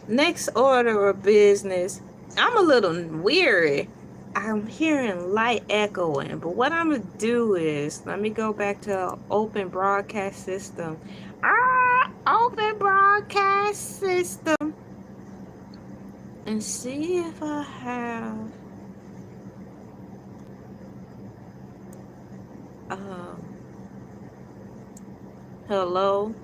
Next order of business. I'm a little weary. I'm hearing light echoing, but what I'm gonna do is let me go back to open broadcast system. Open broadcast system, and see if I have um hello.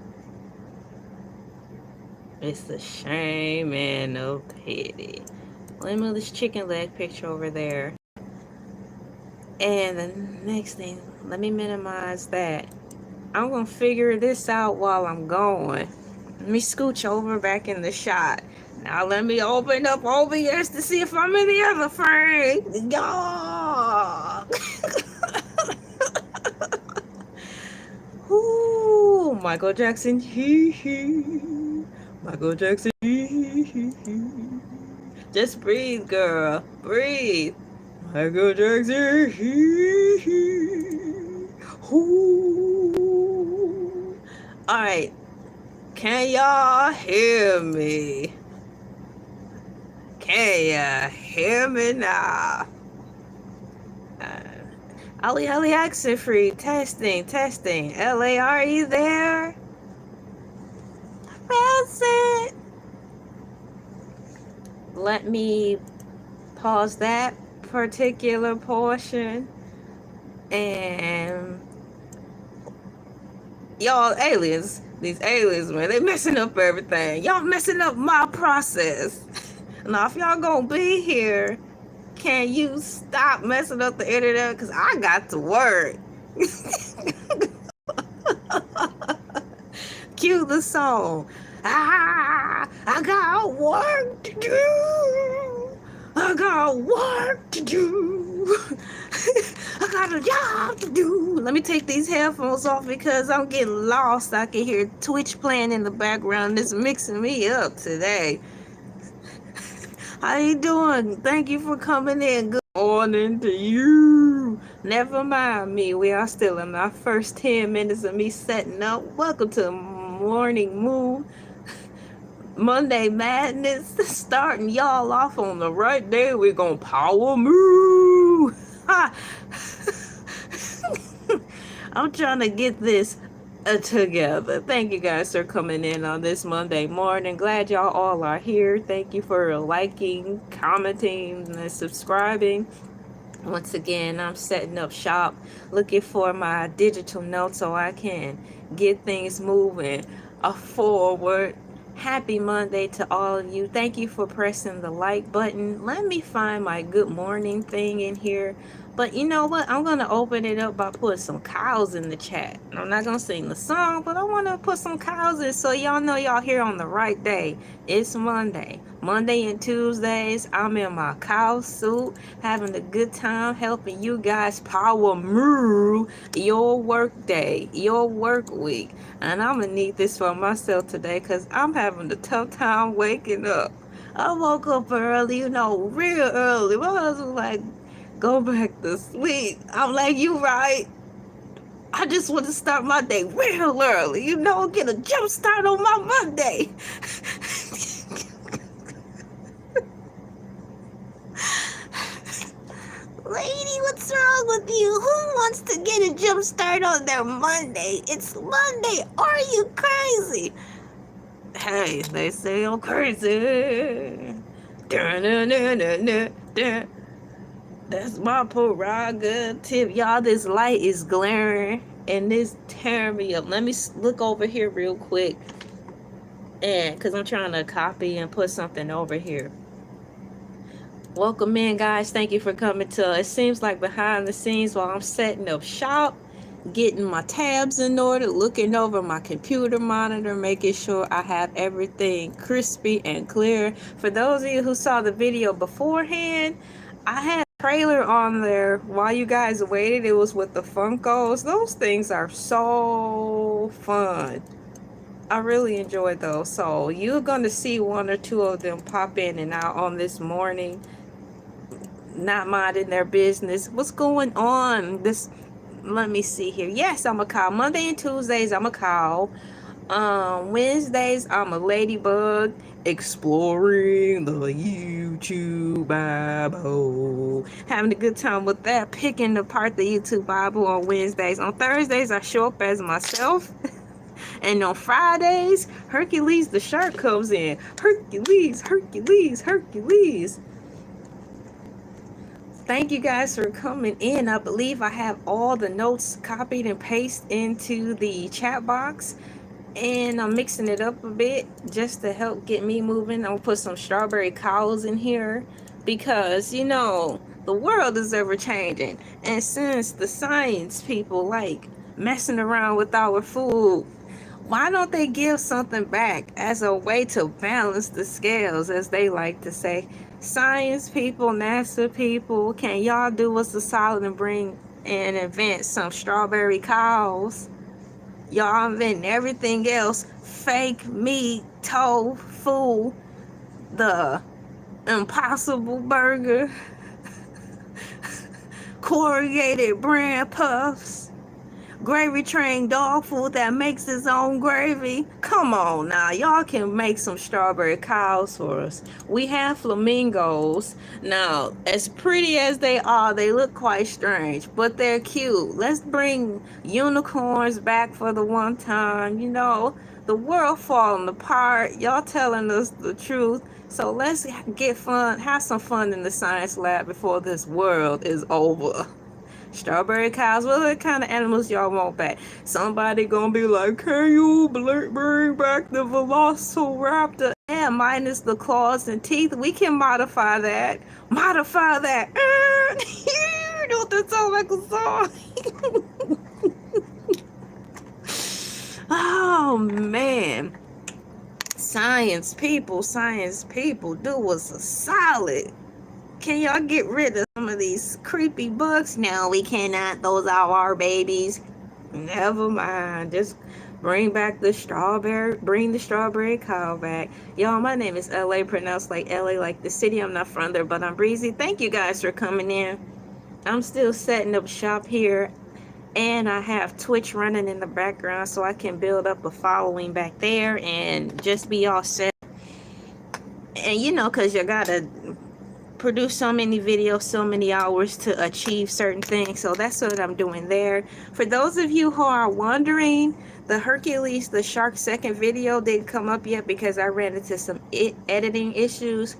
It's a shame and a pity. Let me move this chicken leg picture over there. And the next thing, let me minimize that. I'm gonna figure this out while I'm going. Let me scooch over back in the shot. Now let me open up OBS to see if I'm in the other frame. Yeah. Ooh, Michael Jackson. Hee hee. Michael Jackson. Hee hee hee. Just breathe, girl. Breathe. Michael Jackson. Hee hee. Ooh. All right. Can y'all hear me? Can ya hear me now? Ali accent free. Testing. LA, are you there? Present. Let me pause that particular portion. And y'all aliens, these aliens, man, they messing up everything. Y'all messing up my process. Now, if y'all gonna be here, can you stop messing up the internet? Because I got to work. Cue the song. I got work to do. I got work to do. I got a job to do. Let me take these headphones off because I'm getting lost. I can hear Twitch playing in the background. It's mixing me up today. How you doing? Thank you for coming in. Good morning to you. Never mind me. We are still in our first 10 minutes of me setting up. Welcome to Morning MOOO. Monday Madness. Starting y'all off on the right day. We're going to POWER-MOOOO. I'm trying to get this together. Thank you guys for coming in on this Monday morning. Glad y'all all are here. Thank you for liking, commenting, and subscribing. Once again, I'm setting up shop, looking for my digital notes so I can get things moving forward. Happy Monday to all of you. Thank you for pressing the like button. Let me find my good morning thing in here. But you know what? I'm going to open it up by putting some cows in the chat. I'm not going to sing the song, but I want to put some cows in so y'all know y'all here on the right day. It's Monday. Monday and Tuesdays, I'm in my cow suit, having a good time helping you guys POWER-MOOOO your work day, your work week. And I'm going to need this for myself today because I'm having a tough time waking up. I woke up early, you know, real early. My husband was like, go back to sleep. I'm like, you right. I just want to start my day real early, you know, get a jump start on my Monday. Lady, what's wrong with you? Who wants to get a jump start on their Monday? It's Monday. Are you crazy? Hey, they say I'm crazy. That's my prerogative. Y'all, this light is glaring and this tearing me up. Let me look over here real quick. And because I'm trying to copy and put something over here. Welcome in, guys. Thank you for coming to It Seems Like Behind the Scenes while I'm setting up shop, getting my tabs in order, looking over my computer monitor, making sure I have everything crispy and clear. For those of you who saw the video beforehand, I had a trailer on there while you guys waited. It was with the Funkos. Those things are so fun. I really enjoyed those. So you're going to see one or two of them pop in and out on this morning. Not minding their business. What's going on? Let me see here. Yes, I'm a cow. Monday and Tuesdays, I'm a cow. Wednesdays, I'm a ladybug exploring the YouTube Bible. Having a good time with that, picking apart the YouTube Bible on Wednesdays. On Thursdays, I show up as myself. And on Fridays, Hercules the shark comes in. Hercules, Hercules, Hercules. Thank you guys for coming in. I believe I have all the notes copied and pasted into the chat box. And I'm mixing it up a bit just to help get me moving. I'll put some strawberry cows in here because, you know, the world is ever changing. And since the science people like messing around with our food, why don't they give something back as a way to balance the scales, as they like to say? Science people, NASA people, can y'all do us a solid and bring and invent some strawberry cows? Y'all invent everything else, fake meat, tofu, the Impossible Burger, corrugated brand puffs, gravy train dog food that makes its own gravy. Come on now, y'all can make some strawberry cows for us. We have flamingos. Now, as pretty as they are, they look quite strange, but they're cute. Let's bring unicorns back for the one time. You know, the world falling apart. Y'all telling us the truth. So let's get fun, have some fun in the science lab before this world is over. Strawberry cows, what other kind of animals y'all want back? Somebody gonna be like, can you bring back the velociraptor? Yeah, minus the claws and teeth. We can modify that. Modify that. Don't that sound like a song? Oh, man. Science people, do us a solid. Can y'all get rid of some of these creepy bugs? No, we cannot. Those are our babies. Never mind. Just bring the strawberry cow back. Y'all, my name is LA, pronounced like LA, like the city. I'm not from there, but I'm breezy. Thank you guys for coming in. I'm still setting up shop here. And I have Twitch running in the background so I can build up a following back there and just be all set. And you know, because you gotta produce so many videos, so many hours to achieve certain things. So that's what I'm doing there. For those of you who are wondering, the Hercules the shark second video didn't come up yet because I ran into some editing issues.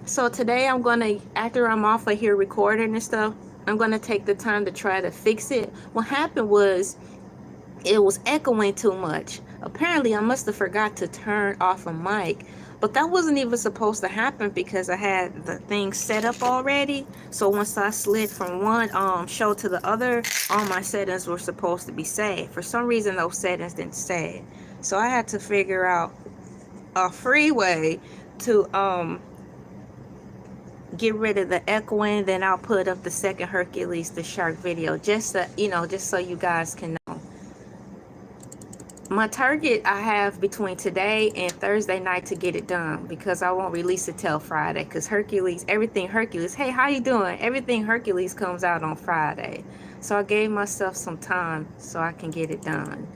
So today I'm gonna, after I'm off of here recording and stuff, I'm gonna take the time to try to fix it. What happened was it was echoing too much. Apparently I must have forgot to turn off a mic. But that wasn't even supposed to happen because I had the thing set up already. So once I slid from one show to the other, all my settings were supposed to be saved. For some reason, those settings didn't save. So I had to figure out a free way to get rid of the echoing. Then I'll put up the second Hercules the shark video, just so, you know, just so you guys can know. My target, I have between today and Thursday night to get it done, because I won't release it till Friday, because Hercules, everything Hercules, hey, how you doing? Everything Hercules comes out on Friday. So I gave myself some time so I can get it done.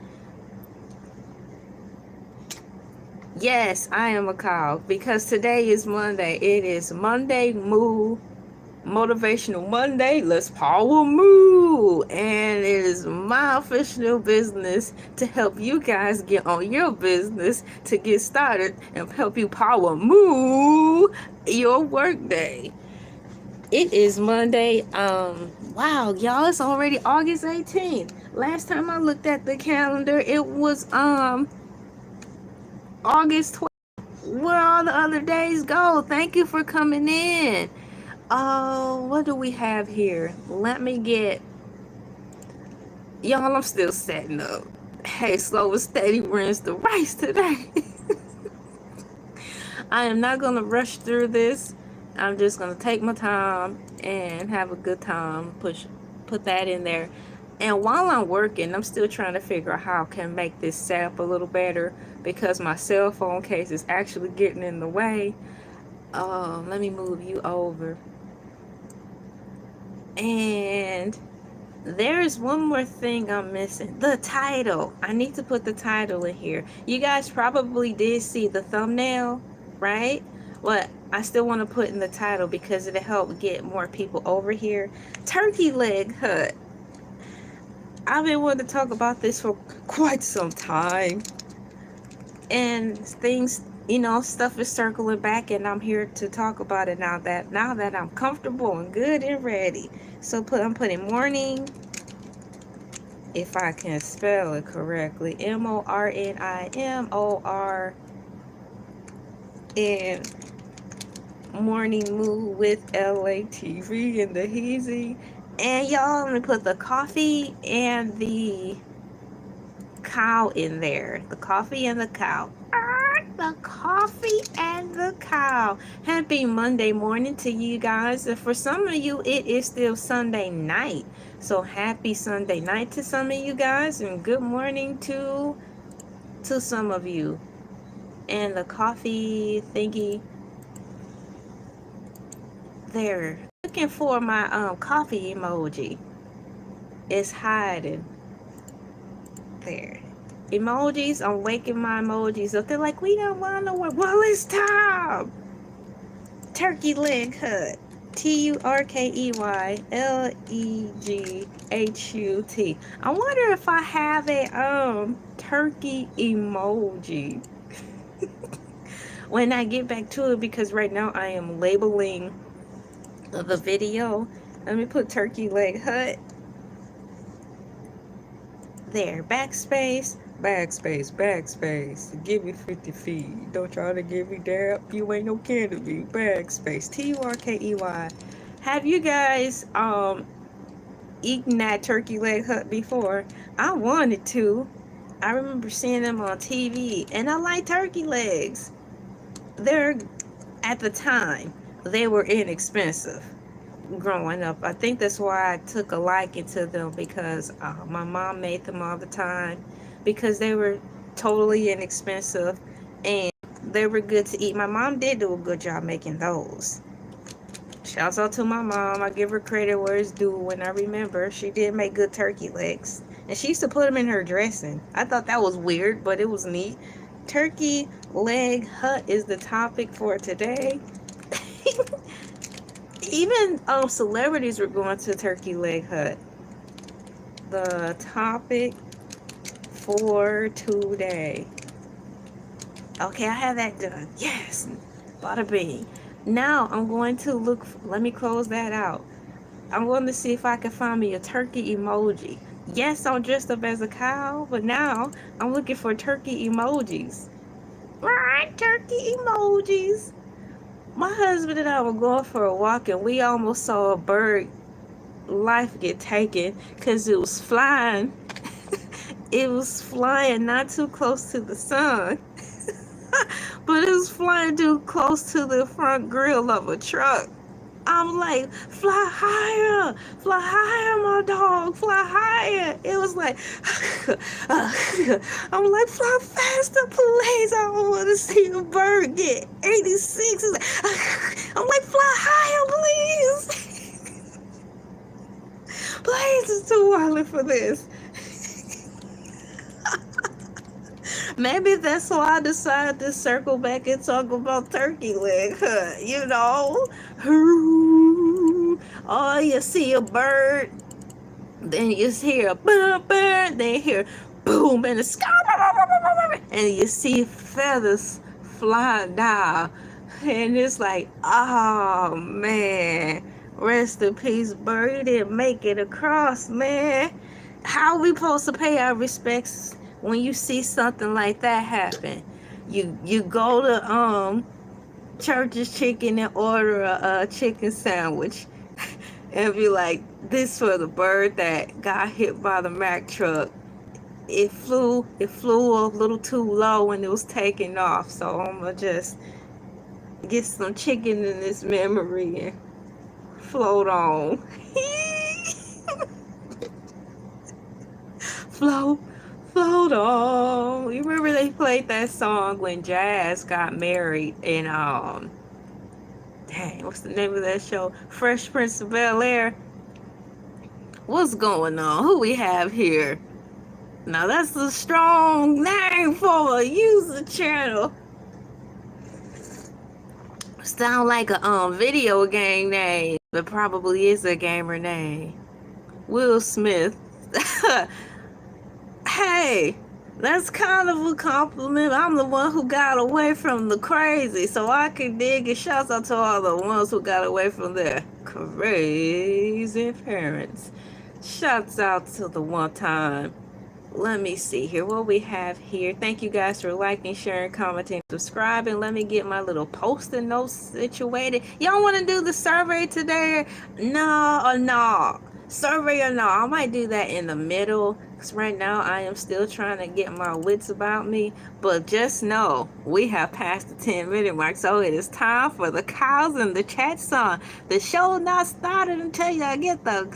Yes, I am a cow, because today is Monday. It is Monday Moo Motivational Monday. Let's power moo. And it is my official business to help you guys get on your business to get started and help you power moo your work day. It is Monday. Wow, y'all, it's already August 18th. Last time I looked at the calendar, it was August 12th. Where all the other days go? Thank you for coming in. What do we have here? Let me get, y'all, I'm still setting up. Hey, slow and steady wins the race today. I am not gonna rush through this. I'm just gonna take my time and have a good time. Put that in there. And while I'm working, I'm still trying to figure out how I can make this setup a little better, because my cell phone case is actually getting in the way. Let me move you over. And There's one more thing I'm missing. The title. I need to put the title in here. You guys probably did see the thumbnail, right? But I still want to put in the title because it'll help get more people over here. Turkey leg hut. I've been wanting to talk about this for quite some time. And things, you know, stuff is circling back, and I'm here to talk about it now that I'm comfortable and good and ready. So I'm putting morning, if I can spell it correctly, MORNIMOOR, morning moo with Elay TV and the heezy. And y'all, let me put the coffee and the cow in there. The coffee and the cow. The coffee and the cow. Happy Monday morning to you guys. And for some of you, it is still Sunday night. So happy Sunday night to some of you guys, and good morning to some of you. And the coffee thingy there. Looking for my coffee emoji. It's hiding there. Emojis, I'm waking my emojis up. They're like, we don't want to work. Well, it's time. Turkey leg hut. TURKEYLEGHUT. I wonder if I have a turkey emoji when I get back to it, because right now I am labeling the video. Let me put turkey leg hut there. Backspace, backspace, backspace. Give me 50 feet. Don't try to give me that. You ain't no kin to me. Backspace. TURKEY. Have you guys eaten that turkey leg hut before? I wanted to. I remember seeing them on TV, and I like turkey legs. They're, at the time, they were inexpensive growing up. I think that's why I took a liking to them, because my mom made them all the time, because they were totally inexpensive and they were good to eat. My mom did do a good job making those. Shouts out to my mom. I give her credit where it's due. When I remember, she did make good turkey legs, and she used to put them in her dressing. I thought that was weird, but it was neat. Turkey leg hut is the topic for today. Even celebrities were going to turkey leg hut. The topic for today. Okay, I have that done. Yes, bada bing. Now I'm going to look. Let me close that out. I'm going to see if I can find me a turkey emoji. Yes, I'm dressed up as a cow, but now I'm looking for turkey emojis. Right, turkey emojis. My husband and I were going for a walk, and we almost saw a bird life get taken because it was flying. It was flying not too close to the sun, but it was flying too close to the front grill of a truck. I'm like, fly higher, my dog, fly higher. It was like, I'm like, fly faster, please. I don't want to see a bird get 86. I'm like, fly higher, please. Please, it's too early for this. Maybe that's why I decided to circle back and talk about turkey leg hut, you know. Oh, you see a bird, then you hear a boom, then you hear boom, and a and you see feathers flying down, and it's like, oh man, rest in peace, bird. You didn't make it across, man. How are we supposed to pay our respects when you see something like that happen? You go to Church's Chicken and order a chicken sandwich and be like, this for the bird that got hit by the Mack truck. It flew a little too low when it was taking off, so I'm gonna just get some chicken in this memory and float on. Float on. You remember they played that song when Jazz got married in dang, what's the name of that show? Fresh Prince of Bel-Air. What's going on? Who we have here? Now that's a strong name for a user channel. Sound like a video game name, but probably is a gamer name. Will Smith. Hey, that's kind of a compliment. I'm the one who got away from the crazy, so I can dig it. Shouts out to all the ones who got away from their crazy parents. Shouts out to the one time. Let me see here what we have here. Thank you guys for liking, sharing, commenting, subscribing. Let me get my little post-it notes situated. Y'all want to do the survey today? No. Survey or no? I might do that in the middle, because right now I am still trying to get my wits about me. But just know, we have passed the 10-minute mark, so it is time for the cows in the chat song. The show not started until y'all get the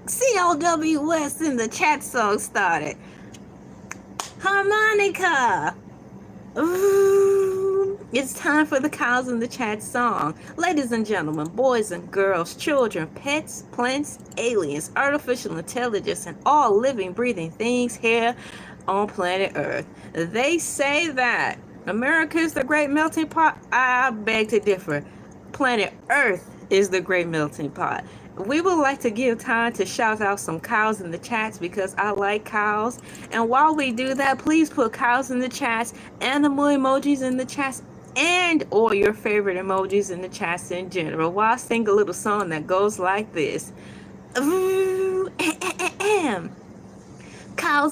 COWS in the chat song started. Harmonica. Ooh, it's time for the cows in the chat song. Ladies and gentlemen, boys and girls, children, pets, plants, aliens, artificial intelligence, and all living, breathing things here on planet Earth. They say that America is the great melting pot. I beg to differ. Planet Earth is the great melting pot. We would like to give time to shout out some cows in the chats because I like cows. And while we do that, please put cows in the chats, animal emojis in the chats, and or your favorite emojis in the chats in general. While I sing a little song that goes like this. Cows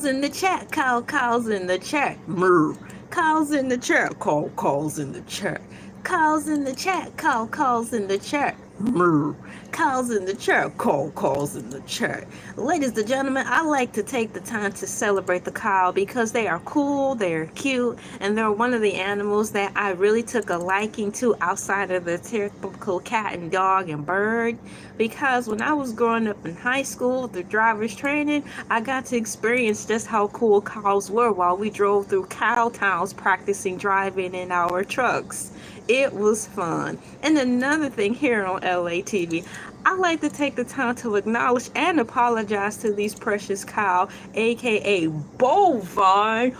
in the chat, cows in the chat. Moo. Cows in the chat, cows in the chat. Cows in the chat, cows in the chat. Moo. Cows in the chat, cows in the chat. Ladies and gentlemen, I like to take the time to celebrate the cow because they are cool, they're cute, and they're one of the animals that I really took a liking to outside of the typical cat and dog and bird. Because when I was growing up in high school, the driver's training, I got to experience just how cool cows were while we drove through cow towns practicing driving in our trucks. It was fun. And another thing here on Elay TV, I like to take the time to acknowledge and apologize to these precious cow, aka bovines,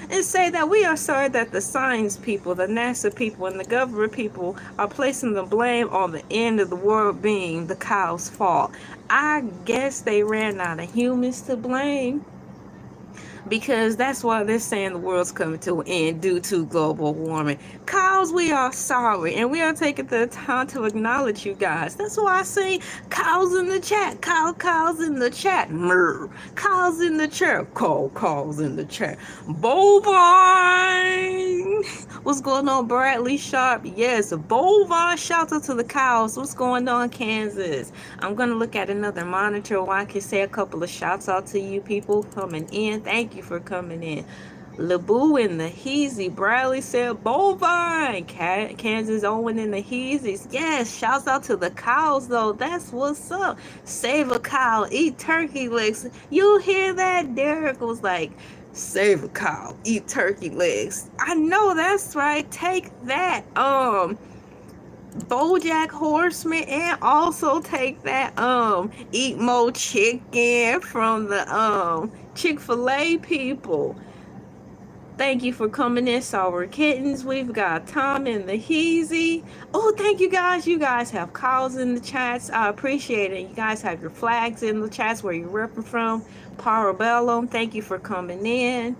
and say that we are sorry that the science people, the NASA people, and the government people are placing the blame on the end of the world being the cow's fault. I guess they ran out of humans to blame. Because that's why they're saying the world's coming to an end due to global warming. Cows, we are sorry, and we are taking the time to acknowledge you guys. That's why I say cows in the chat, cows in the chat, Murr. Cows in the chat, cows in the chat. Bovine. What's going on, Bradley Sharp? Yes, bovine. Shout out to the cows. What's going on, Kansas? I'm gonna look at another monitor while I can say a couple of shouts out to you people coming in. Thank you for coming in. Laboo in the Heezy. Bradley said bovine. Kansas Owen in the Heezys. Yes, shouts out to the cows though. That's what's up. Save a cow, eat turkey legs. You hear that? Derek was like, save a cow, eat turkey legs. I know that's right. Take that. BoJack Horseman, and also take that eat more chicken from the Chick-fil-A people. Thank you for coming in, Sour Kittens. We've got Tom in the Heezy. Oh, thank you guys. You guys have calls in the chats. I appreciate it. You guys have your flags in the chats where you're repping from. Parabellum, thank you for coming in.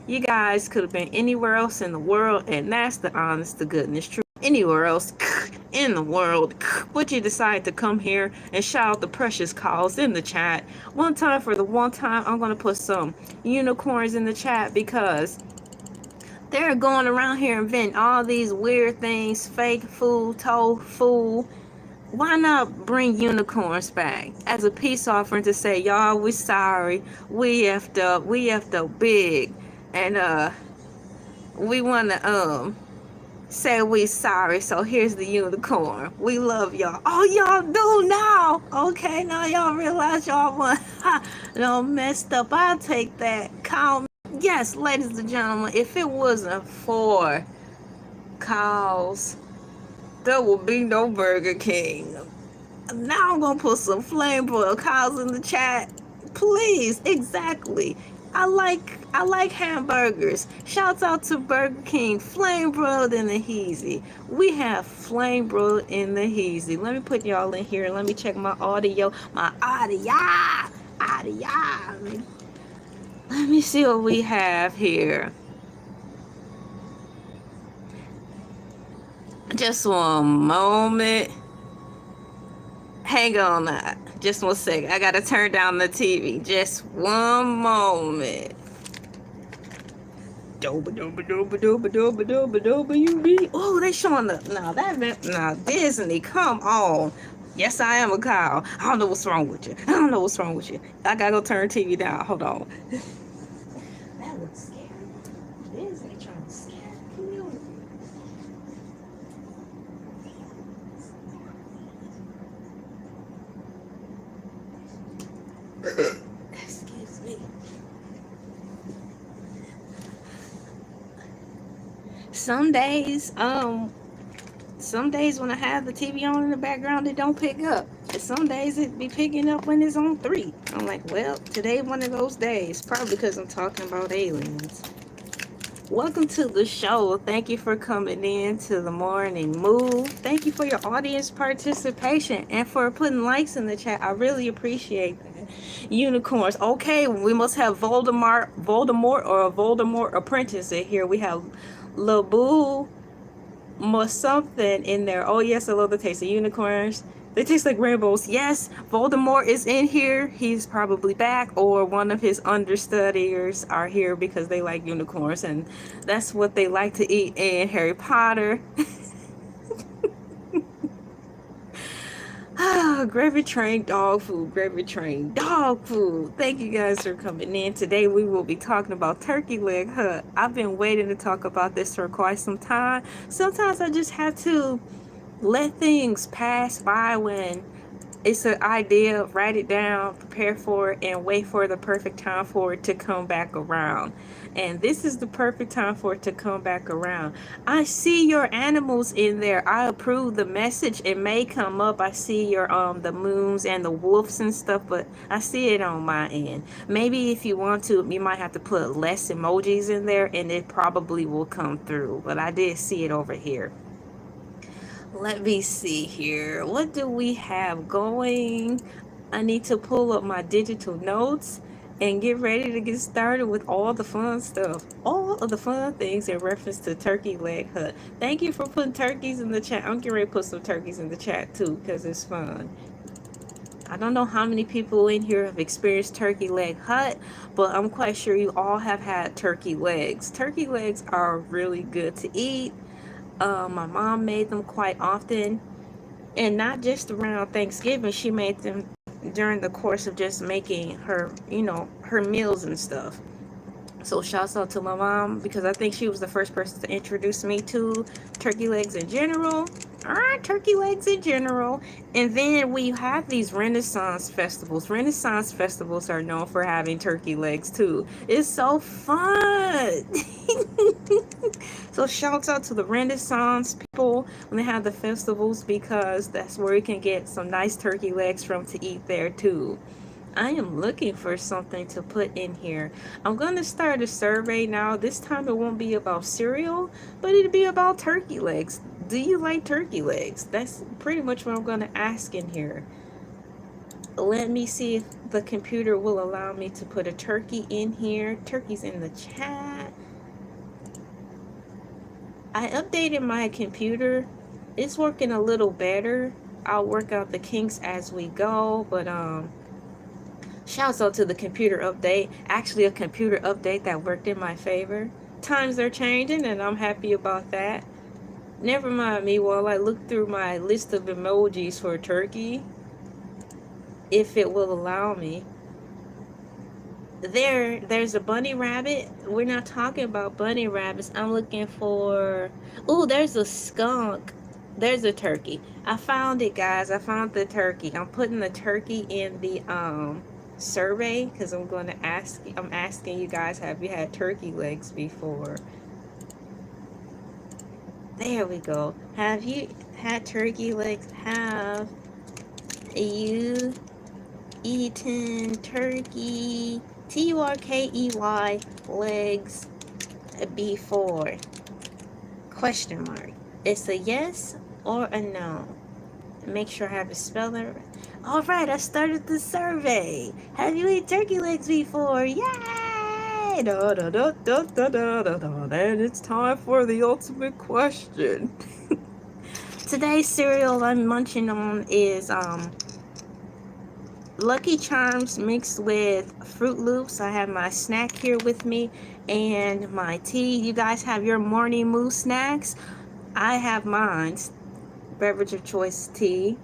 You guys could have been anywhere else in the world, and that's the honest to goodness truth. Anywhere else in the world, but you decide to come here and shout out the precious calls in the chat. One time for the one time, I'm going to put some unicorns in the chat because they're going around here inventing all these weird things, fake food, tofu. Why not bring unicorns back as a peace offering to say, y'all, we sorry, we effed up big, and we want to say we sorry, so here's the unicorn. We love y'all. Oh, y'all do now. Okay, now y'all realize y'all want messed up. I'll take that. Call me. Yes, ladies and gentlemen, if it wasn't for cows There will be no Burger King. Now I'm gonna put some flame broiled cows in the chat. Please, exactly. I like hamburgers. Shouts out to Burger King, flame broiled in the heezy. We have flame broiled in the heezy. Let me put y'all in here. Let me check my audio. My audio. Audio. Let me see what we have here. Just one moment. Hang on, just 1 second. I gotta turn down the TV. Just one moment. Oh, they showing the now Disney. Come on. Yes, I am a cow. I don't know what's wrong with you. I don't know what's wrong with you. I gotta go turn TV down. Hold on. That looks scary. Disney trying to scare the community. Excuse me. Some days when I have the TV on in the background, it don't pick up. And some days it be picking up when it's on 3. I'm like, well, today one of those days. Probably because I'm talking about aliens. Welcome to the show. Thank you for coming in to the morning MOOO. Thank you for your audience participation and for putting likes in the chat. I really appreciate that. Unicorns. Okay, we must have Voldemort or a Voldemort apprentice in here. We have Laboo something in there. Oh yes, I love the taste of unicorns. They taste like rainbows. Yes, Voldemort is in here. He's probably back, or one of his understudiers are here because they like unicorns, and that's what they like to eat in Harry Potter. Gravy train dog food, gravy train dog food. Thank you guys for coming in. Today we will be talking about turkey leg hut. I've been waiting to talk about this for quite some time. Sometimes I just have to let things pass by when it's an idea, write it down, prepare for it, and wait for the perfect time for it to come back around. And this is the perfect time for it to come back around. I see your animals in there. I approve the message. It may come up. I see your the moons and the wolves and stuff, but I see it on my end. Maybe if you want to, you might have to put less emojis in there and it probably will come through. But I did see it over here. Let me see here. What do we have going? I need to pull up my digital notes and get ready to get started with all the fun stuff. All of the fun things in reference to turkey leg hut. Thank you for putting turkeys in the chat. I'm getting ready to put some turkeys in the chat too because it's fun. I don't know how many people in here have experienced turkey leg hut, but I'm quite sure you all have had turkey legs. Turkey legs are really good to eat. My mom made them quite often, and not just around Thanksgiving. She made them during the course of just making her, her meals and stuff. So shouts out to my mom because I think she was the first person to introduce me to turkey legs in general. Alright, turkey legs in general. And then we have these Renaissance festivals. Renaissance festivals are known for having turkey legs too. It's so fun. So shouts out to the Renaissance people when they have the festivals because that's where you can get some nice turkey legs from to eat there too. I am looking for something to put in here. I'm going to start a survey now. This time it won't be about cereal, but it'll be about turkey legs. Do you like turkey legs? That's pretty much what I'm going to ask in here. Let me see if the computer will allow me to put a turkey in here. Turkey's in the chat. I updated my computer. It's working a little better. I'll work out the kinks as we go, but shouts out to the computer update. Actually, a computer update that worked in my favor. Times are changing, and I'm happy about that. Never mind me while I look through my list of emojis for turkey, if it will allow me. There's a bunny rabbit. We're not talking about bunny rabbits. I'm looking for... Oh, there's a skunk. There's a turkey. I found it, guys. I found the turkey. I'm putting the turkey in the survey because I'm asking you guys, have you had turkey legs before? There we go. Have had turkey legs? Have you eaten turkey, turkey legs before? Question mark. It's a yes or a no. Make sure I have it spelled right. All right, I started the survey. Have you eaten turkey legs before? Yay! Da, da, da, da, da, da, da, da. And it's time for the ultimate question. Today's cereal I'm munching on is Lucky Charms mixed with Fruit Loops. I have my snack here with me and my tea. You guys have your morning MOOO snacks. I have mine. Beverage of choice tea.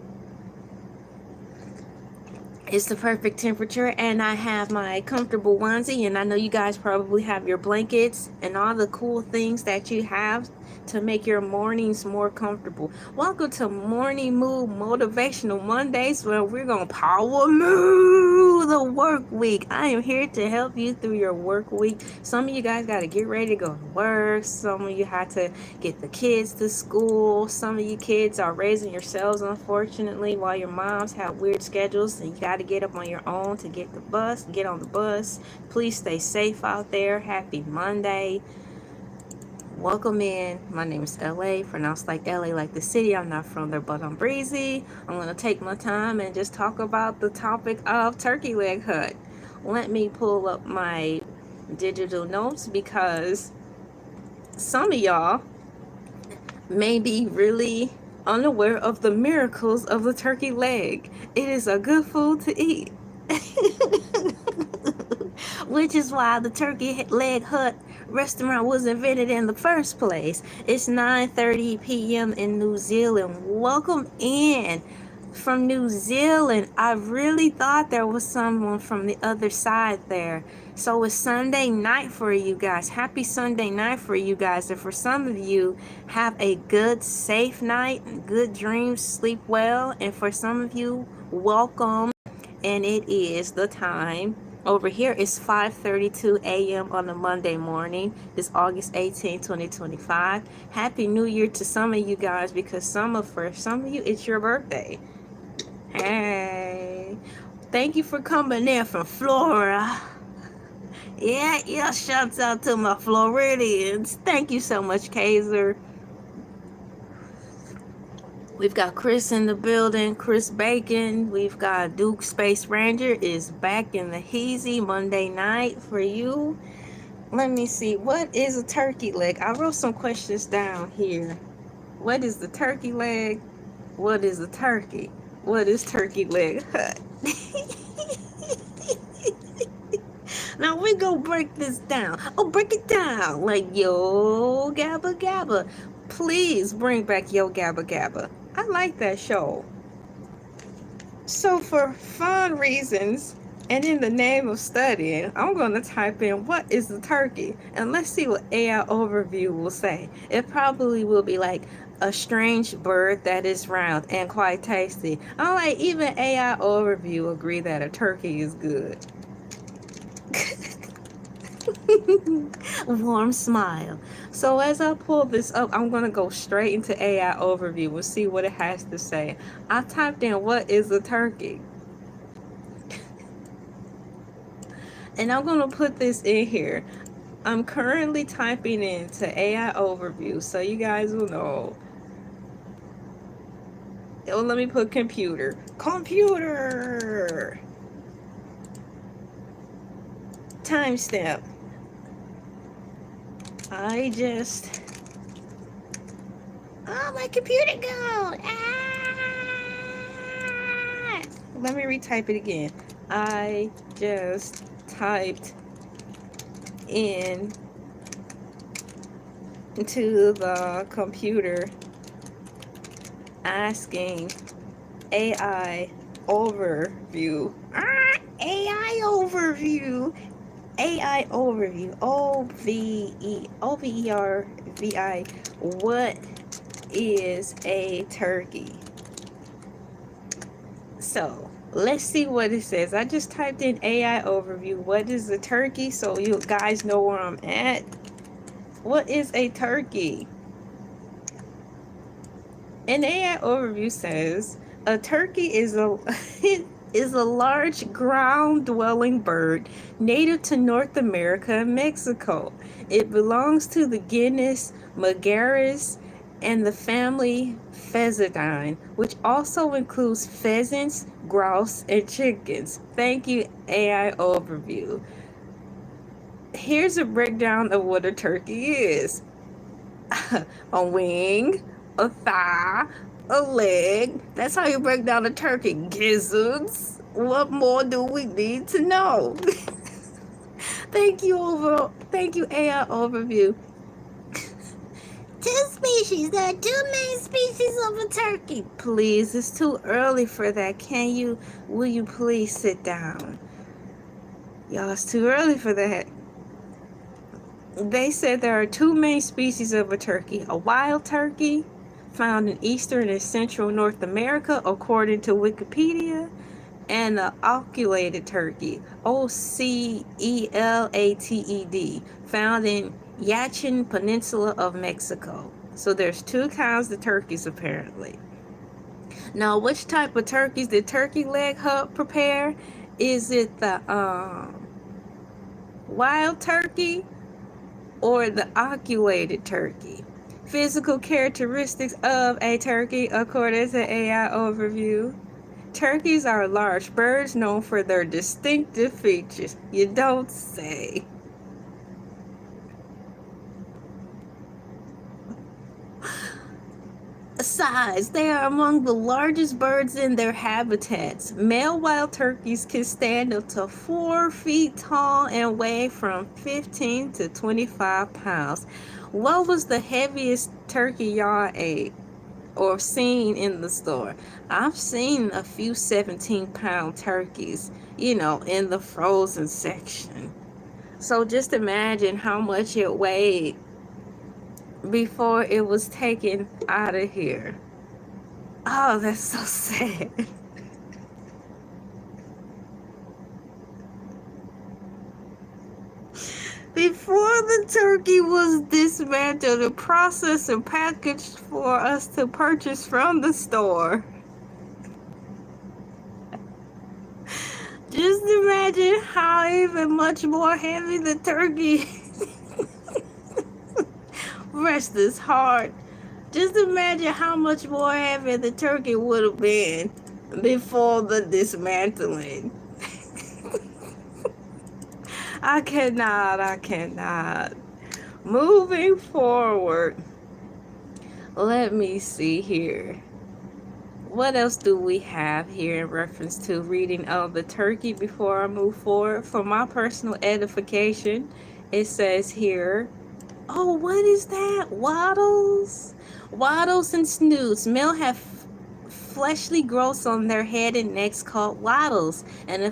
It's the perfect temperature, and I have my comfortable onesie, and I know you guys probably have your blankets and all the cool things that you have to make your mornings more comfortable. Welcome to Morning MOOO Motivational Mondays, where we're gonna power move the work week. I am here to help you through your work week. Some of you guys got to get ready to go to work. Some of you have to get the kids to school. Some of you kids are raising yourselves, unfortunately, while your moms have weird schedules, and you got to get up on your own to get on the bus. Please stay safe out there. Happy Monday. Welcome in. My name is LA, pronounced like LA, like the city. I'm not from there, but I'm breezy. I'm going to take my time and just talk about the topic of turkey leg hut. Let me pull up my digital notes, because some of y'all may be really unaware of the miracles of the turkey leg. It is a good food to eat. Which is why the turkey leg hut restaurant was invented in the first place. It's 9:30 p.m. in New Zealand. Welcome in from New Zealand. I really thought there was someone from the other side there. So it's Sunday night for you guys. Happy Sunday night for you guys. And for some of you, have a good, safe night, good dreams, sleep well. And for some of you, welcome. And it is the time. Over here is 5:32 a.m. on a Monday morning. It's August 18, 2025. Happy New Year to some of you guys, because for some of you, it's your birthday. Hey, thank you for coming in from Florida. Yeah, shouts out to my Floridians. Thank you so much, Kaiser. We've got Chris in the building, Chris Bacon. We've got Duke Space Ranger is back in the Heezy Monday night for you. Let me see. What is a turkey leg? I wrote some questions down here. What is the turkey leg? What is a turkey? What is turkey leg hut? Now we're gonna break this down. Oh, break it down. Like, Yo Gabba Gabba. Please bring back Yo Gabba Gabba. I like that show. So for fun reasons, and in the name of studying, I'm going to type in what is the turkey, and let's see what AI overview will say. It probably will be like a strange bird that is round and quite tasty. I'm like, even AI overview agree that a turkey is good. Warm smile. So as I pull this up, I'm going to go straight into AI overview. We'll see what it has to say. I typed in what is a turkey. And I'm going to put this in here. I'm currently typing into AI overview so you guys will know. Oh, let me put computer. Computer! Timestamp. Oh, my computer gone. Let me retype it again. I just typed in into the computer asking AI overview. AI overview. AI overview. OVERVI. What is a turkey? So let's see what it says. I just typed in AI overview. What is a turkey? So you guys know where I'm at. What is a turkey? An AI overview says a turkey is a is a large ground-dwelling bird native to North America and Mexico. It belongs to the genus Megaris and the family Pheasantine, which also includes pheasants, grouse, and chickens. Thank you, AI overview. Here's a breakdown of what a turkey is. A wing, a thigh, a leg. That's how you break down a turkey. Gizzards. What more do we need to know? Thank you, AI overview. Two species. There are two main species of a turkey. Please, it's too early for that. Will you please sit down? Y'all, it's too early for that. They said there are two main species of a turkey. A wild turkey, found in eastern and central North America, according to Wikipedia, and an oculated turkey, OCELATED, found in Yucatan Peninsula of Mexico. So there's two kinds of turkeys apparently. Now, which type of turkeys did Turkey Leg Hub prepare? Is it the wild turkey or the oculated turkey? Physical characteristics of a turkey according to AI overview. Turkeys are large birds known for their distinctive features. You don't say. Size. They are among the largest birds in their habitats. Male wild turkeys can stand up to 4 feet tall and weigh from 15 to 25 pounds. What was the heaviest turkey y'all ate or seen in the store? I've seen a few 17-pound turkeys, in the frozen section. So just imagine how much it weighed before it was taken out of here. Oh, that's so sad. Before the turkey was dismantled and processed and packaged for us to purchase from the store. Just imagine how even much more heavy the turkey rest his heart. Just imagine how much more heavy the turkey would have been before the dismantling. I cannot. Moving forward. Let me see here. What else do we have here in reference to reading of the turkey before I move forward? For my personal edification, it says here, oh, what is that? Wattles? Wattles and snoots. Male have fleshly growths on their head and necks called wattles, and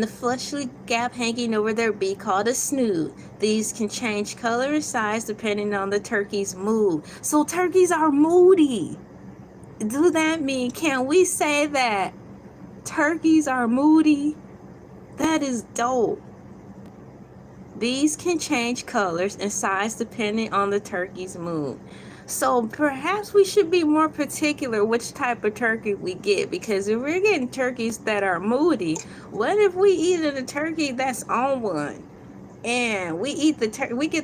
the fleshly gap hanging over their beak called a snoot. These can change color and size depending on the turkey's mood. So turkeys are moody. Do that mean, can we say that turkeys are moody? That is dope. These can change colors and size depending on the turkey's mood. So perhaps we should be more particular which type of turkey we get, because if we're getting turkeys that are moody, what if we eat a turkey that's on one? And we get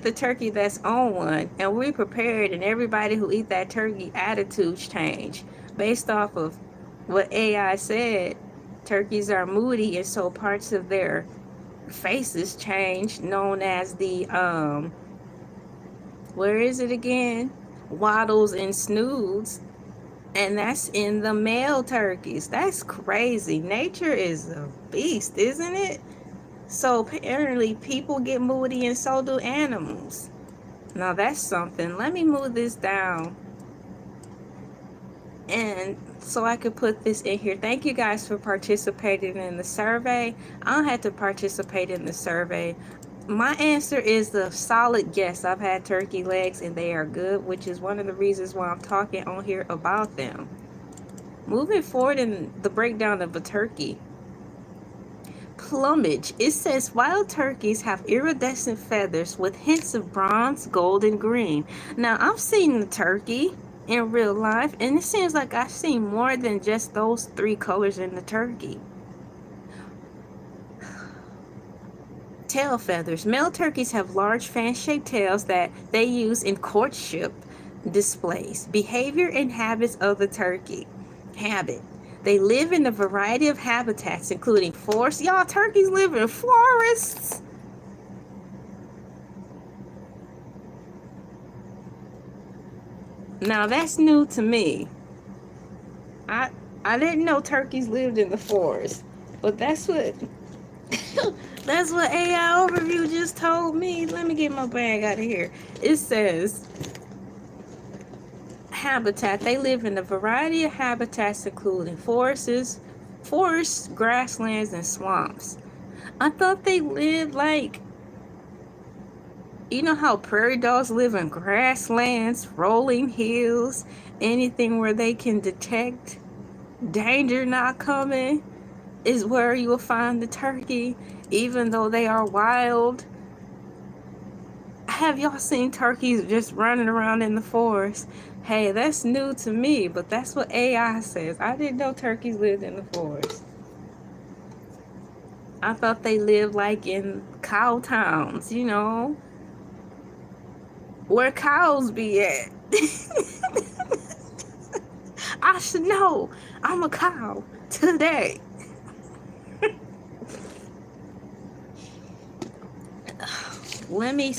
the turkey that's on one, and we prepare it, and everybody who eat that turkey attitudes change based off of what AI said. Turkeys are moody, and so parts of their faces change, known as the where is it again? Wattles and snoods. And that's in the male turkeys. That's crazy. Nature is a beast, isn't it? So apparently people get moody, and so do animals. Now that's something. Let me move this down, and so I could put this in here. Thank you guys for participating in the survey. I don't have to participate in the survey. My answer is the solid yes. I've had turkey legs and they are good, which is one of the reasons why I'm talking on here about them. Moving forward in the breakdown of a turkey. Plumage. It says wild turkeys have iridescent feathers with hints of bronze, gold, and green. Now, I've seen the turkey. in real life, and it seems like I've seen more than just those 3 colors in the turkey. Tail feathers. Male turkeys have large fan-shaped tails that they use in courtship displays. Behavior and habits of the turkey. Habit. They live in a variety of habitats, including forests. Y'all, turkeys live in forests. Now that's new to me. I didn't know turkeys lived in the forest, but that's what that's what AI Overview just told me. Let me get my bag out of here. It says habitat. They live in a variety of habitats, including forests, grasslands, and swamps. I thought they lived like, you know how prairie dogs live in grasslands, rolling hills, anything where they can detect danger not coming is where you will find the turkey, even though they are wild. Have y'all seen turkeys just running around in the forest? Hey, that's new to me, but that's what AI says. I didn't know turkeys lived in the forest. I thought they lived like in cow towns, you know, where cows be at. I should know. I'm a cow today. Let me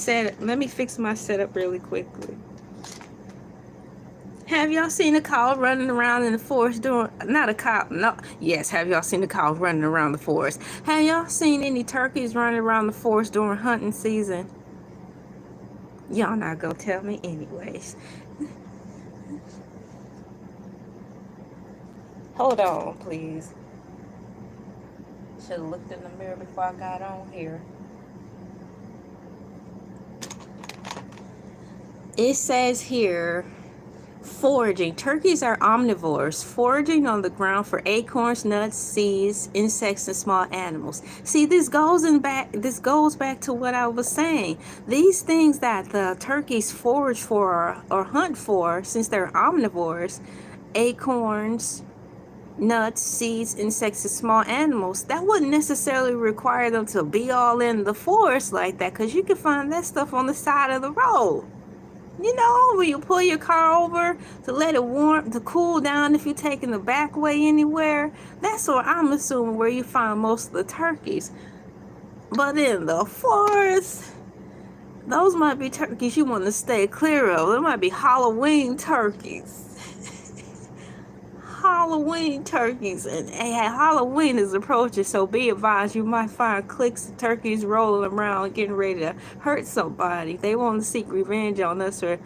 fix my setup really quickly. Have y'all seen a cow running around in the forest during, not a cow, no, yes, have y'all seen a cow running around the forest? Have y'all seen any turkeys running around the forest during hunting season? Y'all not gonna tell me anyways. Hold on, please. Should have looked in the mirror before I got on here. It says here, foraging. Turkeys are omnivores, foraging on the ground for acorns, nuts, seeds, insects, and small animals. See, this goes back to what I was saying. These things that the turkeys forage for or hunt for, since they're omnivores, acorns, nuts, seeds, insects, and small animals, that wouldn't necessarily require them to be all in the forest like that, because you can find that stuff on the side of the road. You know, when you pull your car over to let it warm, to cool down if you're taking the back way anywhere. That's what I'm assuming where you find most of the turkeys. But in the forest, those might be turkeys you want to stay clear of. There might be Halloween turkeys. Halloween turkeys, and Halloween is approaching, so be advised you might find cliques of turkeys rolling around getting ready to hurt somebody. They want to seek revenge on us for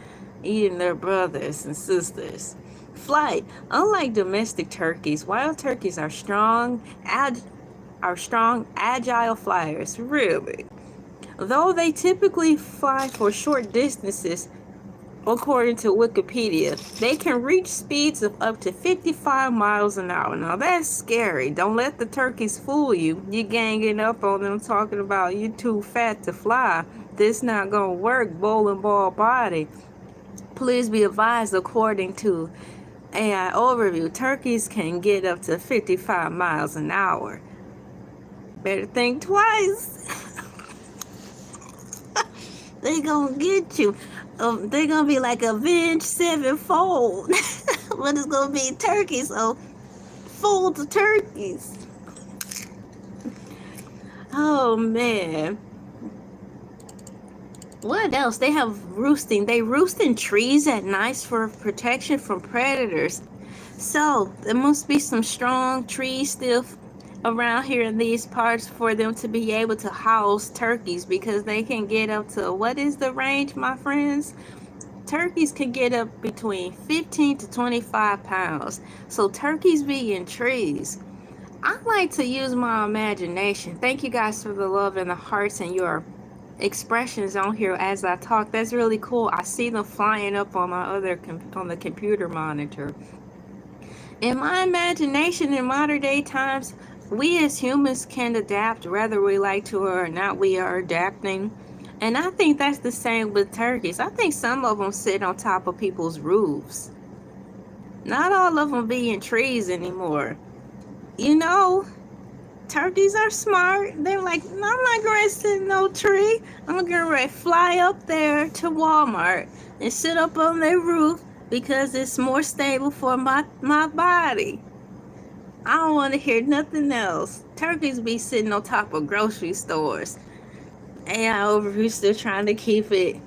eating their brothers and sisters. Flight. Unlike domestic turkeys, wild turkeys are strong, agile flyers. Really, though they typically fly for short distances. According to Wikipedia, they can reach speeds of up to 55 miles an hour. Now that's scary. Don't let the turkeys fool you. You're ganging up on them talking about you too fat to fly. This not gonna work, bowling ball body. Please be advised, according to AI Overview, turkeys can get up to 55 miles an hour. Better think twice. They gonna get you. They're gonna be like avenged sevenfold. But it's gonna be turkeys, so fold the turkeys. Oh man. What else? They have roosting. They roost in trees at night for protection from predators. So there must be some strong trees still around here in these parts for them to be able to house turkeys, because they can get up to, what is the range, my friends? Turkeys can get up between 15 to 25 pounds. So turkeys be in trees. I like to use my imagination. Thank you guys for the love and the hearts and your expressions on here as I talk. That's really cool. I see them flying up on my on the computer monitor. In my imagination, in modern day times, we as humans can adapt whether we like to or not. We are adapting. And I think that's the same with turkeys. I think some of them sit on top of people's roofs. Not all of them be in trees anymore. You know, turkeys are smart. They're like, I'm not going to sit in no tree. I'm going to fly up there to Walmart and sit up on their roof because it's more stable for my body. I don't want to hear nothing else. Turkeys be sitting on top of grocery stores. AI over here still trying to keep it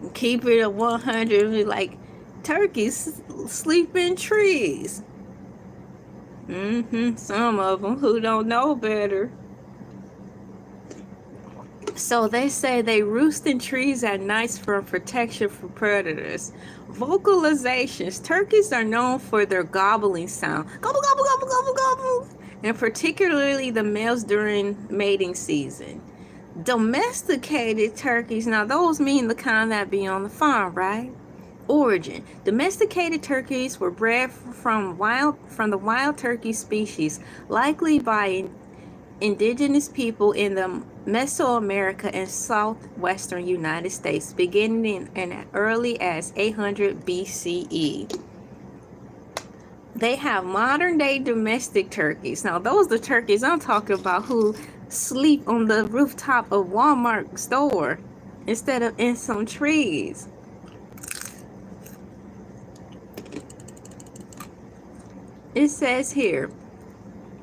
at 100. Like, turkeys sleep in trees. Some of them who don't know better. So they say they roost in trees at night for protection from predators. Vocalizations. Turkeys are known for their gobbling sound. Gobble, gobble, gobble, gobble, gobble. And particularly the males during mating season. Domesticated turkeys. Now those mean the kind that be on the farm, right? Origin. Domesticated turkeys were bred from the wild turkey species, likely by indigenous people in the Mesoamerica and southwestern United States, beginning in early as 800 BCE. They have modern day domestic turkeys. Now those are the turkeys I'm talking about who sleep on the rooftop of Walmart store instead of in some trees. It says here,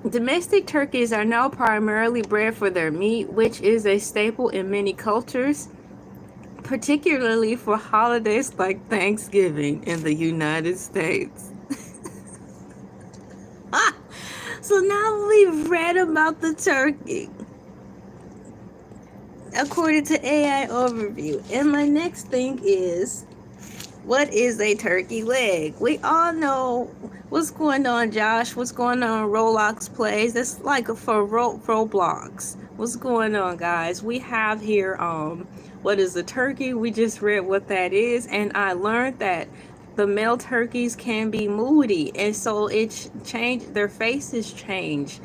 domestic turkeys are now primarily bred for their meat, which is a staple in many cultures, particularly for holidays like Thanksgiving in the United States. So now we've read about the turkey, according to AI overview. And my next thing is, what is a turkey leg? We all know what's going on, Josh. What's going on, Roblox Plays? That's like for Roblox. What's going on, guys? We have here, what is a turkey? We just read what that is, and I learned that the male turkeys can be moody, and so it's changed. Their faces change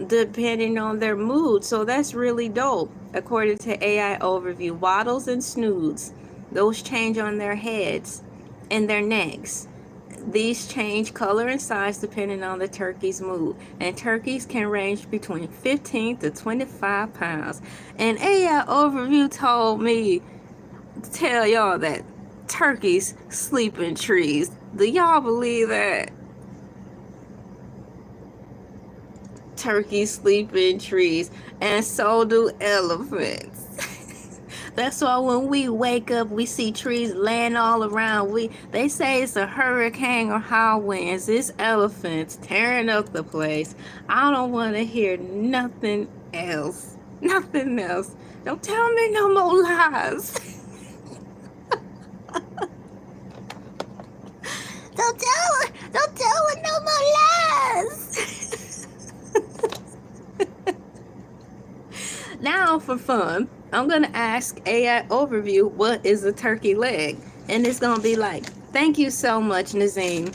depending on their mood. So that's really dope. According to AI overview, waddles and snoods, those change on their heads and their necks. These change color and size depending on the turkey's mood. And turkeys can range between 15 to 25 pounds. And AI overview told me to tell y'all that turkeys sleep in trees. Do y'all believe that? Turkeys sleep in trees, and so do elephants. That's why when we wake up, we see trees laying all around. They say it's a hurricane or high winds. It's elephants tearing up the place. I don't want to hear nothing else. Nothing else. Don't tell me no more lies. Don't tell her no more lies. Now for fun, I'm going to ask AI overview, what is a turkey leg? And it's going to be like, thank you so much, Nazim.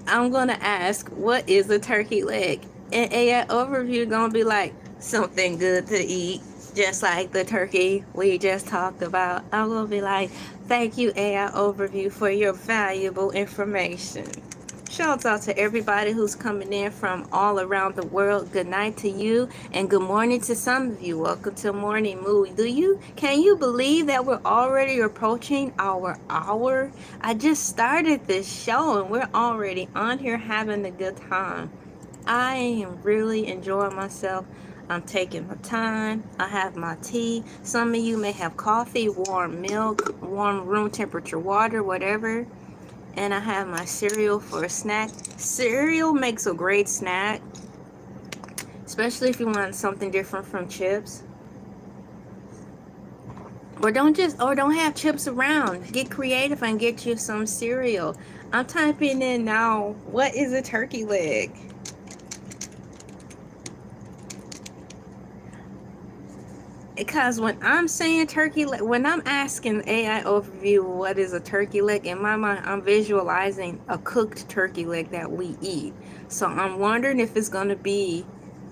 I'm going to ask, what is a turkey leg? And AI overview going to be like, something good to eat, just like the turkey we just talked about. I'm going to be like, thank you, AI overview, for your valuable information. Shout out to everybody who's coming in from all around the world. Good night to you, and good morning to some of you. Welcome to Morning MOOO. Can you believe that we're already approaching our hour? I just started this show and we're already on here having a good time. I am really enjoying myself. I'm taking my time. I have my tea. Some of you may have coffee, warm milk, warm room temperature water, whatever. And I have my cereal for a snack. Cereal makes a great snack, especially if you want something different from chips. Or don't have chips around. Get creative and get you some cereal. I'm typing in now, what is a turkey leg? Because when I'm saying turkey leg, when I'm asking AI overview what is a turkey leg, in my mind I'm visualizing a cooked turkey leg that we eat. So I'm wondering if it's going to be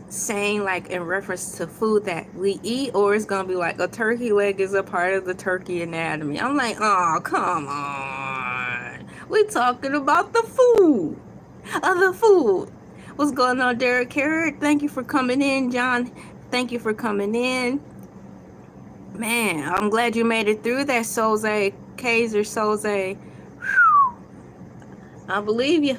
saying like in reference to food that we eat, or it's going to be like a turkey leg is a part of the turkey anatomy. I'm like, oh, come on. We're talking about the food. The food. What's going on, Derek Carrot? Thank you for coming in, John. Thank you for coming in. Man, I'm glad you made it through that, Soze. Kaiser Soze. I believe you.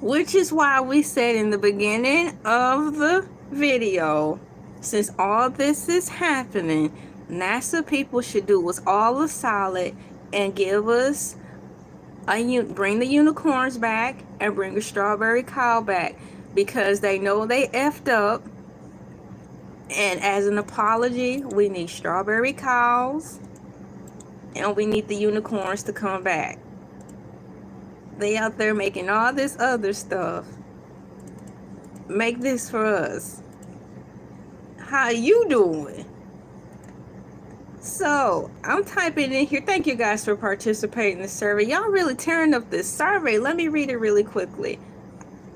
Which is why we said in the beginning of the video, since all this is happening, NASA people should do us all a solid and give us bring the unicorns back and bring a strawberry cow back, because they know they effed up. And as an apology, we need strawberry cows and we need the unicorns to come back. They out there making all this other stuff. Make this for us. How you doing? So I'm typing in here. Thank you guys for participating in the survey. Y'all really tearing up this survey. Let me read it really quickly.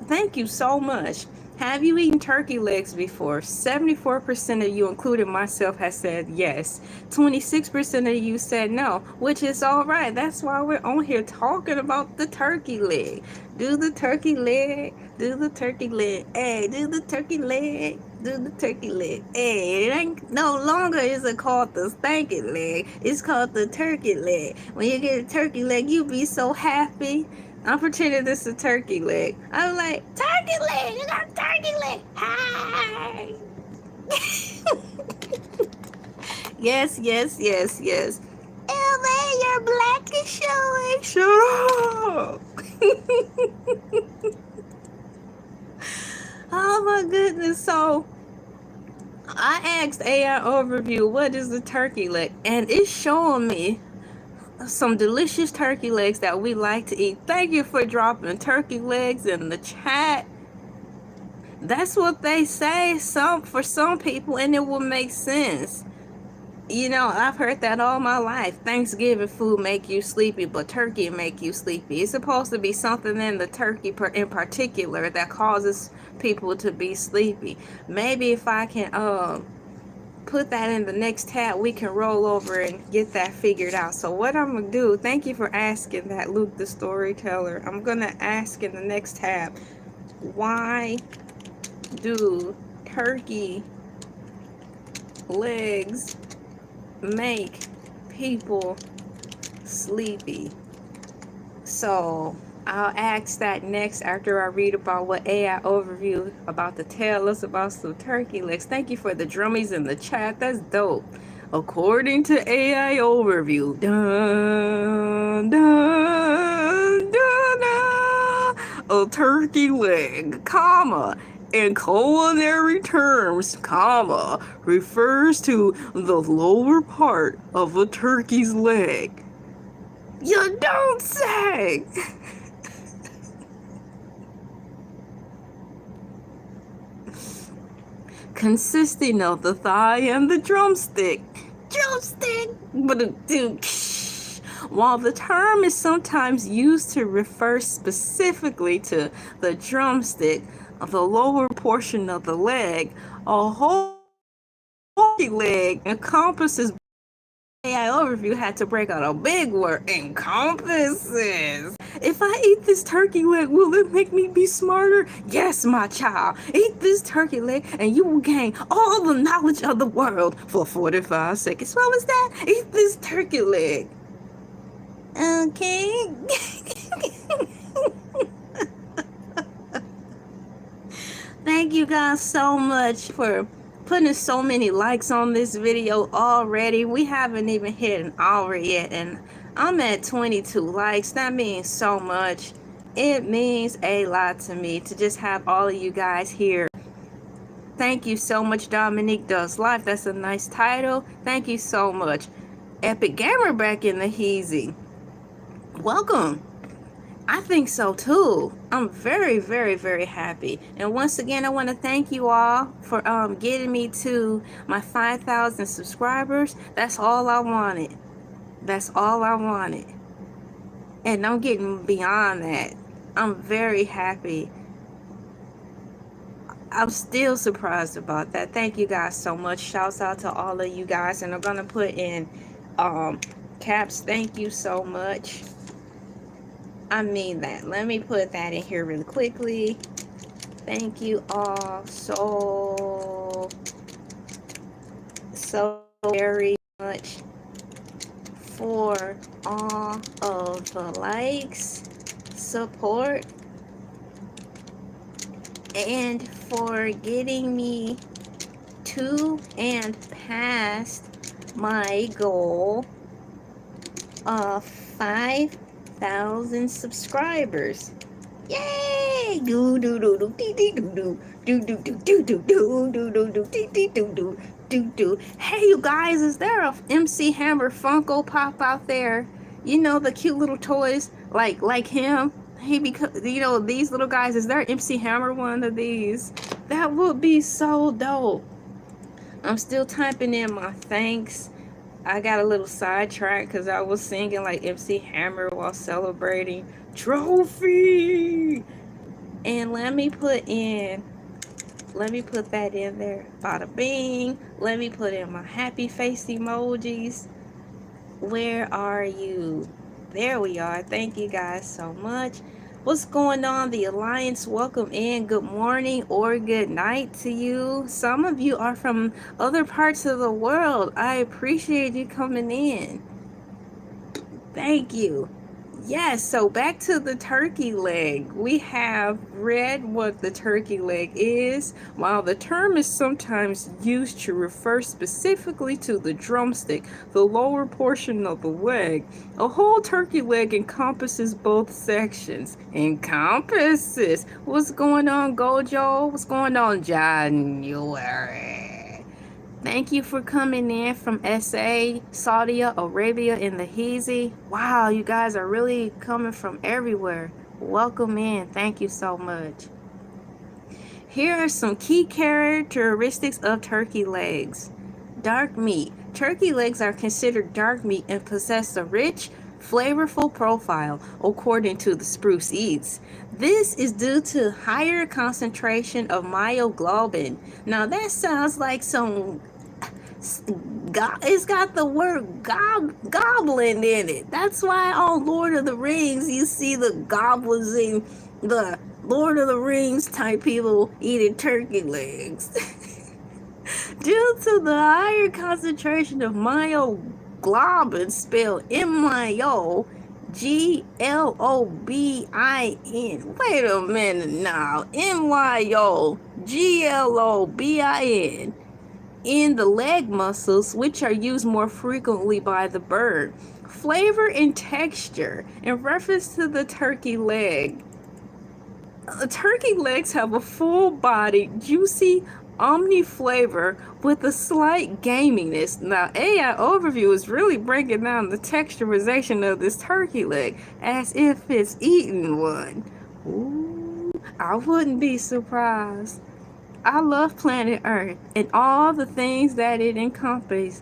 Thank you so much. Have you eaten turkey legs before? 74% of you, including myself, has said yes. 26% of you said no, which is all right. That's why we're on here talking about the turkey leg. Do the turkey leg. Do the turkey leg. Hey, do the turkey leg. Do the turkey leg. Hey, it ain't no longer is it called the stanky leg. It's called the turkey leg. When you get a turkey leg, you be so happy. I'm pretending this is a turkey leg. I'm like, turkey leg, you got a turkey leg. Hi. Yes, yes, yes, yes. Elay, your black is showing. Shut up. Oh my goodness. So I asked AI overview, what is the turkey leg? And it's showing me some delicious turkey legs that we like to eat. Thank you for dropping turkey legs in the chat. That's what they say for some people, and it will make sense. You know, I've heard that all my life. Thanksgiving food make you sleepy, but turkey make you sleepy. It's supposed to be something in the turkey in particular that causes people to be sleepy. Maybe if I can put that in the next tab, we can roll over and get that figured out. So what I'm gonna do, thank you for asking that, Luke the storyteller. I'm gonna ask in the next tab, why do turkey legs make people sleepy? So I'll ask that next after I read about what AI overview about to tell us about some turkey legs. Thank you for the drummies in the chat. That's dope. According to AI overview, dun, dun, dun, dun, a turkey leg, comma, in culinary terms, comma, refers to the lower part of a turkey's leg. You don't say! Consisting of the thigh and the drumstick. Drumstick! While the term is sometimes used to refer specifically to the drumstick, the lower portion of the leg, a whole leg encompasses. AI overview had to break out a big word, encompasses. If I eat this turkey leg, will it make me be smarter? Yes, my child. Eat this turkey leg and you will gain all the knowledge of the world for 45 seconds. What was that? Eat this turkey leg. Okay. Thank you guys so much for putting so many likes on this video already. We haven't even hit an hour yet, and I'm at 22 likes. That means so much. It means a lot to me to just have all of you guys here. Thank you so much. Dominique Does Life. That's a nice title. Thank you so much. Epic Gamer back in the heezy. Welcome. I think so too. I'm very, very, very happy. And once again, I want to thank you all for getting me to my 5,000 subscribers. That's all I wanted. That's all I wanted. And I'm getting beyond that. I'm very happy. I'm still surprised about that. Thank you guys so much. Shouts out to all of you guys. And I'm going to put in caps. Thank you so much. I mean that. Let me put that in here really quickly. Thank you all so very much for all of the likes, support, and for getting me to and past my goal of 5,000 subscribers. Yay! Do do do do dee dee do do do do do do do do do do do dee dee do do do do. Hey, you guys, is there a MC Hammer Funko Pop out there? You know, the cute little toys like him. Hey, because you know these little guys. Is there MC Hammer one of these? That would be so dope. I'm still typing in my thanks. I got a little sidetracked because I was singing like MC Hammer while celebrating trophy. And let me put that in there. Bada bing. Let me put in my happy face emojis. Where are you? There we are. Thank you guys so much. What's going on, the Alliance? Welcome in. Good morning or good night to you. Some of you are from other parts of the world. I appreciate you coming in. Thank you. Yes, so back to the turkey leg. We have read what the turkey leg is. While the term is sometimes used to refer specifically to the drumstick, the lower portion of the leg, a whole turkey leg encompasses both sections. Encompasses. What's going on, Gojo? What's going on, January? Thank you for coming in from SA, Saudi Arabia, and the Heezy. Wow, you guys are really coming from everywhere. Welcome in. Thank you so much. Here are some key characteristics of turkey legs. Dark meat. Turkey legs are considered dark meat and possess a rich, flavorful profile, according to the Spruce Eats. This is due to higher concentration of myoglobin. Now that sounds like some... it's got the word goblin in it. That's why on Lord of the Rings you see the goblins and the Lord of the Rings type people eating turkey legs. Due to the higher concentration of myoglobin, spelled M-Y-O-G-L-O-B-I-N. Wait a minute now. M-Y-O-G-L-O-B-I-N. In the leg muscles, which are used more frequently by the bird. Flavor and texture. In reference to the turkey leg, turkey legs have a full-bodied, juicy, omni flavor with a slight gaminess. Now, AI Overview is really breaking down the texturization of this turkey leg as if it's eating one. Ooh, I wouldn't be surprised. I love planet Earth and all the things that it encompasses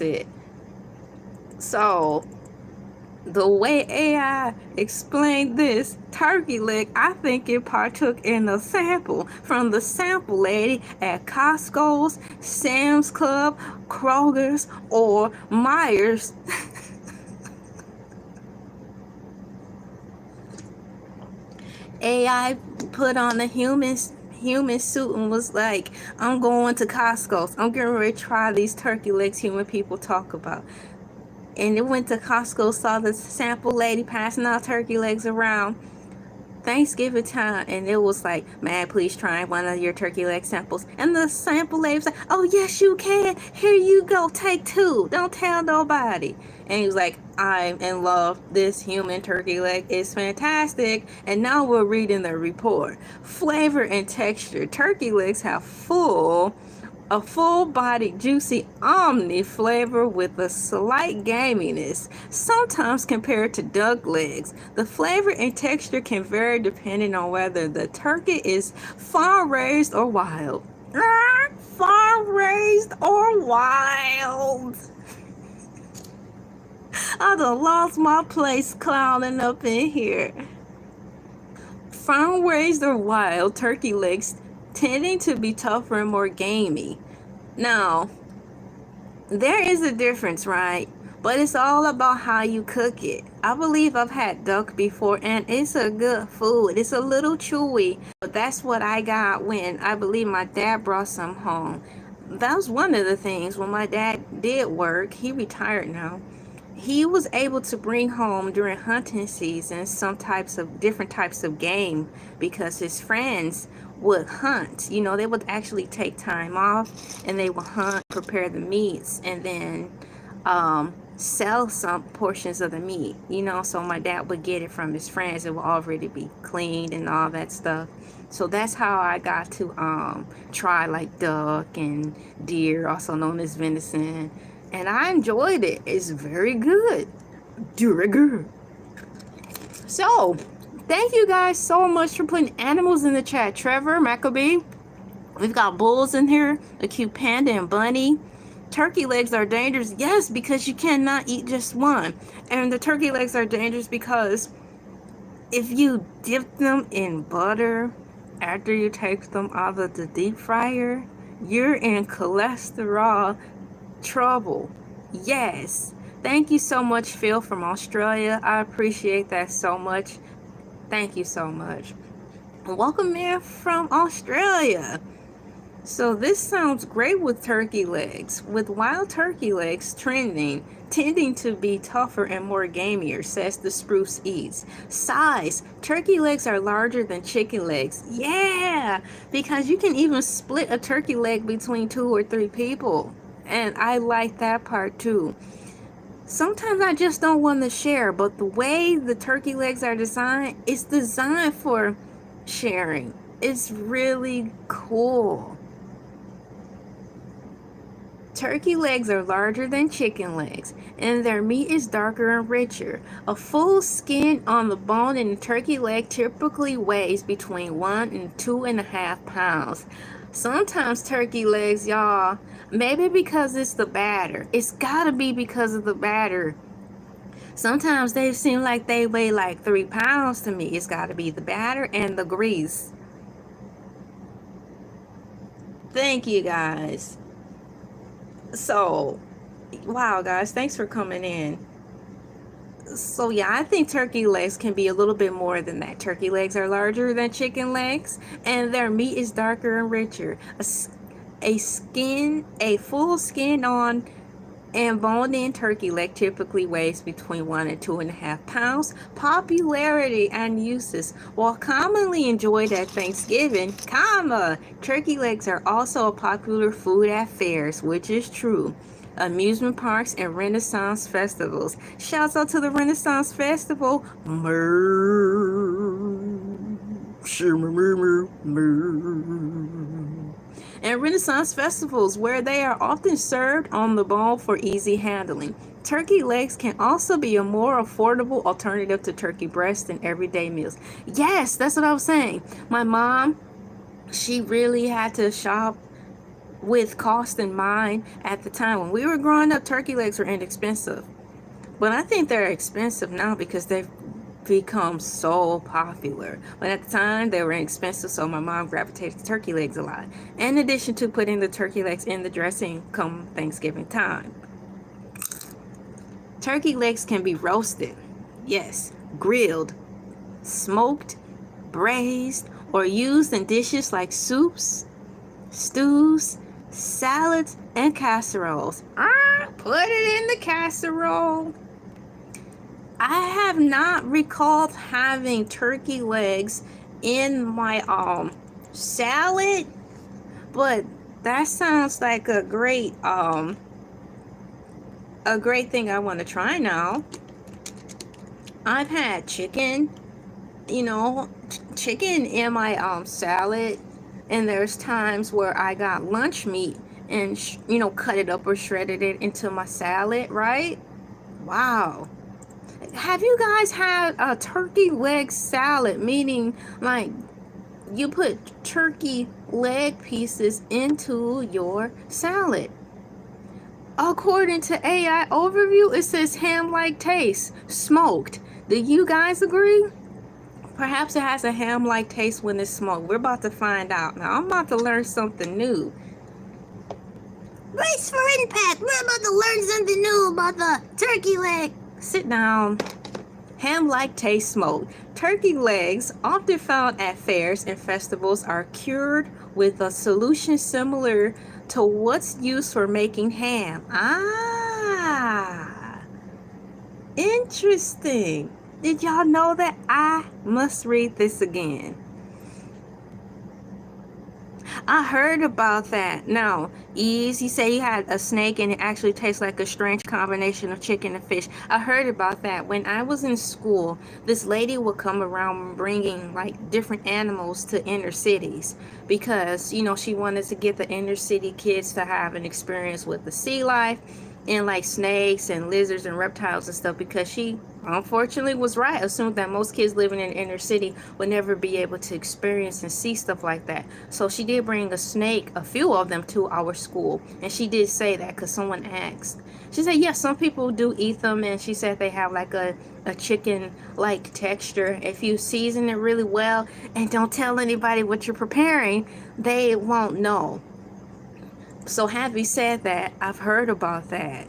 it. So, the way AI explained this turkey leg, I think it partook in a sample from the sample lady at Costco's, Sam's Club, Kroger's, or Myers. AI put on a human suit and was like, I'm going to Costco's. I'm getting ready to try these turkey legs human people talk about. And it went to Costco, saw the sample lady passing out turkey legs around Thanksgiving time, and it was like, may I please try one of your turkey leg samples? And the sample lady was like, oh yes you can, here you go, take 2, don't tell nobody. And he was like, I'm in love, this human turkey leg is fantastic. And now we're reading the report. Flavor and texture. Turkey legs have a full-bodied, juicy, omni flavor with a slight gaminess, sometimes compared to duck legs. The flavor and texture can vary depending on whether the turkey is farm-raised or wild. Farm-raised or wild? I done lost my place clowning up in here. Farm-raised or wild turkey legs tending to be tougher and more gamey. Now, there is a difference, right? but it's all about how you cook it. I believe I've had duck before, and it's a good food. It's a little chewy, but that's what I got when I believe my dad brought some home. That was one of the things when my dad did work. He retired now. He was able to bring home during hunting season some different types of game, because his friends would hunt. You know, they would actually take time off and they would hunt, prepare the meats, and then sell some portions of the meat, you know. So my dad would get it from his friends. It would already be cleaned and all that stuff. So that's how I got to try like duck and deer, also known as venison, and I enjoyed it. It's very good. Very good. So thank you guys so much for putting animals in the chat. Trevor, Maccabee, we've got bulls in here, a cute panda and bunny. Turkey legs are dangerous. Yes, because you cannot eat just one. And the turkey legs are dangerous because if you dip them in butter after you take them out of the deep fryer, you're in cholesterol trouble. Yes. Thank you so much, Phil from Australia. I appreciate that so much. Thank you so much. Welcome there from Australia. So this sounds great with turkey legs, with wild turkey legs tending to be tougher and more gamier, says the Spruce Eats. Size, turkey legs are larger than chicken legs. Yeah, because you can even split a turkey leg between 2 or 3 people. And I like that part too. Sometimes I just don't want to share, but the way the turkey legs are designed, it's designed for sharing. It's really cool. Turkey legs are larger than chicken legs, and their meat is darker and richer. A full skin on the bone in a turkey leg typically weighs between 1 and 2.5 pounds. Sometimes turkey legs, y'all, maybe because it's the batter. It's gotta be because of the batter. Sometimes they seem like they weigh like 3 pounds to me. It's gotta be the batter and the grease. Thank you guys. So, wow guys, thanks for coming in. So yeah, I think turkey legs can be a little bit more than that. Turkey legs are larger than chicken legs, and their meat is darker and richer. A full skin on and bone-in turkey leg typically weighs between 1 and 2.5 pounds. Popularity and uses. While commonly enjoyed at Thanksgiving, turkey legs are also a popular food at fairs, which is true. Amusement parks and Renaissance festivals. Shouts out to the Renaissance Festival. And Renaissance festivals, where they are often served on the bone for easy handling. Turkey legs can also be a more affordable alternative to turkey breast in everyday meals. Yes, that's what I was saying. My mom, she really had to shop with cost in mind. At the time when we were growing up, turkey legs were inexpensive. But I think they're expensive now because they've become so popular. But at the time they were inexpensive, so my mom gravitated to turkey legs a lot, in addition to putting the turkey legs in the dressing come Thanksgiving time. Turkey legs can be roasted, yes, grilled, smoked, braised, or used in dishes like soups, stews, salads, and casseroles. Put it in the casserole. I have not recalled having turkey legs in my salad, but that sounds like a great thing I want to try now. I've had chicken, chicken in my salad, and there's times where I got lunch meat and cut it up or shredded it into my salad, right? Wow. Have you guys had a turkey leg salad, meaning like you put turkey leg pieces into your salad? According to AI overview, it says ham-like taste, smoked. Do you guys agree? Perhaps it has a ham-like taste when it's smoked. We're about to find out. Now I'm about to learn something new. Brace for impact. We're about to learn something new about the turkey leg. Sit down. Ham-like taste smoke. Turkey legs, often found at fairs and festivals, are cured with a solution similar to what's used for making ham. Ah, interesting. Did y'all know that? I must read this again. I heard about that. Now, Ease, you say you had a snake and it actually tastes like a strange combination of chicken and fish. I heard about that. When I was in school, this lady would come around bringing like different animals to inner cities because, you know, she wanted to get the inner city kids to have an experience with the sea life and like snakes and lizards and reptiles and stuff, because she unfortunately was right, assumed that most kids living in the inner city would never be able to experience and see stuff like that. So she did bring a snake, a few of them, to our school, and she did say that because someone asked. She said yes, some people do eat them, and she said they have like a chicken like texture. If you season it really well and don't tell anybody what you're preparing, they won't know. So having said that, I've heard about that.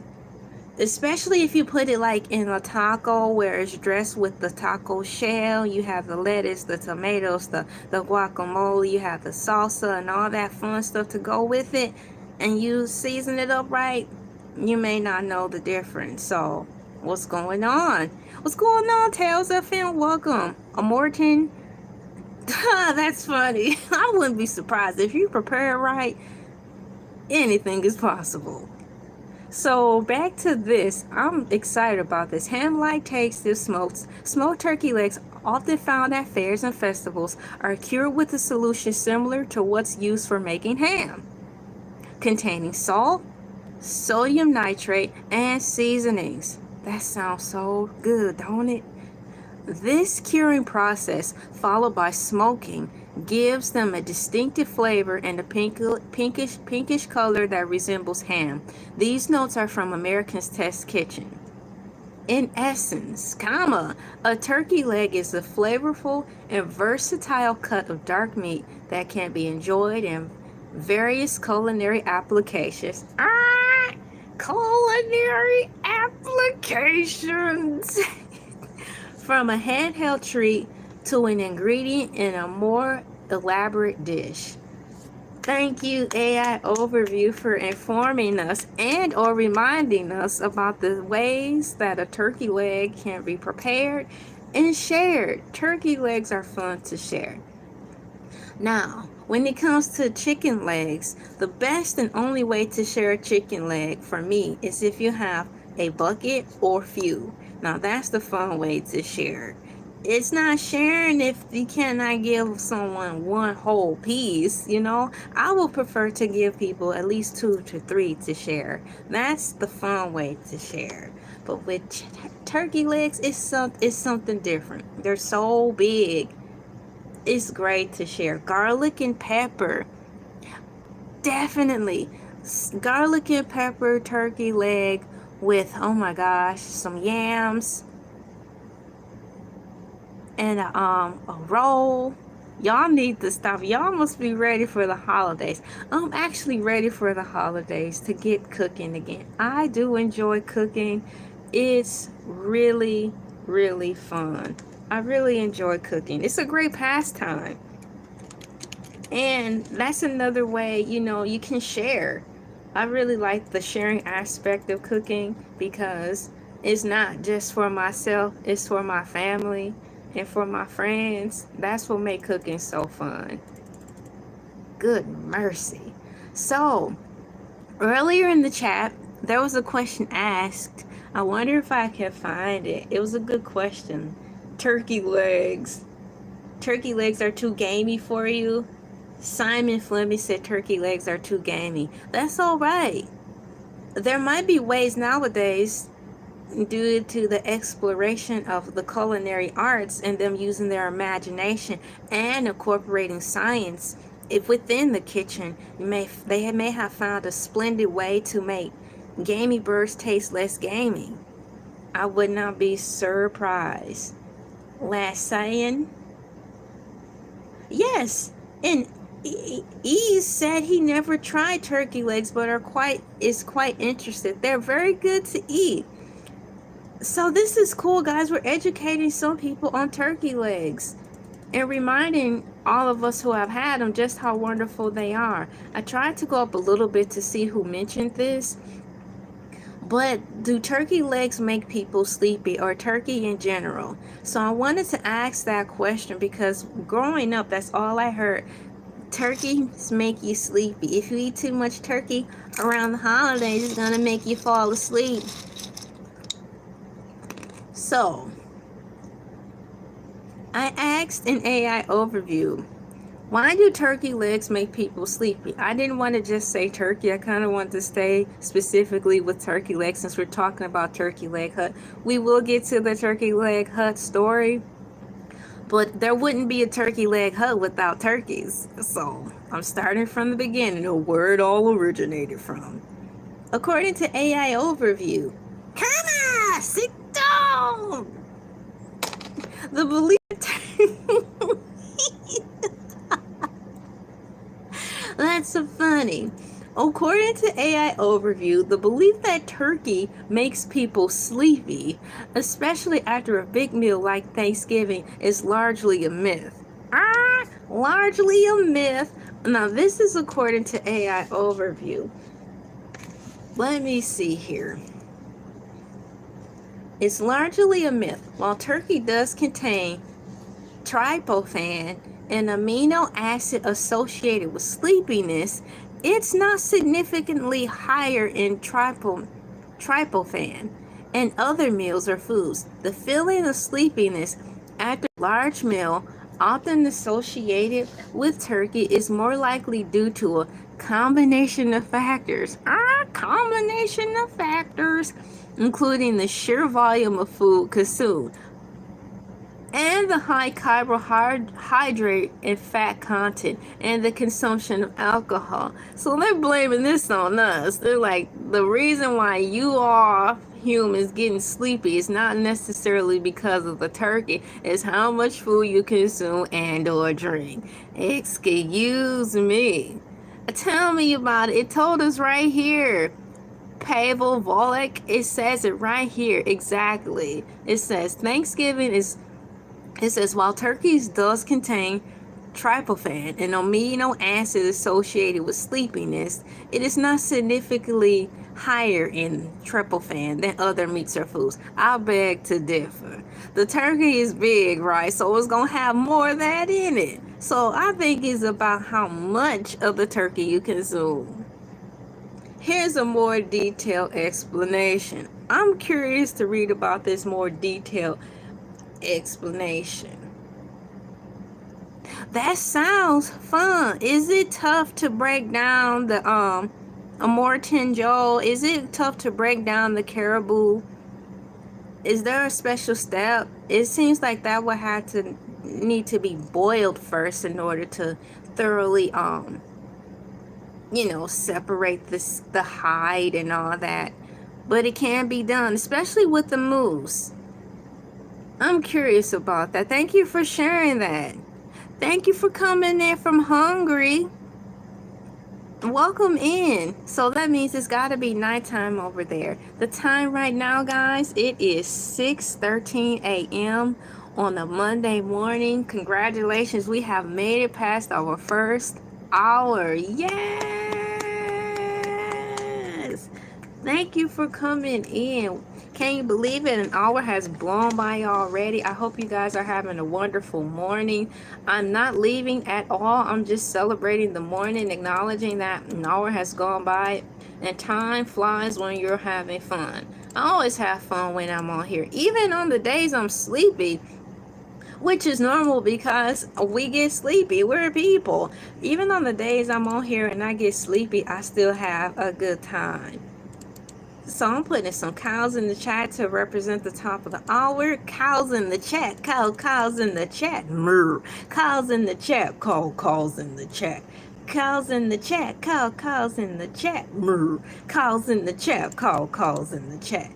Especially if you put it like in a taco where it's dressed with the taco shell. You have the lettuce, the tomatoes, the guacamole, you have the salsa and all that fun stuff to go with it, and you season it up right, you may not know the difference. So what's going on? What's going on, Tales FM? Welcome. Morton. That's funny. I wouldn't be surprised if you prepare it right. Anything is possible. So back to this, I'm excited about this. Ham-like tasted smoked turkey legs, often found at fairs and festivals, are cured with a solution similar to what's used for making ham, containing salt, sodium nitrate, and seasonings. That sounds so good, don't it? This curing process, followed by smoking, gives them a distinctive flavor and a pinkish color that resembles ham. These notes are from American's Test Kitchen. In essence, a turkey leg is a flavorful and versatile cut of dark meat that can be enjoyed in various culinary applications. Culinary applications! From a handheld treat to an ingredient in a more elaborate dish. Thank you, AI Overview, for informing us and or reminding us about the ways that a turkey leg can be prepared and shared. Turkey legs are fun to share. Now, when it comes to chicken legs, the best and only way to share a chicken leg for me is if you have a bucket or few. Now, that's the fun way to share. It's not sharing if you cannot give someone one whole piece, you know. I would prefer to give people at least 2 to 3 to share. That's the fun way to share. But with turkey legs, it's something different. They're so big. It's great to share. Garlic and pepper. Definitely. Garlic and pepper turkey leg with, oh my gosh, some yams and a roll. Y'all need to stop. Y'all must be ready for the holidays. I'm actually ready for the holidays to get cooking again. I do enjoy cooking. It's really, really fun. I really enjoy cooking. It's a great pastime. And that's another way, you know, you can share. I really like the sharing aspect of cooking because it's not just for myself, it's for my family and for my friends. That's what makes cooking so fun. Good mercy. So, earlier in the chat, there was a question asked. I wonder if I can find it. It was a good question. Turkey legs. Turkey legs are too gamey for you? Simon Fleming said turkey legs are too gamey. That's all right. There might be ways nowadays, due to the exploration of the culinary arts and them using their imagination and incorporating science if within the kitchen, they may have found a splendid way to make gamey birds taste less gamey. I would not be surprised. Last saying, yes, and E said he never tried turkey legs, but is quite interested. They're very good to eat. So this is cool, guys. We're educating some people on turkey legs and reminding all of us who have had them just how wonderful they are. I tried to go up a little bit to see who mentioned this, but do turkey legs make people sleepy, or turkey in general? So I wanted to ask that question because growing up, that's all I heard. Turkeys make you sleepy. If you eat too much turkey around the holidays, it's gonna make you fall asleep. So I asked an AI overview, why do turkey legs make people sleepy? I didn't want to just say turkey. I kind of want to stay specifically with turkey legs since we're talking about turkey leg hut. We will get to the turkey leg hut story, but there wouldn't be a turkey leg hut without turkeys. So I'm starting from the beginning, where it all originated from. According to AI overview, Hannah, sit down. the belief that's so funny. According to AI overview, the belief that turkey makes people sleepy, especially after a big meal like Thanksgiving, is largely a myth. Largely a myth. Now this is according to AI overview. Let me see here. It's largely a myth. While turkey does contain tryptophan, an amino acid associated with sleepiness, it's not significantly higher in tryptophan and other meals or foods. The feeling of sleepiness after a large meal, often associated with turkey, is more likely due to a combination of factors. Including the sheer volume of food consumed and the high carbohydrate and fat content and the consumption of alcohol. So they're blaming this on us. They're like, the reason why you all humans getting sleepy is not necessarily because of the turkey, it's how much food you consume and or drink. Excuse me. Tell me about it. It told us right here. Pavel Volek, it says it right here exactly. It says Thanksgiving is, it says while turkeys does contain tryptophan, an amino acid associated with sleepiness, it is not significantly higher in tryptophan than other meats or foods. I beg to differ. The turkey is big, right? So it's gonna have more of that in it. So I think it's about how much of the turkey you consume. Here's a more detailed explanation. I'm curious to read about this more detailed explanation. That sounds fun. Is it tough to break down the Amortin Joel? Is it tough to break down the caribou? Is there a special step? It seems like that would have to need to be boiled first in order to thoroughly separate the hide and all that. But it can be done, especially with the moose. I'm curious about that. Thank you for sharing that. Thank you for coming in from Hungary. Welcome in. So that means it's got to be nighttime over there. The time right now, guys, it is 6:13 a.m. on a Monday morning. Congratulations, we have made it past our first hour. Yes! Thank you for coming in. Can you believe it? An hour has blown by already. I hope you guys are having a wonderful morning. I'm not leaving at all. I'm just celebrating the morning, acknowledging that an hour has gone by, and time flies when you're having fun. I always have fun when I'm on here, even on the days I'm sleepy, which is normal because we get sleepy. We're people. Even on the days I'm on here and I get sleepy, I still have a good time. So I'm putting some cows in the chat to represent the top of the hour. Cows in the chat. Cows in the chat. Moo. Cows in the chat. Calls in the chat. Cows in the chat. Cows in the chat. Moo. Cows in the chat. Calls in the chat.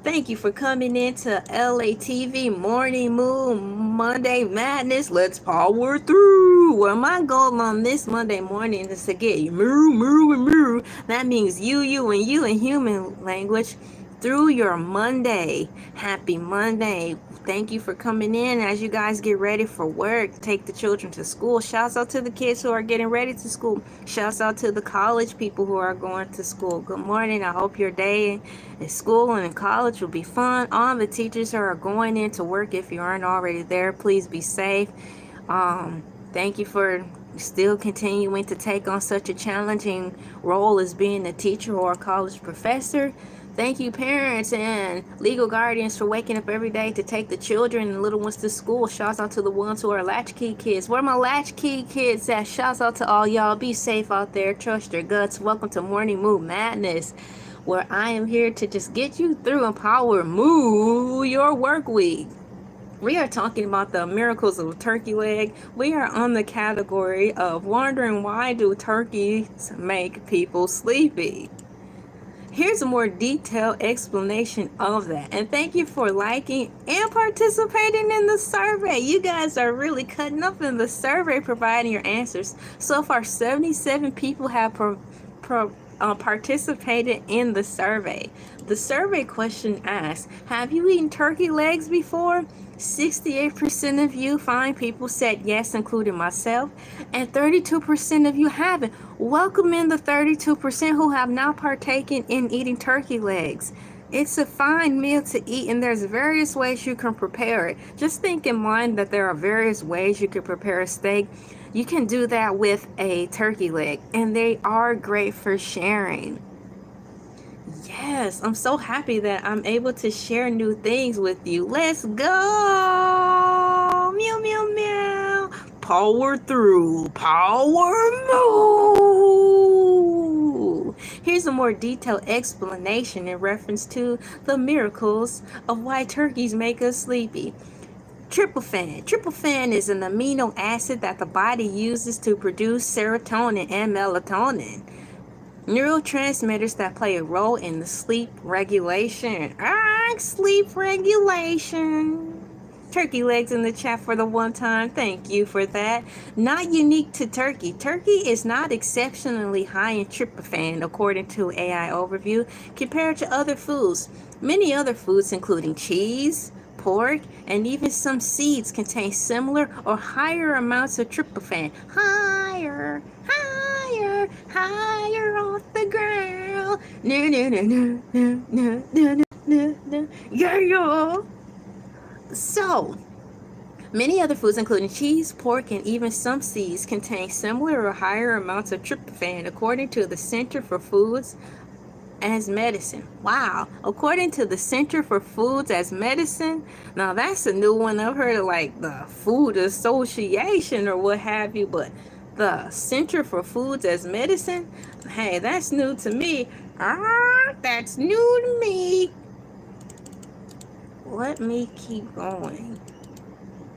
Thank you for coming into Elay TV Morning Moo Monday Madness. Let's power through. Well, my goal on this Monday morning is to get you moo, moo, and moo. That means you, and you in human language through your Monday. Happy Monday. Thank you for coming in as you guys get ready for work. Take the children to school. Shouts out to the kids who are getting ready to school. Shouts out to the college people who are going to school. Good morning. I hope your day in school and in college will be fun. All the teachers who are going into work, if you aren't already there, please be safe. Thank you for still continuing to take on such a challenging role as being a teacher or a college professor. Thank you, parents and legal guardians, for waking up every day to take the children and little ones to school. Shouts out to the ones who are latchkey kids. Where are my latchkey kids at? Shouts out to all y'all. Be safe out there. Trust your guts. Welcome to Morning Moo Madness, where I am here to just get you through and power move your work week. We are talking about the miracles of a turkey leg. We are on the category of wondering, why do turkeys make people sleepy? Here's a more detailed explanation of that. And thank you for liking and participating in the survey. You guys are really cutting up in the survey, providing your answers. So far, 77 people have participated in the survey. The survey question asks, have you eaten turkey legs before? 68% of you fine people said yes, including myself, and 32% of you haven't. Welcome in the 32% who have not partaken in eating turkey legs. It's a fine meal to eat, and there's various ways you can prepare it. Just think in mind that there are various ways you can prepare a steak. You can do that with a turkey leg, and they are great for sharing. Yes, I'm so happy that I'm able to share new things with you. Let's go! Meow, meow, meow. Power through. Power move. Here's a more detailed explanation in reference to the miracles of why turkeys make us sleepy. Tryptophan. Tryptophan is an amino acid that the body uses to produce serotonin and melatonin, neurotransmitters that play a role in the sleep regulation. Sleep regulation. Turkey legs in the chat for the one time. Thank you for that. Not unique to turkey. Turkey is not exceptionally high in tryptophan, according to AI Overview, compared to other foods. Many other foods, including cheese, pork, and even some seeds, contain similar or higher amounts of tryptophan. Higher off the ground. No, no, no, no, no, no, no, no, no. Yeah. So, many other foods, including cheese, pork, and even some seeds, contain similar or higher amounts of tryptophan, according to the Center for Foods as Medicine. Wow. According to the Center for Foods as Medicine. Now, that's a new one. I've heard of like the Food Association or what have you, but the Center for Foods as Medicine, hey, that's new to me. That's new to me. Let me keep going.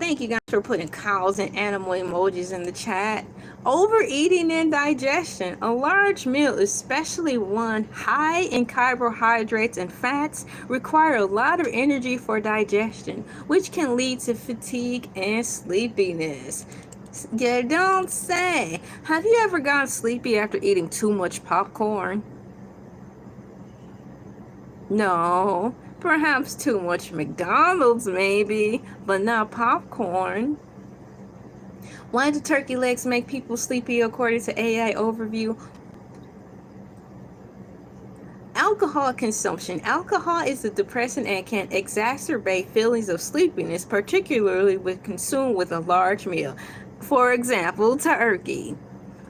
Thank you guys for putting cows and animal emojis in the chat. Overeating and digestion. A large meal, especially one high in carbohydrates and fats, require a lot of energy for digestion, which can lead to fatigue and sleepiness. You don't say. Have you ever gotten sleepy after eating too much popcorn? No. Perhaps too much McDonald's maybe, but not popcorn. Why do turkey legs make people sleepy according to AI Overview? Alcohol consumption. Alcohol is a depressant and can exacerbate feelings of sleepiness, particularly when consumed with a large meal. For example, turkey.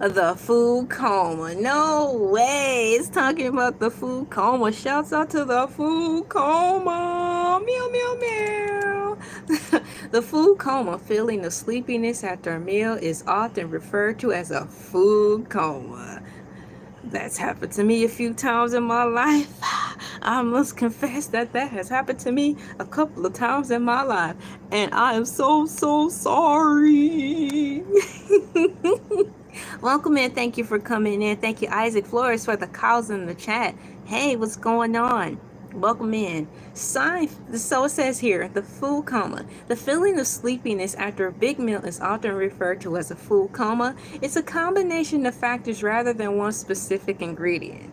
The food coma. No way. It's talking about the food coma. Shouts out to the food coma. Meow, meow, meow. The food coma, feeling of sleepiness after a meal, is often referred to as a food coma. That's happened to me a few times in my life. I must confess that has happened to me a couple of times in my life. And I am so sorry. Welcome in. Thank you for coming in. Thank you, Isaac Flores, for the cows in the chat. Hey, what's going on? Welcome in. Sigh. So it says here, the food coma. The feeling of sleepiness after a big meal is often referred to as a food coma. It's a combination of factors rather than one specific ingredient.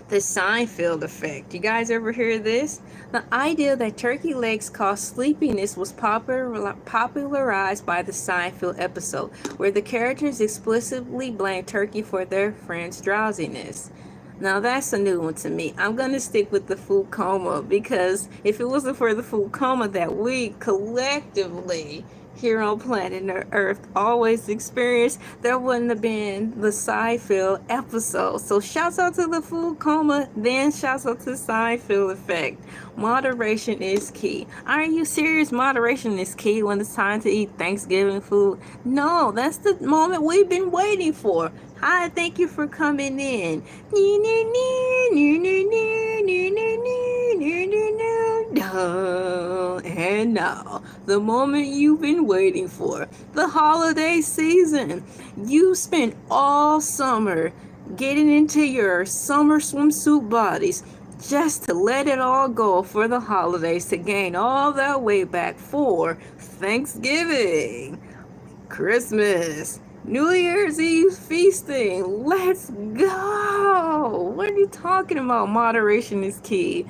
The Seinfeld effect. You guys ever hear this? The idea that turkey legs cause sleepiness was popularized by the Seinfeld episode, where the characters explicitly blame turkey for their friends' drowsiness. Now that's a new one to me. I'm gonna stick with the food coma, because if it wasn't for the food coma that we collectively here on planet Earth always experience, there wouldn't have been the Seinfeld episode. So shouts out to the food coma, then shouts out to the Seinfeld effect. Moderation is key. Are you serious? Moderation is key when it's time to eat Thanksgiving food? No, that's the moment we've been waiting for. Hi, thank you for coming in. And now, the moment you've been waiting for, the holiday season. You spent all summer getting into your summer swimsuit bodies just to let it all go for the holidays, to gain all that weight back for Thanksgiving, Christmas, New Year's Eve feasting. Let's go. What are you talking about? Moderation is key.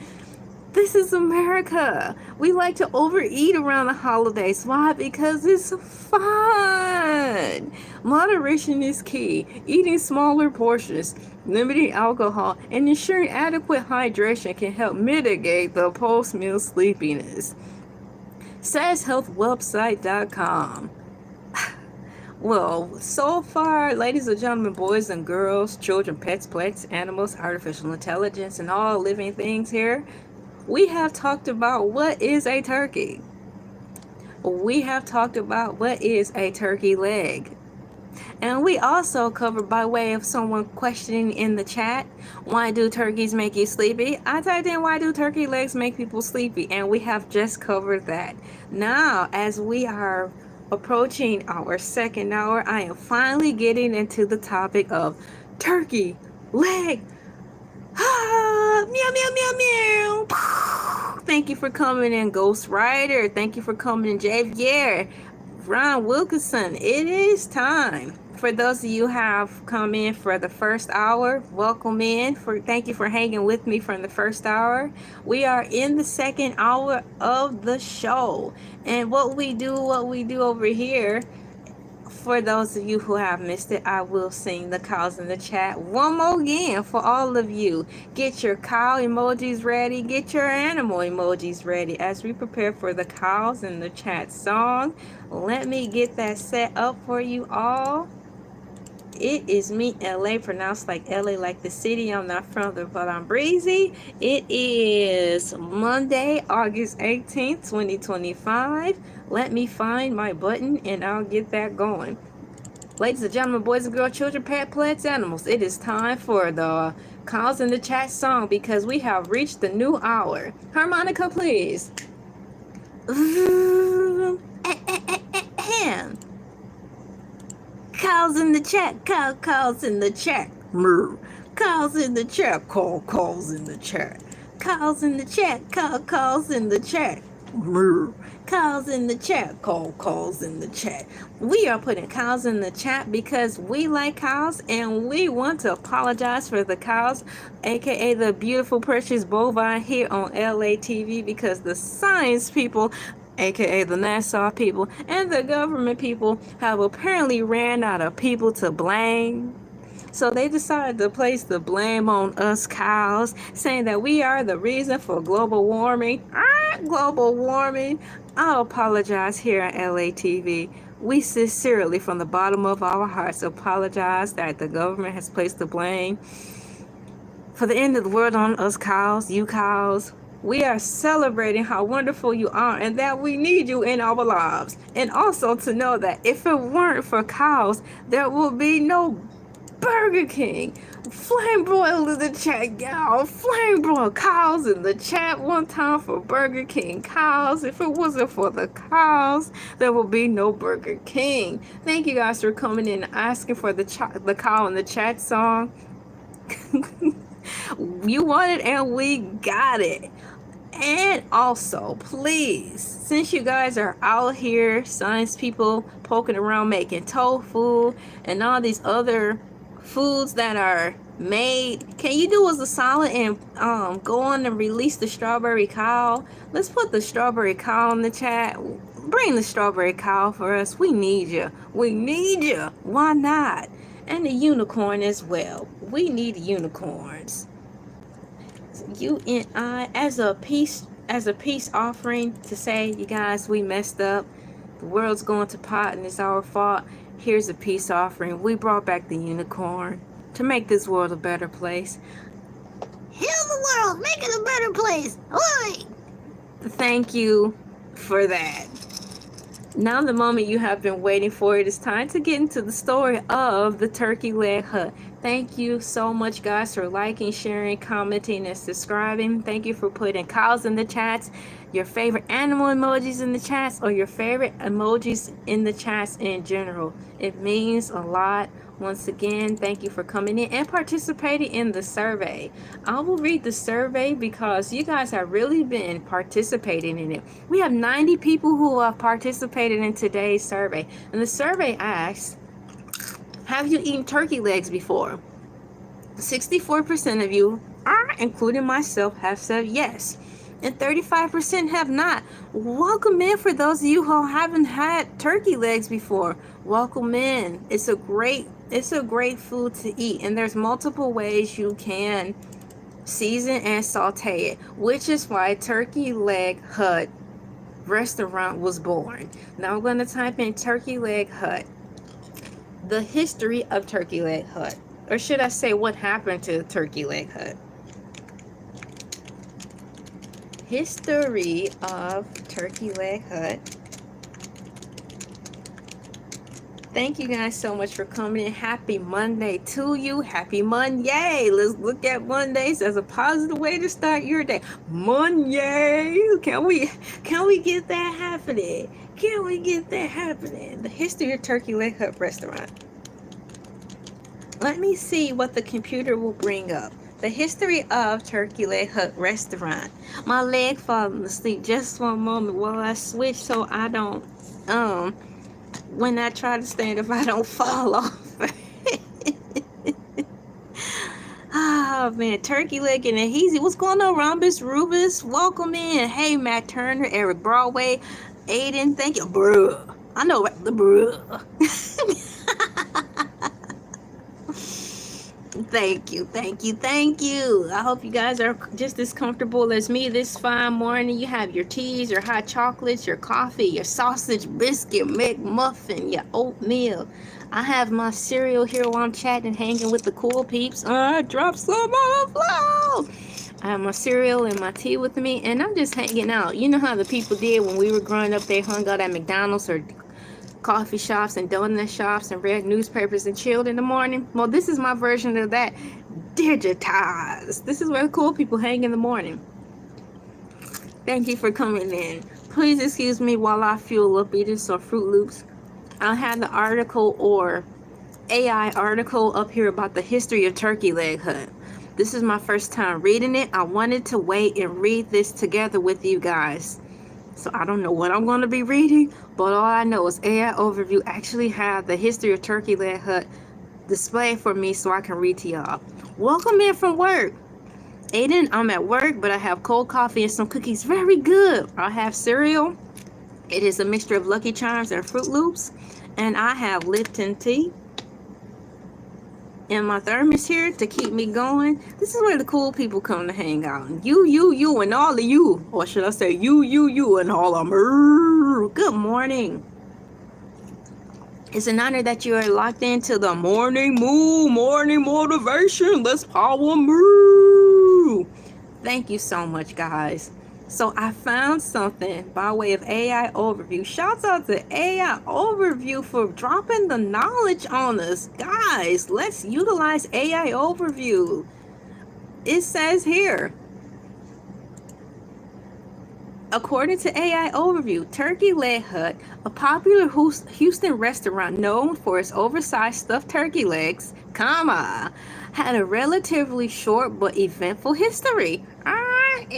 This is America. We like to overeat around the holidays. Why? Because it's fun. Moderation is key. Eating smaller portions, limiting alcohol, and ensuring adequate hydration can help mitigate the post-meal sleepiness. SaysHealthWebsite.com. Well, so far, ladies and gentlemen, boys and girls, children, pets, plants, animals, artificial intelligence, and all living things here, we have talked about what is a turkey. We have talked about what is a turkey leg. And we also covered, by way of someone questioning in the chat, why do turkeys make you sleepy? I typed in, why do turkey legs make people sleepy? And we have just covered that. Now, as we are approaching our second hour, I am finally getting into the topic of turkey leg. Meow, meow, meow, meow. Thank you for coming in, Ghost Rider. Thank you for coming in, Javier. Ron Wilkinson. It is time. For those of you who have come in for the first hour, welcome in. Thank you for hanging with me from the first hour. We are in the second hour of the show. And what we do over here, for those of you who have missed it, I will sing the cows in the chat one more again for all of you. Get your cow emojis ready. Get your animal emojis ready as we prepare for the cows in the chat song. Let me get that set up for you all. It is me, LA, pronounced like LA, like the city. I'm not from there, but I'm breezy. It is Monday, August 18th, 2025. Let me find my button and I'll get that going. Ladies and gentlemen, boys and girls, children, pet, plants, animals, it is time for the Cows in the Chat song, because we have reached the new hour. Harmonica, please. Calls in the chat, calls in the chat, moo. Calls in the chat, calls in the chat. Calls in the chat, calls in the chat, moo. Calls in the chat, calls in the chat. We are putting cows in the chat because we like cows and we want to apologize for the cows, aka the beautiful, precious bovine here on LA TV, because the science people, aka the NASA people, and the government people have apparently ran out of people to blame. So they decided to place the blame on us cows, saying that we are the reason for global warming. Global warming. I apologize here at LA TV. We sincerely, from the bottom of our hearts, apologize that the government has placed the blame for the end of the world on us cows, you cows. We are celebrating how wonderful you are and that we need you in our lives. And also to know that if it weren't for cows, there will be no Burger King. Flame broil in the chat, y'all. Flame broil cows in the chat one time for Burger King cows. If it wasn't for the cows, there will be no Burger King. Thank you guys for coming in and asking for the cow in the chat song. You want it and we got it. And also, please, since you guys are out here, science people poking around making tofu and all these other foods that are made, can you do us a solid and go on and release the strawberry cow? Let's put the strawberry cow in the chat. Bring the strawberry cow for us. We need you. We need you. Why not? And the unicorn as well. We need unicorns. You and I, as a peace offering to say, you guys, we messed up. The world's going to pot and it's our fault. Here's a peace offering. We brought back the unicorn to make this world a better place. Heal the world, make it a better place. Oi! Thank you for that. Now the moment you have been waiting for, it is time to get into the story of the turkey leg hut. Thank you so much, guys, for liking, sharing, commenting, and subscribing. Thank you for putting cows in the chats, your favorite animal emojis in the chats, or your favorite emojis in the chats in general. It means a lot. Once again, thank you for coming in and participating in the survey. I will read the survey because you guys have really been participating in it. We have 90 people who have participated in today's survey. And the survey asks, have you eaten turkey legs before? 64% of you, including myself, have said yes. And 35% have not. Welcome in for those of you who haven't had turkey legs before. Welcome in. It's a great food to eat, and there's multiple ways you can season and saute it, which is why Turkey Leg Hut restaurant was born. Now I'm going to type in Turkey Leg Hut, the history of Turkey Leg Hut, or should I say what happened to Turkey Leg Hut. History of Turkey Leg Hut. Thank you guys so much for coming in. Happy Monday to you. Happy Monday. Let's look at Mondays as a positive way to start your day. Monday. Can we get that happening? Can we get that happening? The history of Turkey Leg Hut restaurant. Let me see what the computer will bring up. The history of Turkey Leg Hut restaurant. My leg falling asleep. Just one moment while I switch so I don't when I try to stand, if I don't fall off. Oh man, turkey leg and adhesive. What's going on, Rhombus, Rubus? Welcome in. Hey, Matt Turner, Eric Broadway, Aiden, thank you. Bruh. I know the bruh. Thank you, thank you, thank you. I hope you guys are just as comfortable as me this fine morning. You have your teas, your hot chocolates, your coffee, your sausage, biscuit, McMuffin, your oatmeal. I have my cereal here while I'm chatting and hanging with the cool peeps. I dropped some on the floor. I have my cereal and my tea with me, and I'm just hanging out. You know how the people did when we were growing up? They hung out at McDonald's or coffee shops and donut shops and read newspapers and chilled in the morning. Well, this is my version of that, digitized. This is where the cool people hang in the morning. Thank you for coming in. Please excuse me while I fuel up eating some Fruit Loops. I'll have the article or AI article up here about the history of Turkey Leg Hut. This is my first time reading it. I wanted to wait and read this together with you guys. So I don't know what I'm going to be reading, but all I know is AI Overview actually have the history of Turkey Leg Hut displayed for me so I can read to y'all. Welcome in from work. Aiden, I'm at work, but I have cold coffee and some cookies. Very good. I have cereal. It is a mixture of Lucky Charms and Fruit Loops. And I have Lipton tea. And my thermos here to keep me going. This is where the cool people come to hang out. You, and all of you. Or should I say you, and all of them. Good morning. It's an honor that you are locked into the morning moo, morning motivation. Let's power moo. Thank you so much, guys. So I found something by way of AI Overview. Shouts out to AI Overview for dropping the knowledge on us. Guys, let's utilize AI Overview. It says here, According to AI Overview, Turkey Leg Hut, a popular Houston restaurant known for its oversized stuffed turkey legs, had a relatively short but eventful history.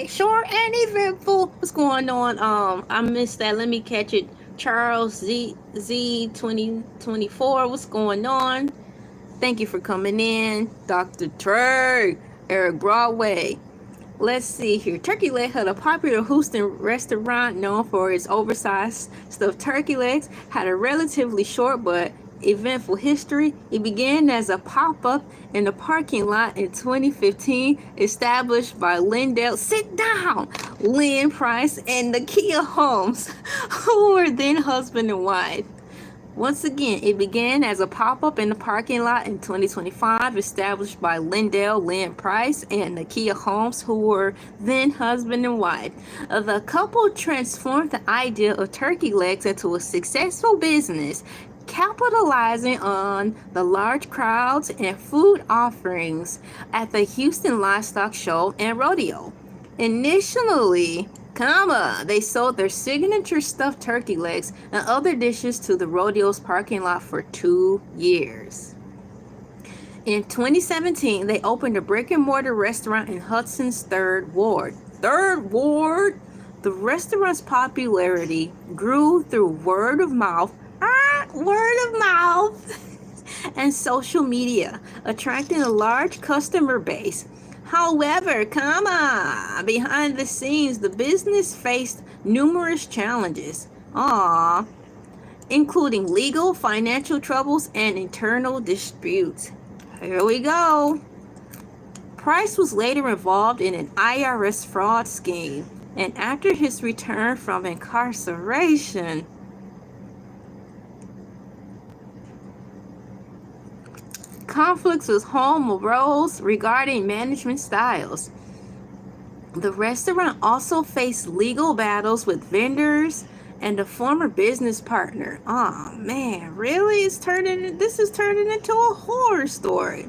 Short and eventful. What's going on? I missed that. Let me catch it. Charles Z 2024. What's going on? Thank you for coming in, Dr. Trey, Eric Broadway. Let's see here. Turkey Leg Hut, a popular Houston restaurant known for its oversized stuffed turkey legs, had a relatively short but eventful history. It began as a pop-up in the parking lot in 2015, established by Lynn Price and Nakia Holmes, who were then husband and wife. Once again, it began as a pop-up in the parking lot in 2025, established by Lynn Price and Nakia Holmes, who were then husband and wife. The couple transformed the idea of turkey legs into a successful business, capitalizing on the large crowds and food offerings at the Houston Livestock Show and Rodeo. Initially, they sold their signature stuffed turkey legs and other dishes to the rodeo's parking lot for 2 years. In 2017, they opened a brick-and-mortar restaurant in Hudson's Third Ward. The restaurant's popularity grew through word of mouth, and social media, attracting a large customer base. However, behind the scenes, the business faced numerous challenges, including legal, financial troubles, and internal disputes. Here we go. Price was later involved in an IRS fraud scheme, and after his return from incarceration, conflicts with home arose regarding management styles. The restaurant also faced legal battles with vendors and a former business partner. Oh man, really? This is turning into a horror story.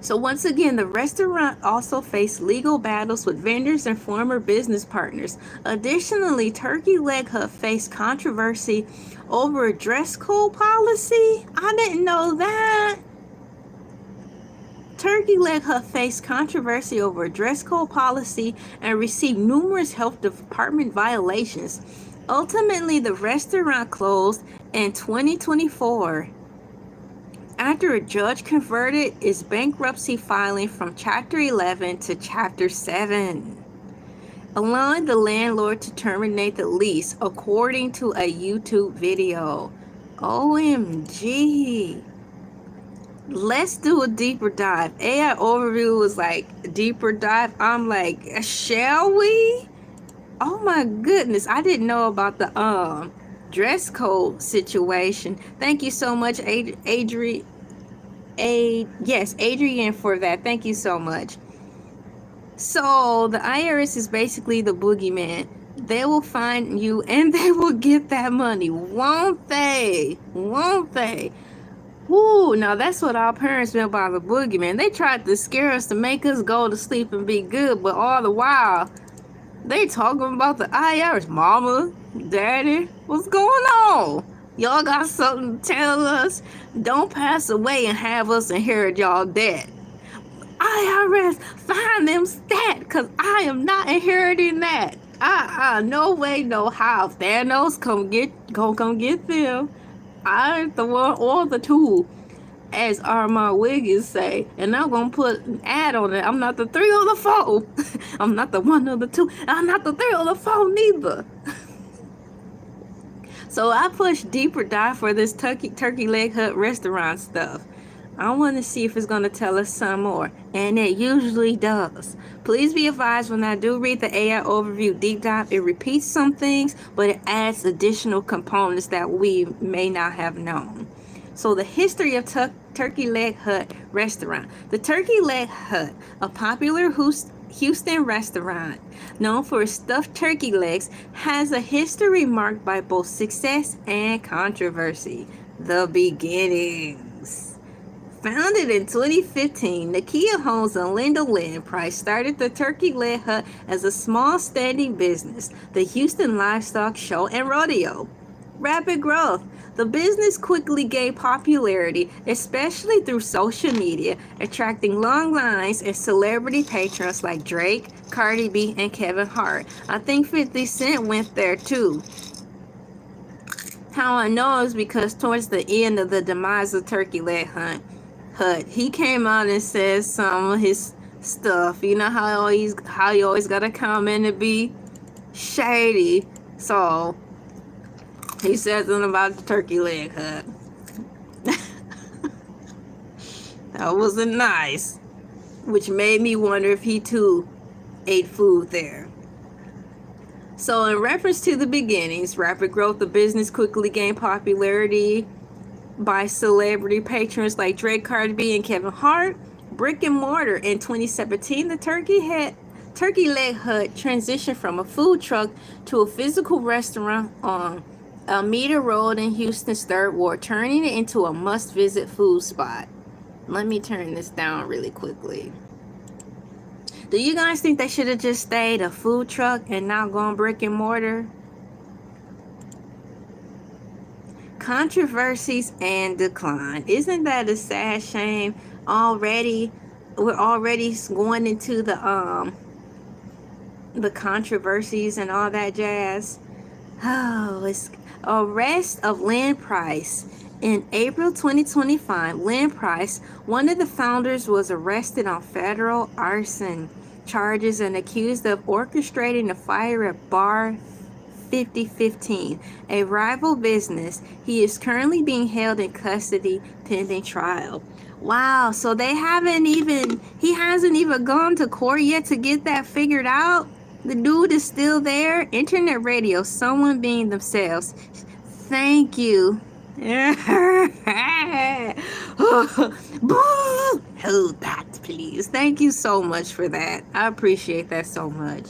So once again, the restaurant also faced legal battles with vendors and former business partners. Additionally, Turkey Leg Hut faced controversy over a dress code policy. I didn't know that. Turkey Leg Hut faced controversy over a dress code policy and received numerous health department violations. Ultimately, the restaurant closed in 2024 after a judge converted its bankruptcy filing from Chapter 11 to Chapter 7, allowing the landlord to terminate the lease, according to a YouTube video. OMG. Let's do a deeper dive. AI Overview was like, deeper dive. I'm like, shall we? Oh my goodness. I didn't know about the dress code situation. Thank you so much, Adrian, for that. Thank you so much. So the IRS is basically the boogeyman. They will find you and they will get that money, won't they? Woo, now that's what our parents meant by the boogeyman. They tried to scare us to make us go to sleep and be good, but all the while they talking about the IRS. Mama, daddy, what's going on? Y'all got something to tell us? Don't pass away and have us inherit y'all debt. IRS, find them stat, because I am not inheriting that. No way, no how. Thanos, come get them. I ain't the one or the two, as Armand Wiggins say. And I'm going to put an ad on it. I'm not the 3 or the 4. I'm not the 1 or the 2. I'm not the 3 or the 4 neither. So I pushed deeper dive for this Turkey Leg Hut restaurant stuff. I want to see if it's going to tell us some more. And it usually does. Please be advised, when I do read the AI Overview deep dive, it repeats some things, but it adds additional components that we may not have known. So the history of Turkey Leg Hut restaurant. The Turkey Leg Hut, a popular Houston restaurant known for its stuffed turkey legs, has a history marked by both success and controversy. The beginnings. Founded in 2015, Nakia Holmes and Linda Lynn Price started the Turkey Leg Hut as a small standing business, the Houston Livestock Show and Rodeo. Rapid growth. The business quickly gained popularity, especially through social media, attracting long lines and celebrity patrons like Drake, Cardi B, and Kevin Hart. I think 50 Cent went there too. How I know is because towards the end of the demise of Turkey Leg Hut, he came out and said some of his stuff. You know how you always gotta comment and be shady. So he said something about the Turkey Leg Hut. That wasn't nice, which made me wonder if he too ate food there. So in reference to the beginnings, rapid growth of business quickly gained popularity by celebrity patrons like Drake, Cardi B, and Kevin Hart. Brick and mortar. In 2017, the Turkey Leg Hut transitioned from a food truck to a physical restaurant on Alameda Road in Houston's Third Ward, turning it into a must-visit food spot. Let me turn this down really quickly. Do you guys think they should have just stayed a food truck and not gone brick and mortar? Controversies and decline. Isn't that a sad shame? We're already going into the controversies and all that jazz. Oh, it's arrest of Lynn Price. In April 2025, Lynn Price, one of the founders, was arrested on federal arson charges and accused of orchestrating a fire at Bar 5015, a rival business. He is currently being held in custody pending trial. Wow, so he hasn't even gone to court yet to get that figured out? The dude is still there? Internet radio, someone being themselves. Thank you. Hold that, please. Thank you so much for that. I appreciate that so much.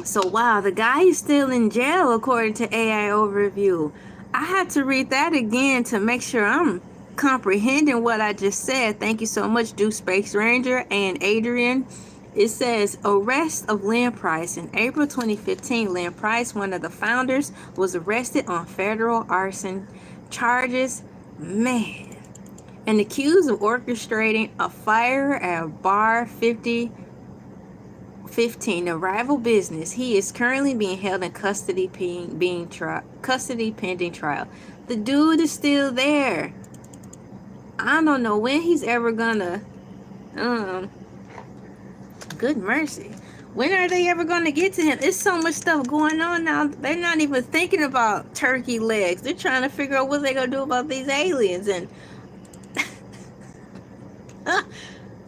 So wow, the guy is still in jail according to AI Overview. I had to read that again to make sure I'm comprehending what I just said. Thank you so much, Duke Space Ranger and Adrian. It says, arrest of Lynn Price. In April 2015, Lynn Price, one of the founders, was arrested on federal arson charges. Man. And accused of orchestrating a fire at Bar 5015, a rival business. He is currently being held in custody pending trial. The dude is still there. I don't know when he's ever gonna good mercy. When are they ever going to get to him? There's so much stuff going on now. They're not even thinking about turkey legs. They're trying to figure out what they're going to do about these aliens and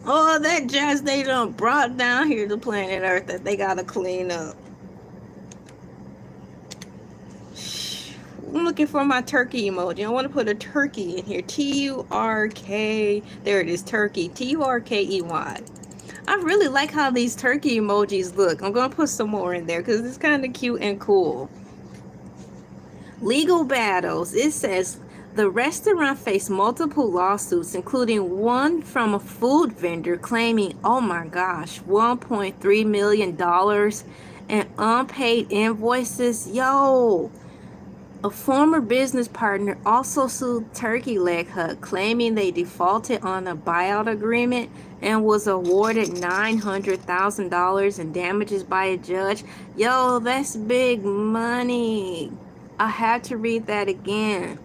all that jazz they done brought down here to planet Earth that they got to clean up. I'm looking for my turkey emoji. I want to put a turkey in here. T-U-R-K. There it is, turkey. T-U-R-K-E-Y. I really like how these turkey emojis look. I'm going to put some more in there because it's kind of cute and cool. Legal battles. It says the restaurant faced multiple lawsuits, including one from a food vendor claiming, oh my gosh, $1.3 million in unpaid invoices. Yo! A former business partner also sued Turkey Leg Hut, claiming they defaulted on a buyout agreement and was awarded $900,000 in damages by a judge. Yo, that's big money. I had to read that again.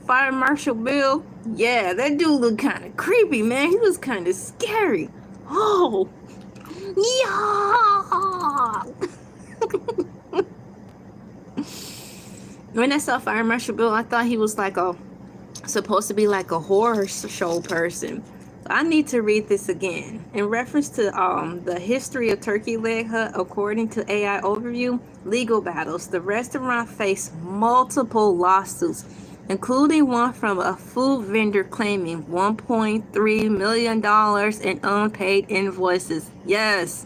Fire Marshal Bill, yeah, that dude looked kind of creepy, man. He was kind of scary. Oh, yeah. When I saw Fire Marshal Bill, I thought he was like supposed to be like a horror show person. I need to read this again. In reference to the history of Turkey Leg Hut, according to AI Overview, legal battles. The restaurant faced multiple lawsuits, including one from a food vendor claiming $1.3 million in unpaid invoices. Yes,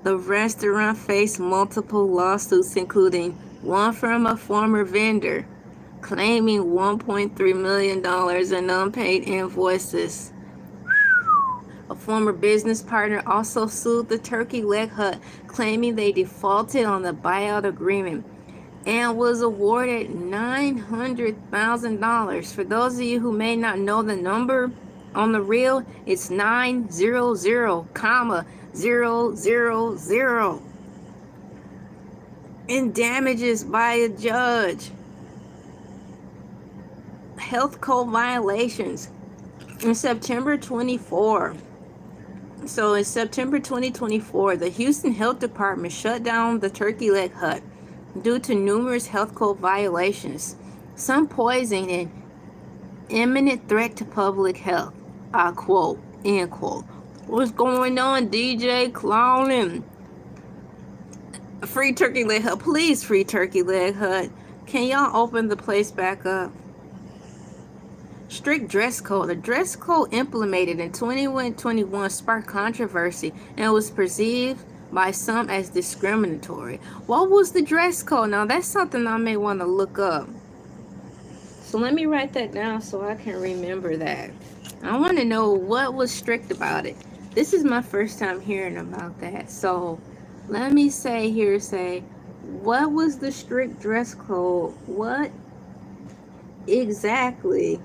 the restaurant faced multiple lawsuits, including one from a former vendor claiming $1.3 million in unpaid invoices. A former business partner also sued the Turkey Leg Hut, claiming they defaulted on the buyout agreement and was awarded $900,000. For those of you who may not know the number on the reel, it's 900,000 in damages by a judge. Health code violations in September 24. So in September 2024, the Houston Health Department shut down the Turkey Leg Hut due to numerous health code violations, some poisoning and imminent threat to public health. I quote, end quote. What's going on, DJ Clowning? Free Turkey Leg Hut. Please, free Turkey Leg Hut. Can y'all open the place back up? Strict dress code. The dress code implemented in 2021 sparked controversy and was perceived by some as discriminatory. What was the dress code? Now that's something I may want to look up. So let me write that down so I can remember that. I want to know what was strict about it. This is my first time hearing about that. So let me say, what was the strict dress code? What exactly?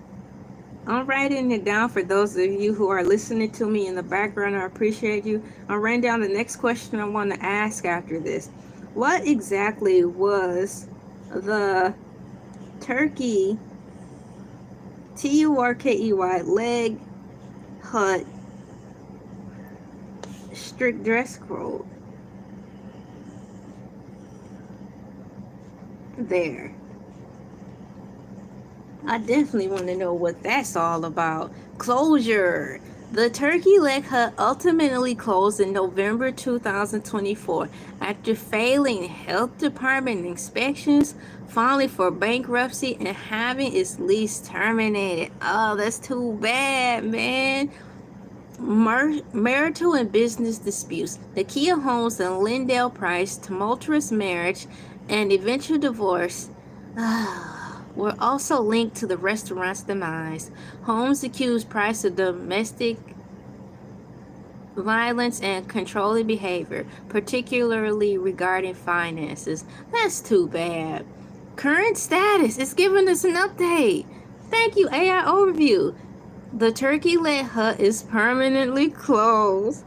I'm writing it down for those of you who are listening to me in the background. I appreciate you. I'm writing down the next question I want to ask after this. What exactly was the Turkey, Turkey Leg Hut strict dress code? There. I definitely want to know what that's all about. Closure. The Turkey Leg Hut ultimately closed in November 2024 after failing health department inspections, filing for bankruptcy, and having its lease terminated. Oh, that's too bad, man. Marital and business disputes. The Kia Homes and Lindell Price tumultuous marriage and eventual divorce were also linked to the restaurant's demise. Holmes accused Price of domestic violence and controlling behavior, particularly regarding finances. That's too bad. Current status is giving us an update. Thank you, AI Overview. The Turkey Leg Hut is permanently closed.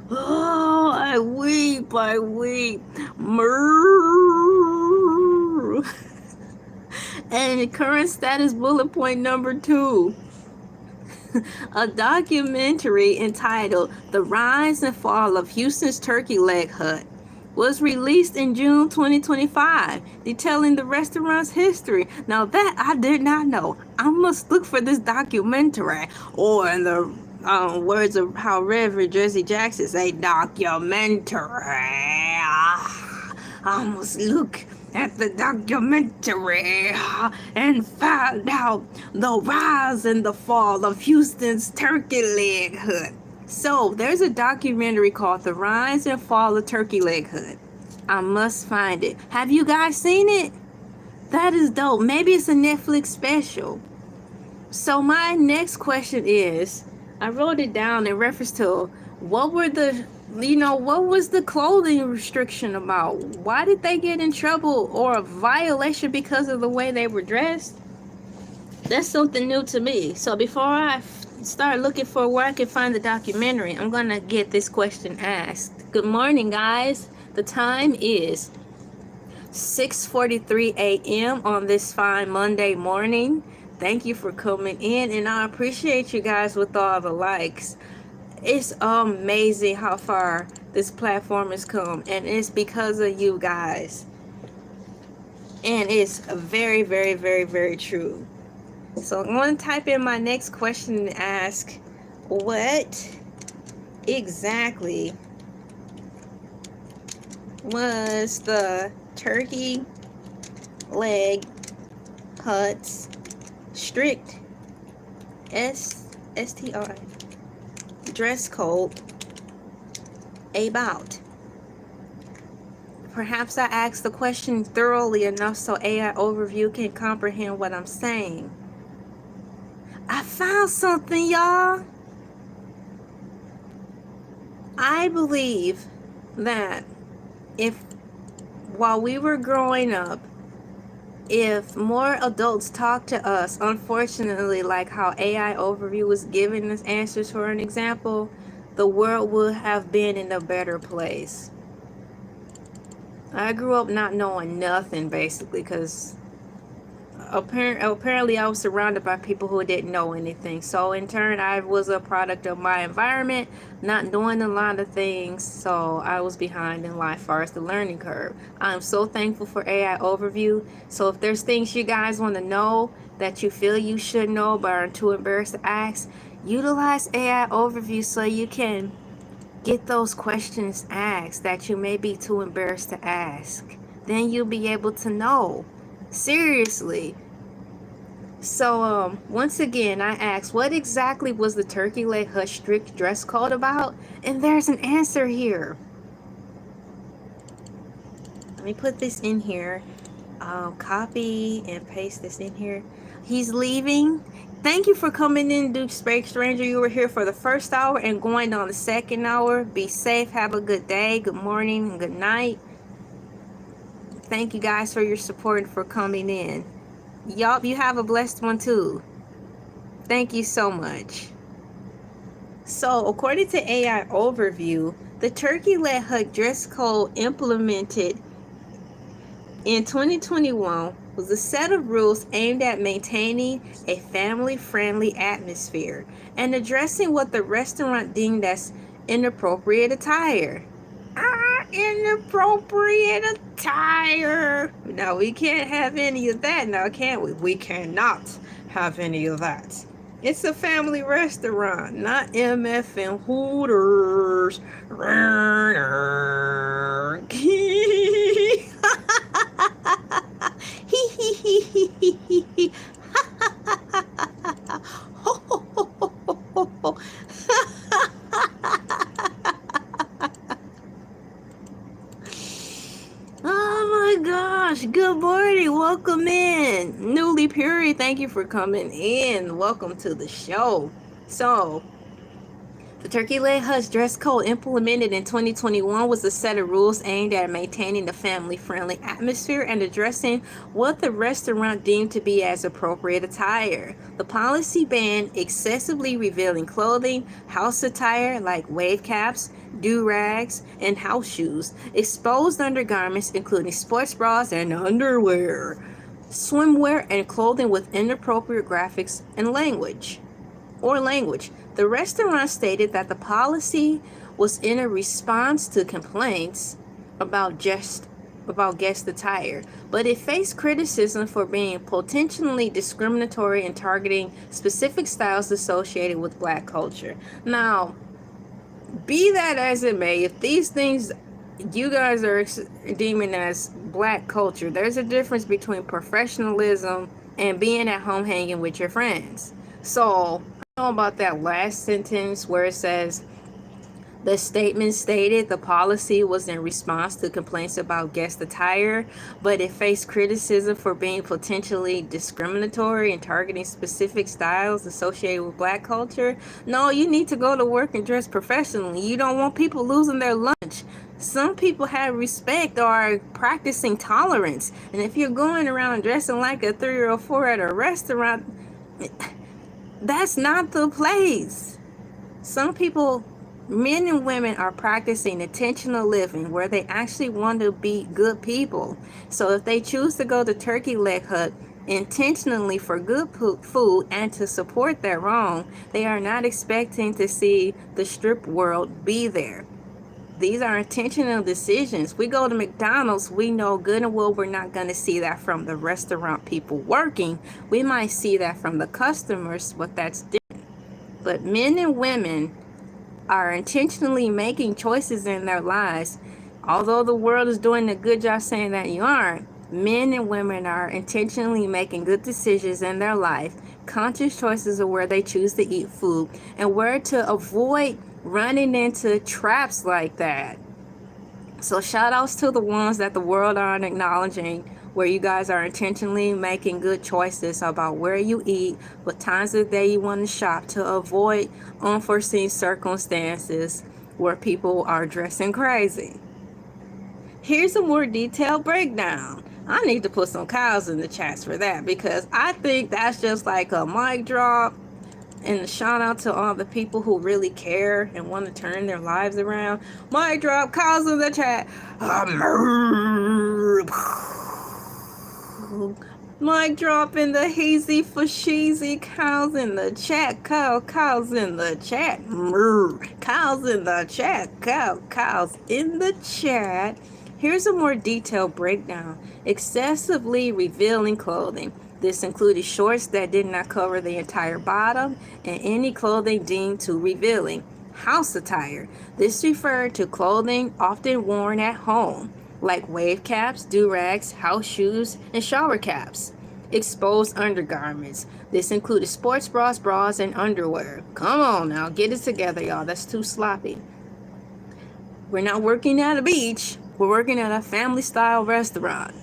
Oh, I weep. And current status bullet point number 2. A documentary entitled The Rise and Fall of Houston's Turkey Leg Hut was released in June 2025, detailing the restaurant's history. Now that I did not know. I must look for this documentary, or in the words of how Reverend Jesse Jackson say, documentary. I must look at the documentary and find out the rise and the fall of Houston's Turkey Leg Hut. So there's a documentary called The Rise and Fall of Turkey Leg Hut. I must find it. Have you guys seen it? That is dope. Maybe it's a Netflix special. So my next question is, I wrote it down in reference to what was the clothing restriction about? Why did they get in trouble or a violation because of the way they were dressed? That's something new to me. So before I start looking for where I can find the documentary, I'm gonna get this question asked. Good morning, guys. The time is 6:43 a.m. on this fine Monday morning. Thank you for coming in, and I appreciate you guys with all the likes. It's amazing how far this platform has come, and it's because of you guys. And it's very, very, very, very true. So I'm going to type in my next question and ask, what exactly was the Turkey Leg Hut's strict STI dress code about. Perhaps I asked the question thoroughly enough so AI overview can comprehend what I'm saying. I found something, y'all. I believe that while we were growing up, if more adults talked to us, unfortunately, like how AI overview was giving us answers for an example, the world would have been in a better place. I grew up not knowing nothing, basically, because apparently I was surrounded by people who didn't know anything. So in turn, I was a product of my environment, not knowing a lot of things, so I was behind in life as far as the learning curve. I'm so thankful for AI overview. So if there's things you guys want to know that you feel you should know but are too embarrassed to ask, utilize AI overview so you can get those questions asked that you may be too embarrassed to ask. Then you'll be able to know. Seriously. So once again, I asked, what exactly was the turkey leg hut strict dress code about? And there's an answer here. Let me put this in here. Copy and paste this in here. He's leaving. Thank you for coming in, Duke Stranger. You were here for the first hour and going on the second hour. Be safe. Have a good day, good morning, and good night. Thank you guys for your support and for coming in. Y'all, you have a blessed one too. Thank you so much. So, according to AI Overview, the turkey leg hut dress code implemented in 2021 was a set of rules aimed at maintaining a family-friendly atmosphere and addressing what the restaurant deemed as inappropriate attire. Inappropriate attire. Now, we can't have any of that now, can we? We cannot have any of that. It's a family restaurant, not MF and Hooters. Oh my gosh, good morning, welcome in. Newly Puri, thank you for coming in. Welcome to the show. So, the turkey leg hut's dress code implemented in 2021 was a set of rules aimed at maintaining the family-friendly atmosphere and addressing what the restaurant deemed to be as appropriate attire. The policy banned excessively revealing clothing, house attire like wave caps, do-rags, and house shoes, exposed undergarments including sports bras and underwear, swimwear, and clothing with inappropriate graphics and language. The restaurant stated that the policy was in a response to complaints about guest attire, but it faced criticism for being potentially discriminatory and targeting specific styles associated with Black culture. Now, be that as it may, if these things you guys are deeming as Black culture, there's a difference between professionalism and being at home hanging with your friends. So, know about that last sentence where it says the statement stated the policy was in response to complaints about guest attire, but it faced criticism for being potentially discriminatory and targeting specific styles associated with Black culture. No, you need to go to work and dress professionally. You don't want people losing their lunch. Some people have respect or are practicing tolerance, and if you're going around dressing like a 3 or 4 at a restaurant, that's not the place. Some people, men and women, are practicing intentional living where they actually want to be good people. So if they choose to go to Turkey Leg Hut intentionally for good food and to support their own, they are not expecting to see the strip world be there. These are intentional decisions. We go to McDonald's, we know good and well we're not going to see that from the restaurant people working. We might see that from the customers, but that's different. But men and women are intentionally making choices in their lives. Although the world is doing a good job saying that you aren't, men and women are intentionally making good decisions in their life, conscious choices of where they choose to eat food and where to avoid running into traps like that. So shout outs to the ones that the world aren't acknowledging, where you guys are intentionally making good choices about where you eat, what times of the day you want to shop to avoid unforeseen circumstances where people are dressing crazy. Here's a more detailed breakdown. I need to put some cows in the chats for that, because I think that's just like a mic drop. And a shout out to all the people who really care and want to turn their lives around. Mic drop, cows in the chat. Mic drop in the hazy for sheezy. Cows in the chat. Cows in the chat. Cows in the chat. Cows in the chat. Here's a more detailed breakdown. Excessively revealing clothing. This included shorts that did not cover the entire bottom and any clothing deemed too revealing. House attire. This referred to clothing often worn at home, like wave caps, do-rags, house shoes, and shower caps. Exposed undergarments. This included sports bras, and underwear. Come on now, get it together, y'all. That's too sloppy. We're not working at a beach. We're working at a family-style restaurant.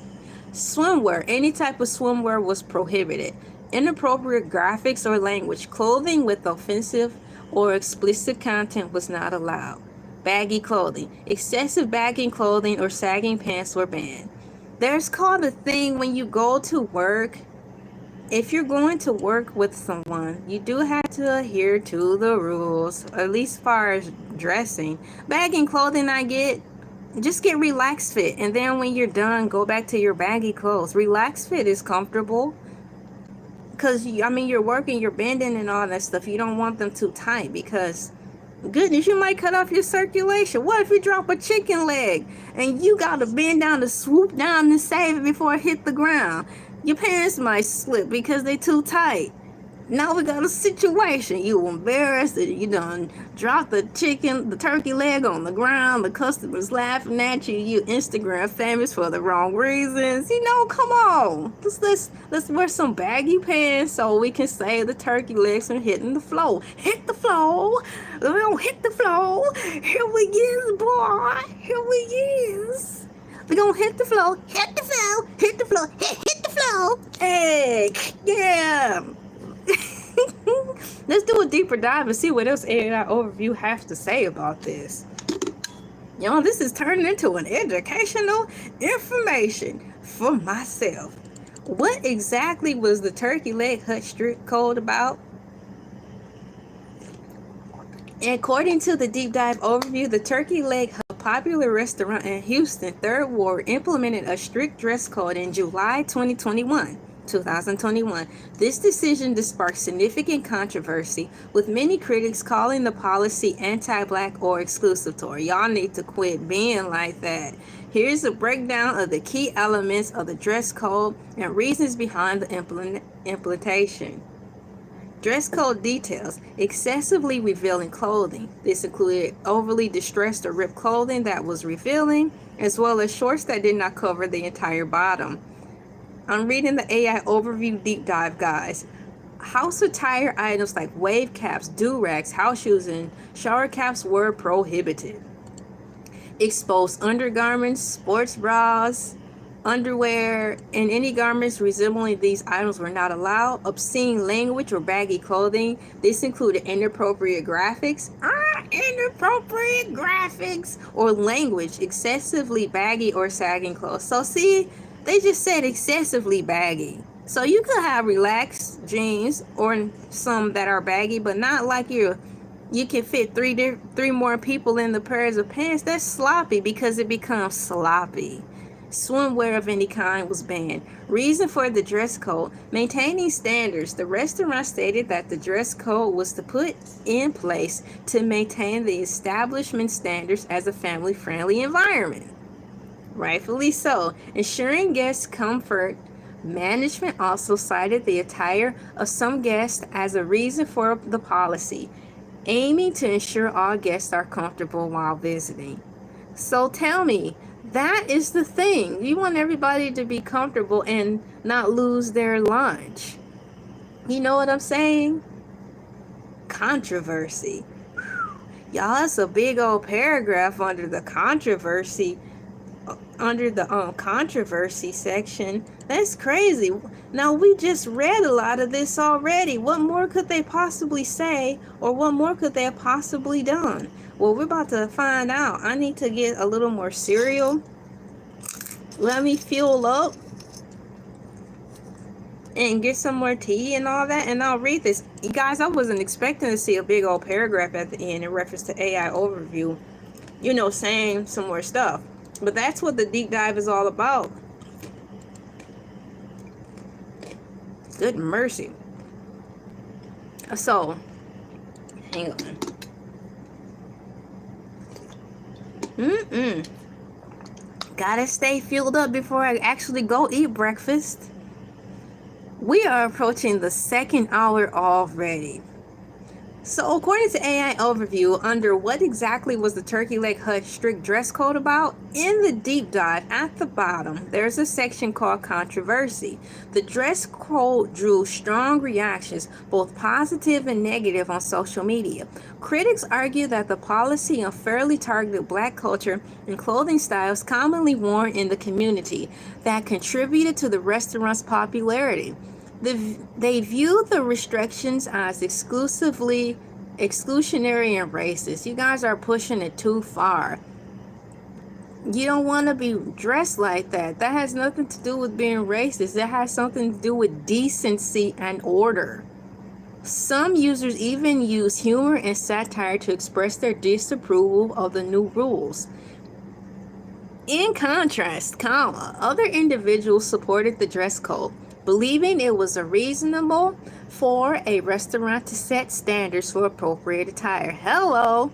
Swimwear. Any type of swimwear was prohibited. Inappropriate graphics or language. Clothing with offensive or explicit content was not allowed. Baggy clothing. Excessive bagging clothing or sagging pants were banned. There's called a thing when you go to work. If you're going to work with someone, you do have to adhere to the rules, at least as far as dressing. Bagging clothing, I get. Just get relaxed fit, and then when you're done, go back to your baggy clothes. Relaxed fit is comfortable, because I mean, you're working, you're bending and all that stuff. You don't want them too tight, because goodness, you might cut off your circulation. What if you drop a chicken leg and you gotta bend down to swoop down and save it before it hit the ground? Your pants might slip because they too tight. Now we got a situation. You embarrassed that you done dropped the turkey leg on the ground. The customer's laughing at you. You Instagram famous for the wrong reasons. You know, come on. Let's wear some baggy pants so we can save the turkey legs from hitting the floor. Hit the floor. We don't hit the floor. Here we is, boy. Here we is. We gonna hit the floor. Hit the floor. Hit the floor. Hit the floor. Hey, yeah. Let's do a deeper dive and see what else AI overview has to say about this. Y'all, this is turning into an educational information for myself. What exactly was the turkey leg hut strict code about? According to the deep dive overview, the Turkey Leg Hut, a popular restaurant in Houston, Third Ward, implemented a strict dress code in July 2021. This decision sparked significant controversy, with many critics calling the policy anti-black or exclusatory. Y'all need to quit being like that. Here's a breakdown of the key elements of the dress code and reasons behind the implementation. Dress code details: excessively revealing clothing. This included overly distressed or ripped clothing that was revealing, as well as shorts that did not cover the entire bottom. I'm reading the AI overview deep dive, guys. House attire items like wave caps, do-rags, house shoes, and shower caps were prohibited. Exposed undergarments, sports bras, underwear, and any garments resembling these items were not allowed. Obscene language or baggy clothing. This included inappropriate graphics. Inappropriate graphics or language, excessively baggy or sagging clothes. So see, they just said excessively baggy. So you could have relaxed jeans or some that are baggy, but not like you can fit three more people in the pairs of pants. That's sloppy because it becomes sloppy. Swimwear of any kind was banned. Reason for the dress code: maintaining standards. The restaurant stated that the dress code was to put in place to maintain the establishment standards as a family-friendly environment. Rightfully so. Ensuring guests' comfort. Management also cited the attire of some guests as a reason for the policy, aiming to ensure all guests are comfortable while visiting. So tell me, that is the thing. You want everybody to be comfortable and not lose their lunch. You know what I'm saying? Controversy. Y'all, that's a big old paragraph under the controversy. Under the controversy section. That's crazy. Now, we just read a lot of this already. What more could they possibly say, or what more could they have possibly done? Well, we're about to find out. I need to get a little more cereal. Let me fuel up and get some more tea and all that, and I'll read this. You guys, I wasn't expecting to see a big old paragraph at the end in reference to AI overview, you know, saying some more stuff. But that's what the deep dive is all about. Good mercy. So, hang on. Gotta stay fueled up before I actually go eat breakfast. We are approaching the second hour already. So according to AI Overview, under what exactly was the Turkey Leg Hut strict dress code about? In the deep dive at the bottom, there's a section called Controversy. The dress code drew strong reactions, both positive and negative, on social media. Critics argue that the policy unfairly targeted Black culture and clothing styles commonly worn in the community that contributed to the restaurant's popularity. They view the restrictions as exclusively exclusionary and racist. You guys are pushing it too far. You don't want to be dressed like that. That has nothing to do with being racist. That has something to do with decency and order. Some users even use humor and satire to express their disapproval of the new rules. In contrast, other individuals supported the dress code, believing it was reasonable for a restaurant to set standards for appropriate attire. Hello.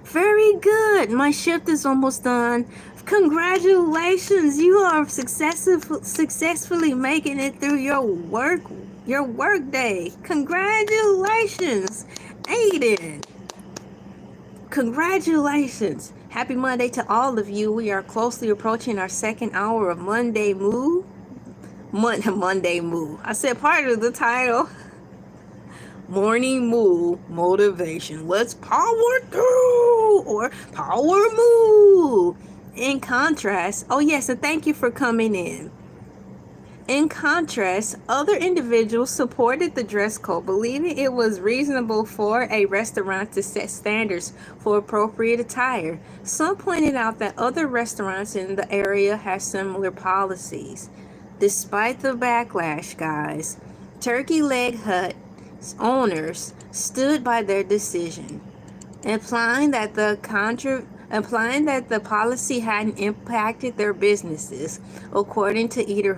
Very good. My shift is almost done. Congratulations. You are successfully making it through your work day. Congratulations, Aiden. Congratulations. Happy Monday to all of you. We are closely approaching our second hour of Monday MOOO. Monday MOOO. I said part of the title. Morning MOOO motivation. Let's power through, or POWER-MOOOO. In contrast, oh yes, and thank you for coming in. In contrast, other individuals supported the dress code, believing it was reasonable for a restaurant to set standards for appropriate attire. Some pointed out that other restaurants in the area have similar policies. Despite the backlash, guys, Turkey Leg Hut owners stood by their decision, implying that the policy hadn't impacted their businesses, according to Eater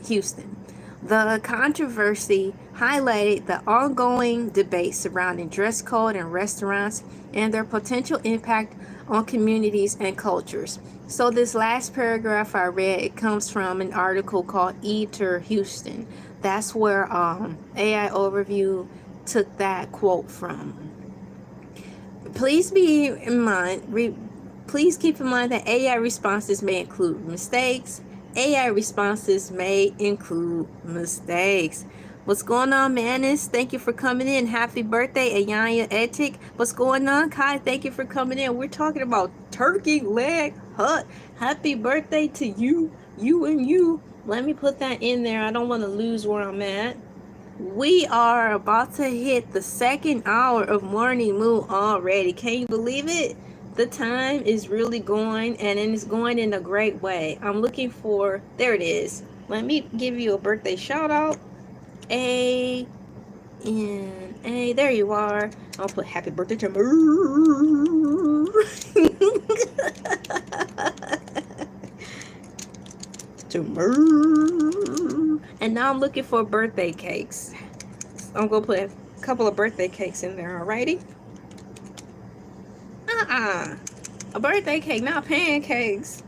Houston. The controversy highlighted the ongoing debate surrounding dress code in restaurants and their potential impact on communities and cultures. So this last paragraph I read, it comes from an article called Eater Houston. That's where AI Overview took that quote from. Please keep in mind that AI responses may include mistakes. What's going on, Manis? Thank you for coming in. Happy birthday, Ayanya Etik. What's going on, Kai? Thank you for coming in. We're talking about Turkey Leg Hut. Happy birthday to you, and you. Let me put that in there. I don't want to lose where I'm at. We are about to hit the second hour of Morning MOOO already. Can you believe it? The time is really going, and it's going in a great way. I'm looking for, there it is. Let me give you a birthday shout out. A, there you are. I'll put happy birthday to MOOO. To MOOO. And now I'm looking for birthday cakes. I'm gonna put a couple of birthday cakes in there, alrighty? A birthday cake, not pancakes.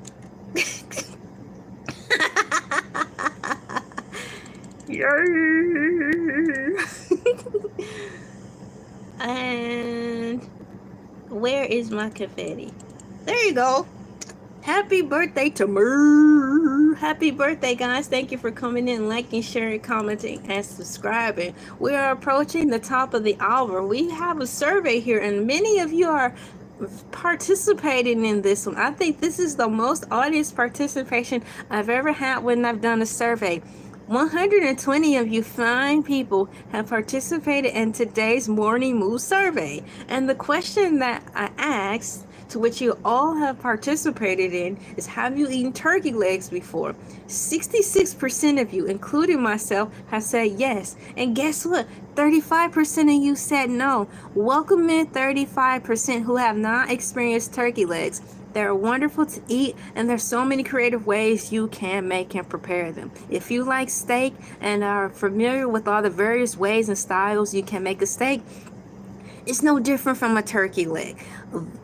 And where is my confetti? There you go. Happy birthday to MOOO. Happy birthday, guys. Thank you for coming in, liking, sharing, commenting, and subscribing. We are approaching the top of the hour. We have a survey here, and many of you are participating in this one. I think this is the most audience participation I've ever had when I've done a survey. 120 of you fine people have participated in today's Morning Moo survey. And the question that I asked, to which you all have participated in, is have you eaten turkey legs before? 66% of you, including myself, have said yes. And guess what? 35% of you said no. Welcome in 35% who have not experienced turkey legs. They're wonderful to eat, and there's so many creative ways you can make and prepare them. If you like steak and are familiar with all the various ways and styles you can make a steak, it's no different from a turkey leg.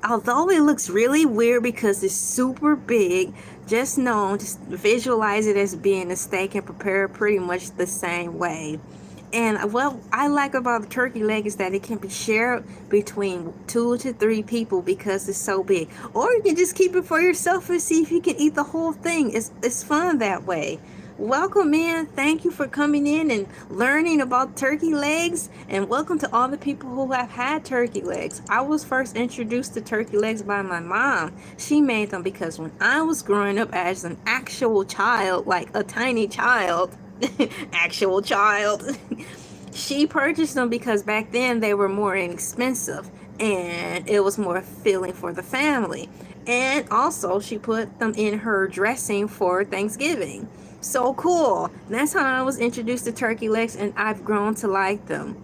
Although it looks really weird because it's super big, just visualize it as being a steak and prepare it pretty much the same way. And what I like about the turkey leg is that it can be shared between 2 to 3 people because it's so big. Or you can just keep it for yourself and see if you can eat the whole thing. It's fun that way. Welcome in. Thank you for coming in and learning about turkey legs. And welcome to all the people who have had turkey legs. I was first introduced to turkey legs by my mom. She made them because when I was growing up as an actual child, like a tiny child, actual child, she purchased them because back then they were more inexpensive and it was more filling for the family. And also she put them in her dressing for Thanksgiving. So cool. That's how I was introduced to turkey legs, and I've grown to like them.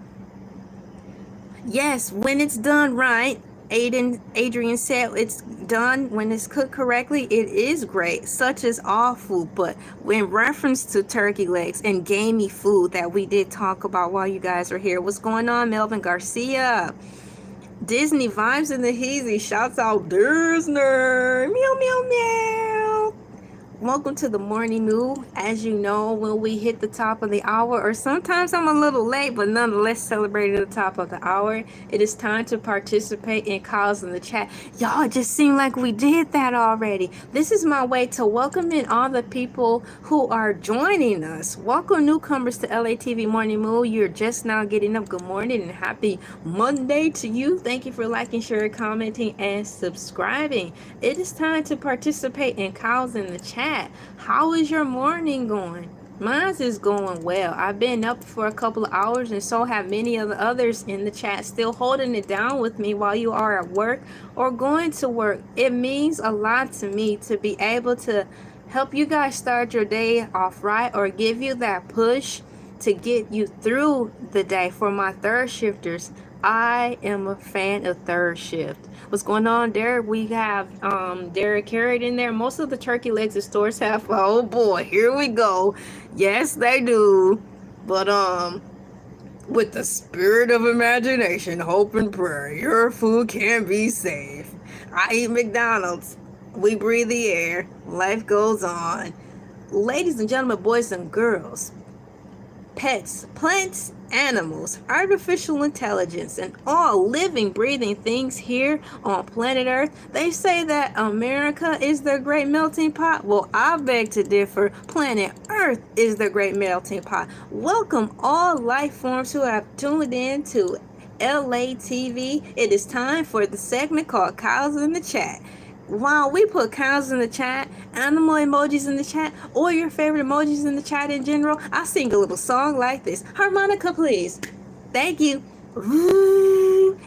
Yes, when it's done right, Adrian said it's done when it's cooked correctly, it is great, such as all food. But in reference to turkey legs and gamey food that we did talk about while you guys are here, what's going on, Melvin Garcia? Disney vibes in the heezy, shouts out Disney, meow meow meow. Welcome to the Morning Moo. As you know, when we hit the top of the hour, or sometimes I'm a little late, but nonetheless celebrating the top of the hour, it is time to participate in calls in the chat. Y'all, it just seemed like we did that already. This is my way to welcome in all the people who are joining us. Welcome newcomers to LA TV Morning Moo. You're just now getting up. Good morning and happy Monday to you. Thank you for liking, sharing, commenting, and subscribing. It is time to participate in calls in the chat. How is your morning going? Mine is going well. I've been up for a couple of hours, and so have many of the others in the chat, still holding it down with me while you are at work or going to work. It means a lot to me to be able to help you guys start your day off right, or give you that push to get you through the day. For my third shifters, I am a fan of third shift. What's going on, Derek? We have Derek carried in there. Most of the turkey legs the stores have. Oh boy, here we go. Yes, they do. But with the spirit of imagination, hope, and prayer, your food can be safe. I eat McDonald's. We breathe the air. Life goes on. Ladies and gentlemen, boys and girls, pets, plants, animals, artificial intelligence, and all living, breathing things here on planet Earth. They say that America is the great melting pot. Well, I beg to differ. Planet Earth is the great melting pot. Welcome all life forms who have tuned in to LA TV. It is time for the segment called Cows in the Chat. While we put cows in the chat, animal emojis in the chat, or your favorite emojis in the chat in general, I sing a little song like this. Harmonica, please. Thank you. Ooh,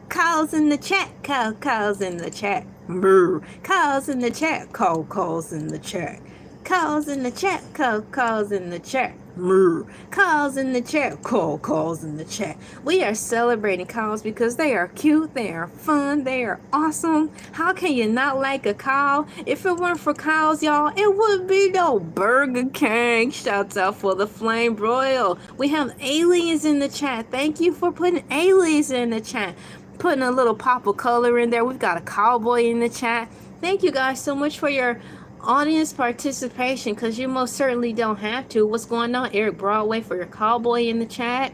Cows in the chat, cows in the chat. Moo. Cows in the chat, calls in the chat. Cows in the chat, calls in the chat. Moo. Cows in the chat, calls in the chat. We are celebrating cows because they are cute, they are fun, they are awesome. How can you not like a cow? If it weren't for cows, y'all, it would be no Burger King. Shouts out for the flame broil. We have aliens in the chat. Thank you for putting aliens in the chat. Putting a little pop of color in there. We've got a cowboy in the chat. Thank you guys so much for your audience participation, because you most certainly don't have to. What's going on, Eric Broadway, for your cowboy in the chat?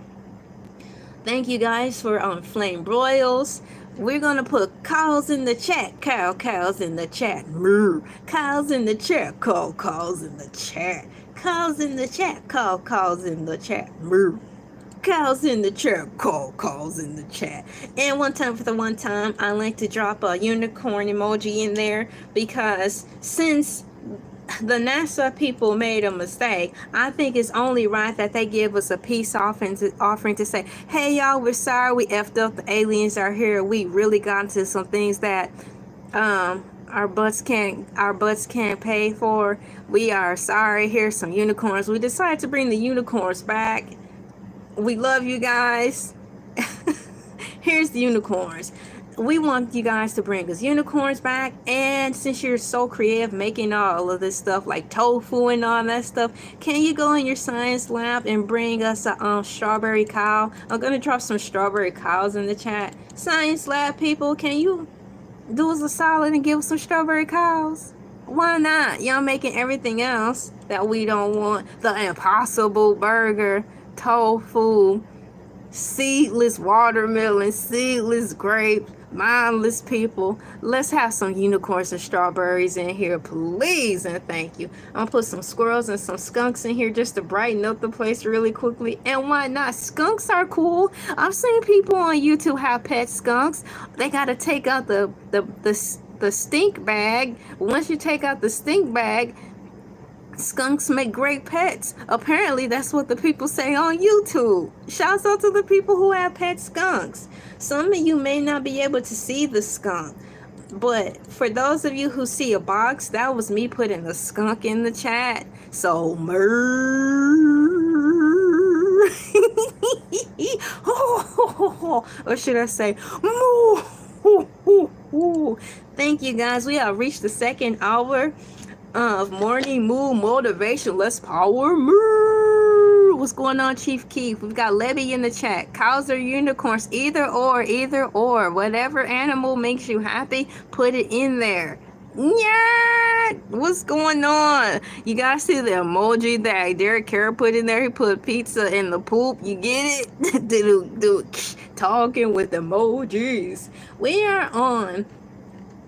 Thank you guys for flame broils. We're gonna put cows in the chat. Cows in the chat. Moo. Cows in the chat. Cows in the chat. Cows in the chat. Cows in the chat. Moo. Cows in the chat. Cows in the chat. And one time, I like to drop a unicorn emoji in there because since the NASA people made a mistake, I think it's only right that they give us a peace offering to say, hey y'all, we're sorry we effed up, the aliens are here, we really got into some things that our butts can't pay for. We are sorry. Here's some unicorns. We decided to bring the unicorns back. We love you guys. Here's the unicorns. We want you guys to bring us unicorns back, and since you're so creative making all of this stuff like tofu and all that stuff, can you go in your science lab and bring us a strawberry cow? I'm gonna drop some strawberry cows in the chat. Science lab people, can you do us a solid and give us some strawberry cows? Why not? Y'all making everything else that we don't want. The impossible burger, tofu, seedless watermelon, seedless grape, mindless people. Let's have some unicorns and strawberries in here, please, and thank you. I'm gonna put some squirrels and some skunks in here just to brighten up the place really quickly. And why not? Skunks are cool. I've seen people on YouTube have pet skunks. They gotta take out the stink bag. Once you take out the stink bag, skunks make great pets. Apparently, that's what the people say on YouTube. Shouts out to the people who have pet skunks. Some of you may not be able to see the skunk, but for those of you who see a box, that was me putting a skunk in the chat. So, or should I say, moo. Thank you guys. We have reached the second hour of morning moo motivation. Let's power moo. What's going on, Chief Keith? We've got Lebby in the chat. Cows or unicorns, either or. Whatever animal makes you happy, put it in there. Yeah, what's going on? You guys see the emoji that Derek Carr put in there? He put pizza in the poop. You get it? do talking with emojis. We are on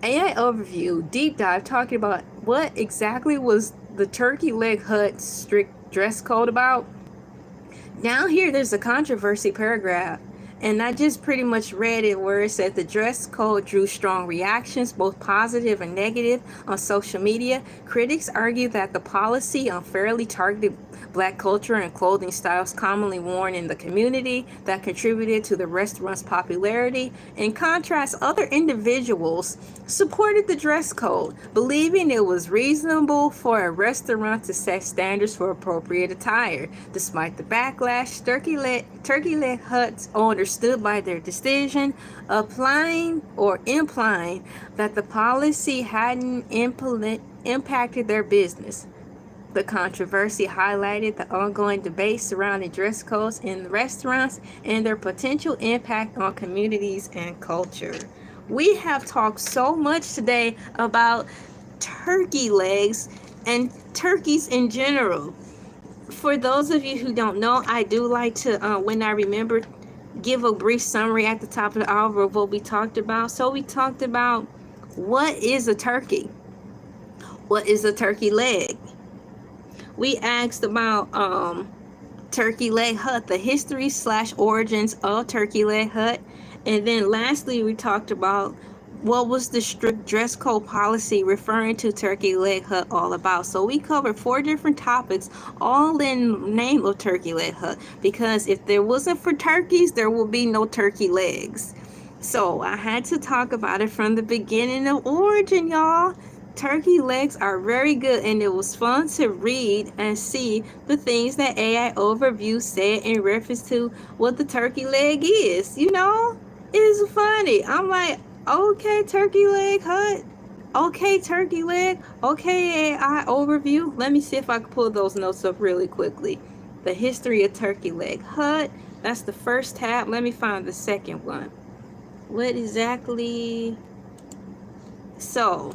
AI overview deep dive, talking about what exactly was the turkey leg hut strict dress code about. Down here there's a controversy paragraph, and I just pretty much read it where it said the dress code drew strong reactions, both positive and negative, on social media. Critics argue that the policy unfairly targeted Black culture and clothing styles commonly worn in the community that contributed to the restaurant's popularity. In contrast, other individuals supported the dress code, believing it was reasonable for a restaurant to set standards for appropriate attire. Despite the backlash, Turkey Leg Hut's owners stood by their decision, implying that the policy hadn't impacted their business. The controversy highlighted the ongoing debate surrounding dress codes in restaurants and their potential impact on communities and culture. We have talked so much today about turkey legs and turkeys in general. For those of you who don't know, I do like to, when I remember, give a brief summary at the top of the hour of what we talked about. So we talked about what is a turkey? What is a turkey leg? We asked about Turkey Leg Hut, the history / origins of Turkey Leg Hut. And then lastly, we talked about what was the strict dress code policy referring to Turkey Leg Hut all about. So we covered 4 different topics, all in the name of Turkey Leg Hut, because if there wasn't for turkeys, there will be no turkey legs. So I had to talk about it from the beginning of origin, y'all. Turkey legs are very good, and it was fun to read and see the things that AI overview said in reference to what the turkey leg is. You know, it's funny. I'm like, okay, Turkey Leg Hut. Okay, turkey leg. Okay, AI overview. Let me see if I can pull those notes up really quickly. The history of Turkey Leg Hut. That's the first tab. Let me find the second one. What exactly? So,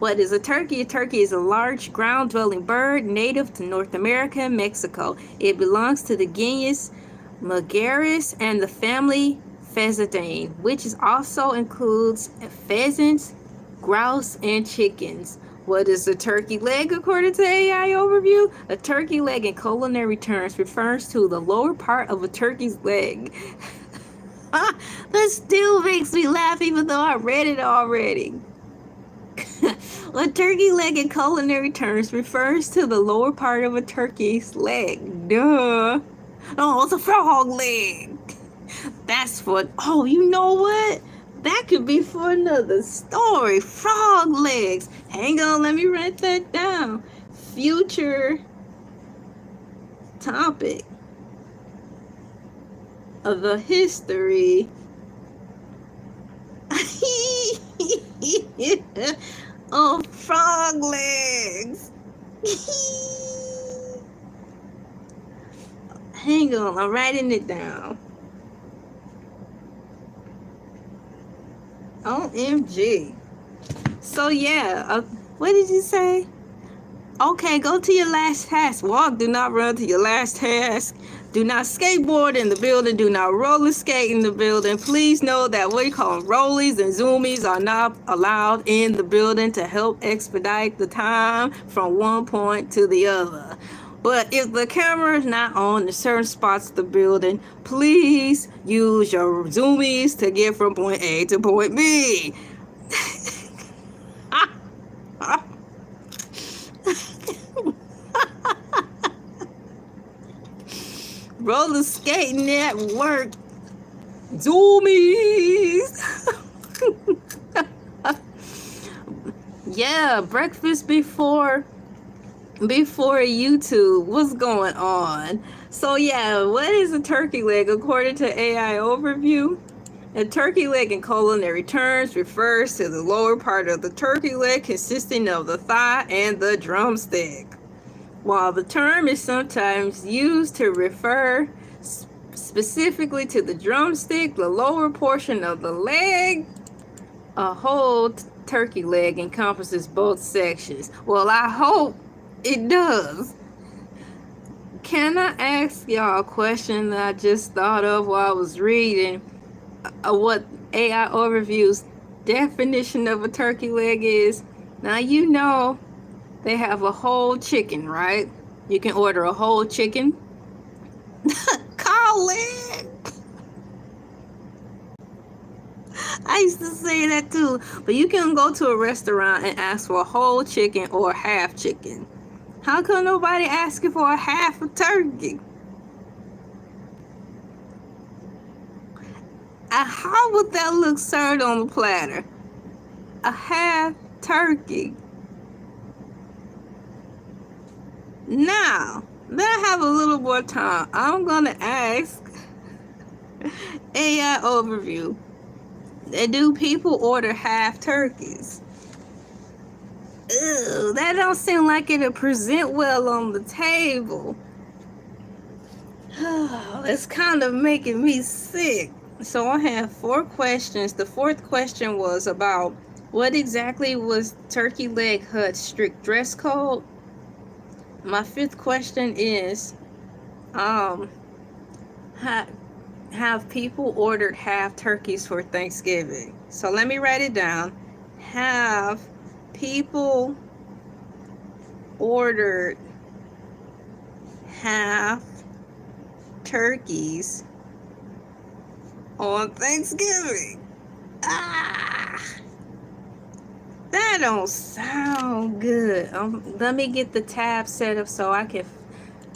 what is a turkey? A turkey is a large ground-dwelling bird native to North America and Mexico. It belongs to the genus Megaris and the family pheasantine, which is also includes pheasants, grouse, and chickens. What is a turkey leg according to AI overview? A turkey leg in culinary terms refers to the lower part of a turkey's leg. That still makes me laugh even though I read it already. A turkey leg in culinary terms refers to the lower part of a turkey's leg. Duh. Oh, it's a frog leg. That's what. Oh, you know what? That could be for another story. Frog legs. Hang on, let me write that down. Future topic of the history of frog legs. Hang on, I'm writing it down. OMG. So yeah, what did you say? Okay, go to your last task. Walk, do not run to your last task. Do not skateboard in the building. Do not roller skate in the building. Please know that what you call rollies and zoomies are not allowed in the building to help expedite the time from one point to the other. But if the camera is not on in certain spots of the building, please use your zoomies to get from point A to point B. Roller skating at work. Zoomies. Yeah, breakfast before YouTube. What's going on? So yeah, what is a turkey leg according to AI overview? A turkey leg in culinary terms refers to the lower part of the turkey leg consisting of the thigh and the drumstick. While the term is sometimes used to refer specifically to the drumstick, the lower portion of the leg, a whole turkey leg encompasses both sections. Well, I hope it does. Can I ask y'all a question that I just thought of while I was reading what AI Overview's definition of a turkey leg is? Now, you know they have a whole chicken, right? You can order a whole chicken. Call leg. I used to say that too. But you can go to a restaurant and ask for a whole chicken or a half chicken. How come nobody asking for a half a turkey? How would that look served on the platter? A half turkey. Now that I have a little more time, I'm gonna ask AI overview. Do people order half turkeys? Ew, that don't seem like it'll present well on the table. It's kind of making me sick. So I have 4 questions. The 4th question was about what exactly was Turkey Leg Hut's strict dress code? My 5th question is, have people ordered half turkeys for Thanksgiving? So let me write it down. Have people ordered half turkeys on Thanksgiving? That don't sound good. Let me get the tab set up so I can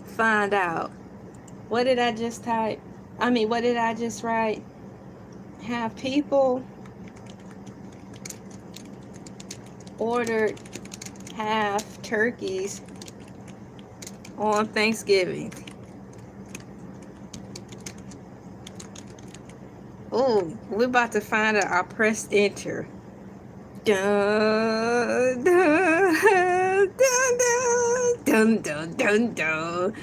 find out. What did I just type? What did I just write? Have people ordered half turkeys on Thanksgiving? Oh, we're about to find out. I pressed enter. Dun, dun, dun, dun, dun, dun, dun, dun.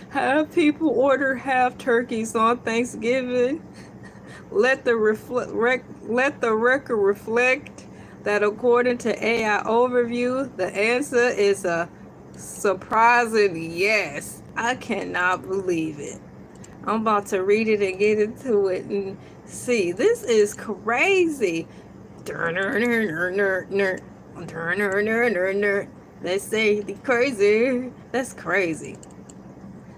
Have people order half turkeys on Thanksgiving? Let the record reflect that according to AI overview, the answer is a surprising yes. I cannot believe it. I'm about to read it and get into it and see. This is crazy. Let's say crazy. That's crazy.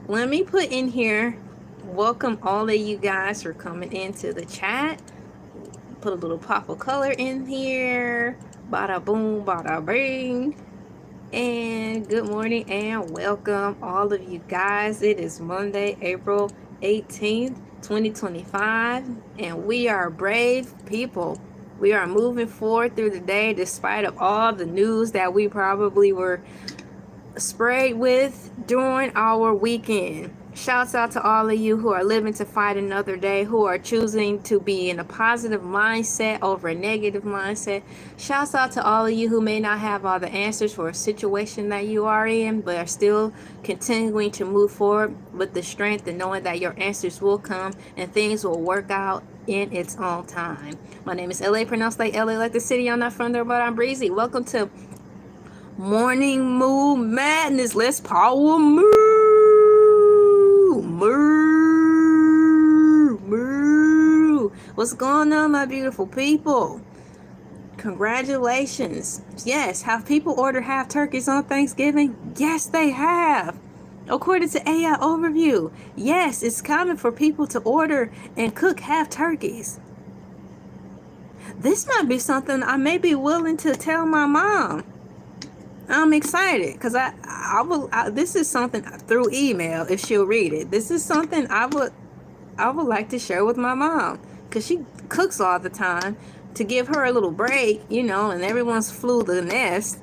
Let me put in here, welcome all of you guys for coming into the chat. Put a little pop of color in here. Bada boom, bada bing. And good morning and welcome all of you guys. It is Monday, April 18th, 2025, and we are brave people. We are moving forward through the day despite of all the news that we probably were sprayed with during our weekend. Shouts out to all of you who are living to fight another day, who are choosing to be in a positive mindset over a negative mindset. Shouts out to all of you who may not have all the answers for a situation that you are in, but are still continuing to move forward with the strength and knowing that your answers will come and things will work out in its own time. My name is LA, pronounced like LA, like the city. I'm not from there, but I'm breezy. Welcome to Morning Moo Madness. Let's power moo. Moo. Moo. What's going on, my beautiful people? Congratulations. Yes, have people ordered half turkeys on Thanksgiving? Yes, they have. According to AI Overview, yes, it's common for people to order and cook half turkeys. This might be something I may be willing to tell my mom. I'm excited because this is something through email if she'll read it. This is something I would like to share with my mom because she cooks all the time, to give her a little break, and everyone's flew the nest,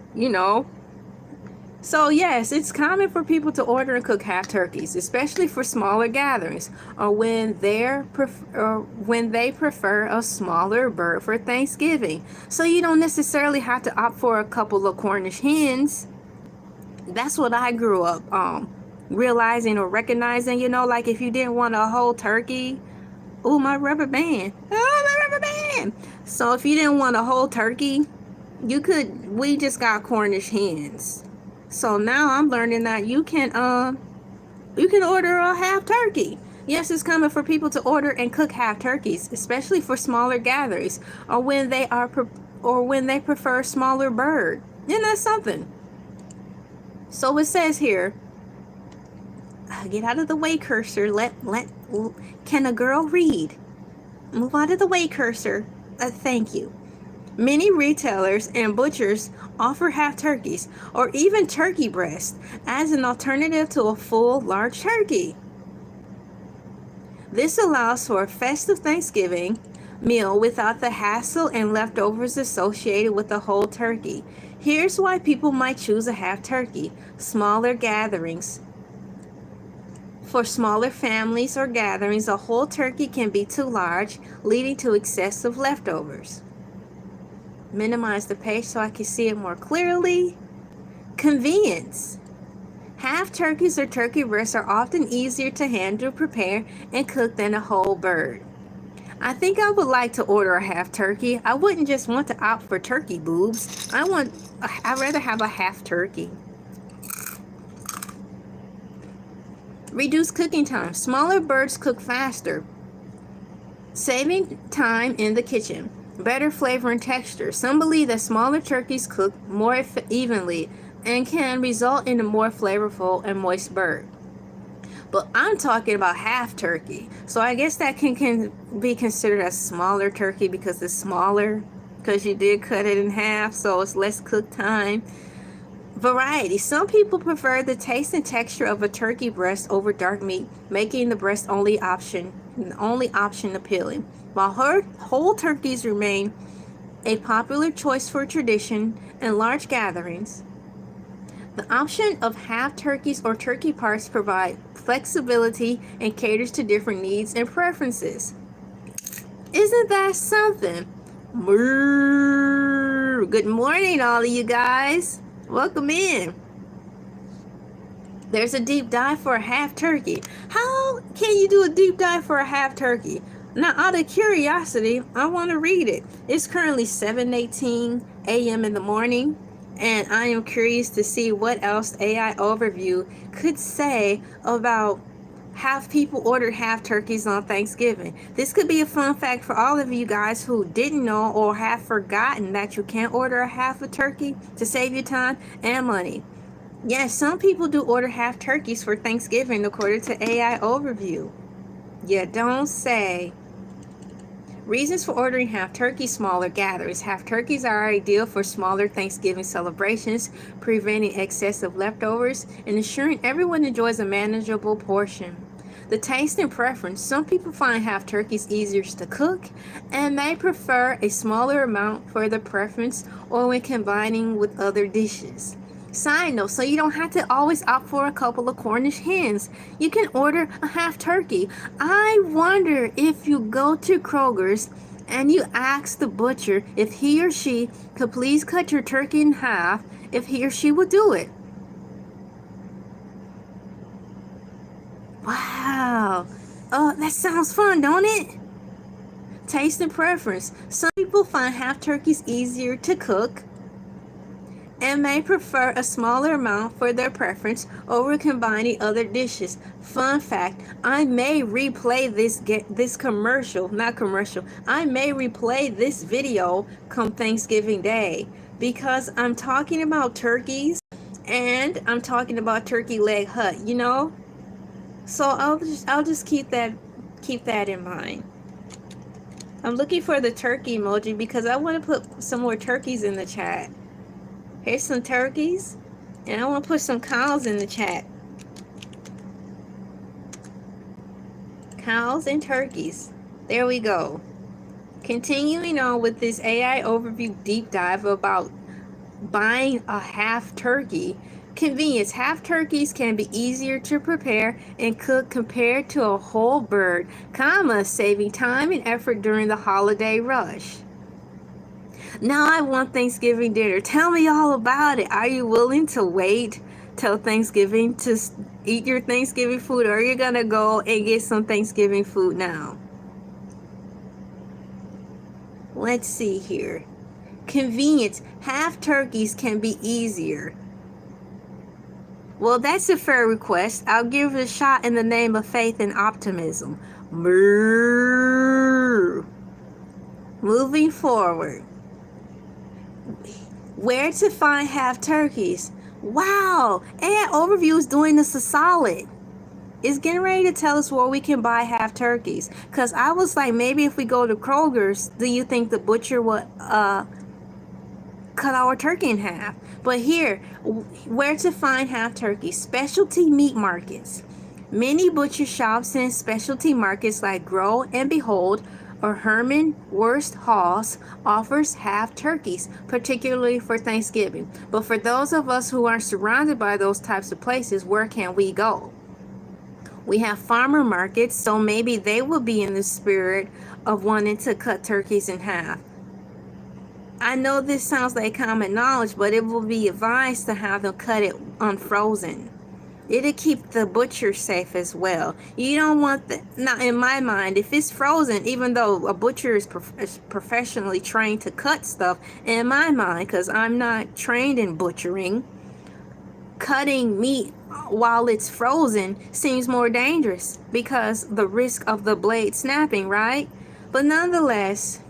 So yes, it's common for people to order and cook half turkeys, especially for smaller gatherings or when they prefer a smaller bird for Thanksgiving. So you don't necessarily have to opt for a couple of Cornish hens. That's what I grew up realizing or recognizing, like if you didn't want a whole turkey. Oh, my rubber band. Oh, my rubber band. So if you didn't want a whole turkey, we just got Cornish hens. So now I'm learning that you can order a half turkey. Yes, it's common for people to order and cook half turkeys, especially for smaller gatherings or when they prefer a smaller bird. And that's something. So it says here, get out of the way, cursor. Can a girl read? Move out of the way, cursor. Thank you. Many retailers and butchers offer half turkeys or even turkey breast as an alternative to a full large turkey. This allows for a festive Thanksgiving meal without the hassle and leftovers associated with a whole turkey. Here's why people might choose a half turkey. Smaller gatherings. For smaller families or gatherings, a whole turkey can be too large, leading to excessive leftovers. Minimize the page so I can see it more clearly. Convenience. Half turkeys or turkey breasts are often easier to handle, prepare, and cook than a whole bird. I think I would like to order a half turkey. I wouldn't just want to opt for turkey boobs. I'd rather have a half turkey. Reduce cooking time. Smaller birds cook faster, saving time in the kitchen. Better flavor and texture. Some believe that smaller turkeys cook more evenly and can result in a more flavorful and moist bird. But I'm talking about half turkey. So I guess that can be considered a smaller turkey because it's smaller, because you did cut it in half, so it's less cook time. Variety. Some people prefer the taste and texture of a turkey breast over dark meat, making the breast only option appealing. While whole turkeys remain a popular choice for tradition and large gatherings, the option of half turkeys or turkey parts provide flexibility and caters to different needs and preferences. Isn't that something? Good morning, all of you guys. Welcome in. There's a deep dive for a half turkey. How can you do a deep dive for a half turkey? Now, out of curiosity, I want to read it. It's currently 7:18 a.m. in the morning, and I am curious to see what else AI Overview could say about have people order half turkeys on Thanksgiving. This could be a fun fact for all of you guys who didn't know or have forgotten that you can't order a half a turkey to save you time and money. Yes, some people do order half turkeys for Thanksgiving according to AI Overview. You don't say. Reasons for ordering half turkeys, smaller gatherings. Half turkeys are ideal for smaller Thanksgiving celebrations, preventing excessive leftovers and ensuring everyone enjoys a manageable portion. The taste and preference. Some people find half turkeys easier to cook and may prefer a smaller amount for their preference or when combining with other dishes. Side note, so you don't have to always opt for a couple of Cornish hens. You can order a half turkey. I wonder if you go to Kroger's and you ask the butcher if he or she could please cut your turkey in half, if he or she would do it. Wow. That sounds fun, don't it? Taste and preference. Some people find half turkeys easier to cook and may prefer a smaller amount for their preference over combining other dishes. Fun fact, I may replay this commercial, not commercial, I may replay this video come Thanksgiving Day because I'm talking about turkeys and I'm talking about turkey leg hut, you know? So I'll just keep that in mind. I'm looking for the turkey emoji because I want to put some more turkeys in the chat. Here's some turkeys, and I want to put some cows in the chat. Cows and turkeys. There we go. Continuing on with this AI overview deep dive about buying a half turkey. Convenience. Half turkeys can be easier to prepare and cook compared to a whole bird, saving time and effort during the holiday rush. Now I want Thanksgiving dinner. Tell me all about it. Are you willing to wait till Thanksgiving to eat your Thanksgiving food, or are you gonna go and get some Thanksgiving food now? Let's see here. Convenience. Half turkeys can be easier. Well, that's a fair request. I'll give it a shot in the name of faith and optimism. Moo. Moving forward. Where to find half turkeys? Wow, AI Overview is doing us a solid. It's getting ready to tell us where we can buy half turkeys. Because I was like, maybe if we go to Kroger's, do you think the butcher would cut our turkey in half? But here, where to find half turkeys? Specialty meat markets. Many butcher shops and specialty markets like Grow and Behold or Herman Wurst Halls offers half turkeys, particularly for Thanksgiving. But for those of us who aren't surrounded by those types of places, where can we go? We have farmer markets, so maybe they will be in the spirit of wanting to cut turkeys in half. I know this sounds like common knowledge, but it will be advised to have them cut it unfrozen. It'll keep the butcher safe as well. You don't want the, not in my mind, if it's frozen, even though a butcher is professionally trained to cut stuff, in my mind, because I'm not trained in butchering, cutting meat while it's frozen seems more dangerous because the risk of the blade snapping, right? But nonetheless,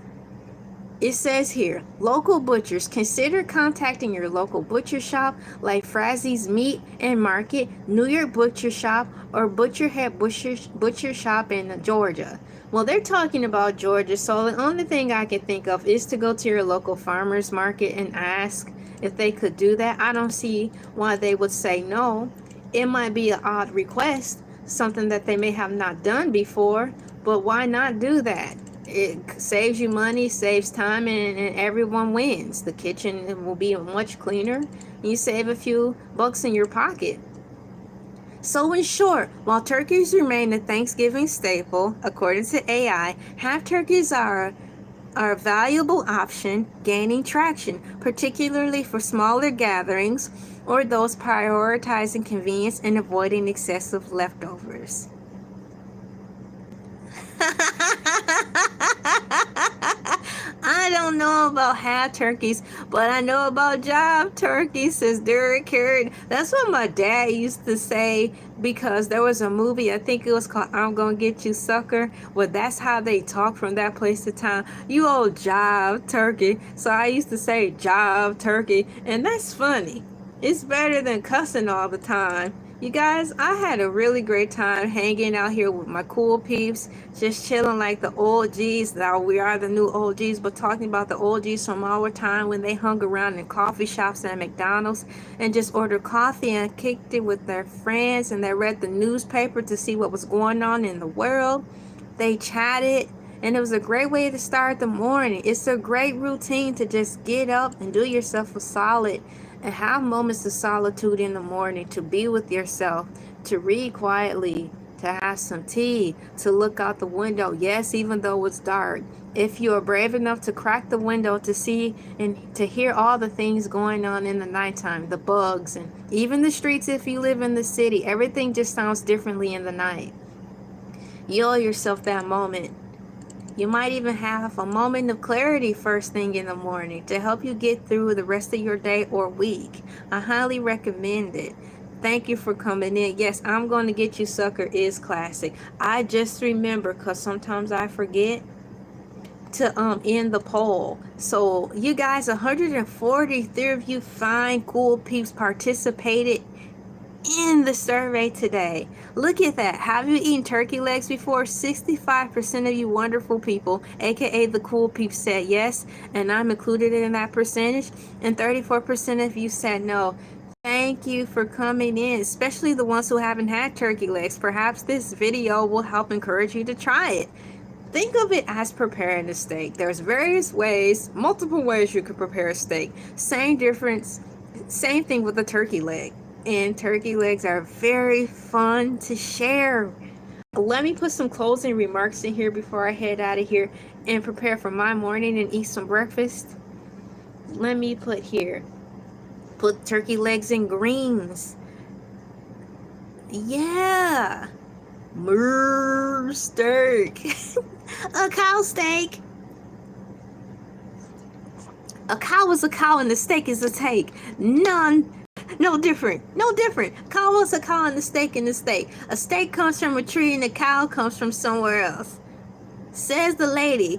it says here, local butchers, consider contacting your local butcher shop like Frazzie's Meat and Market, New York Butcher Shop, or Butcherhead Butcher Shop in Georgia. Well, they're talking about Georgia, so the only thing I can think of is to go to your local farmer's market and ask if they could do that. I don't see why they would say no. It might be an odd request, something that they may have not done before, but why not do that? It saves you money, saves time, and everyone wins. The kitchen will be much cleaner. You save a few bucks in your pocket. So in short, while turkeys remain a Thanksgiving staple, according to AI, half turkeys are a valuable option, gaining traction, particularly for smaller gatherings or those prioritizing convenience and avoiding excessive leftovers. I I don't know about half turkeys, but I know about jive turkeys, says Derek Carrot. That's what my dad used to say, because there was a movie, I think it was called I'm Gonna Get You Sucker. Well, that's how they talk from that place to time. You old jive turkey. So I used to say jive turkey, and that's funny. It's better than cussing all the time. You guys, I had a really great time hanging out here with my cool peeps, just chilling like the old G's. Now we are the new old G's, but talking about the old G's from our time when they hung around in coffee shops and McDonald's and just ordered coffee and kicked it with their friends, and they read the newspaper to see what was going on in the world. They chatted, and it was a great way to start the morning. It's a great routine to just get up and do yourself a solid and have moments of solitude in the morning, to be with yourself, to read quietly, to have some tea, to look out the window. Yes, even though it's dark. If you are brave enough to crack the window to see and to hear all the things going on in the nighttime, the bugs, and even the streets if you live in the city, everything just sounds differently in the night. You owe yourself that moment. You might even have a moment of clarity first thing in the morning to help you get through the rest of your day or week. I highly recommend it. Thank you for coming in. Yes, I'm Going to Get You Sucker is classic. I just remember, because sometimes I forget to end the poll. So you guys, 143 of you fine cool peeps participated in the survey today. Look at that. Have you eaten turkey legs before? 65% of you wonderful people, aka the cool peeps, said yes, and I'm included in that percentage, and 34% of you said no. Thank you for coming in, especially the ones who haven't had turkey legs. Perhaps this video will help encourage you to try it. Think of it as preparing a steak. There's various ways, multiple ways you could prepare a steak. Same difference, same thing with a turkey leg. And turkey legs are very fun to share. Let me put some closing remarks in here before I head out of here and prepare for my morning and eat some breakfast. Let me put here, put turkey legs in greens. Yeah. MOOO steak. A cow steak. A cow is a cow and the steak is a steak. No different. No different. Cow is a cow and the steak is a steak. A steak comes from a tree and a cow comes from somewhere else. Says the lady.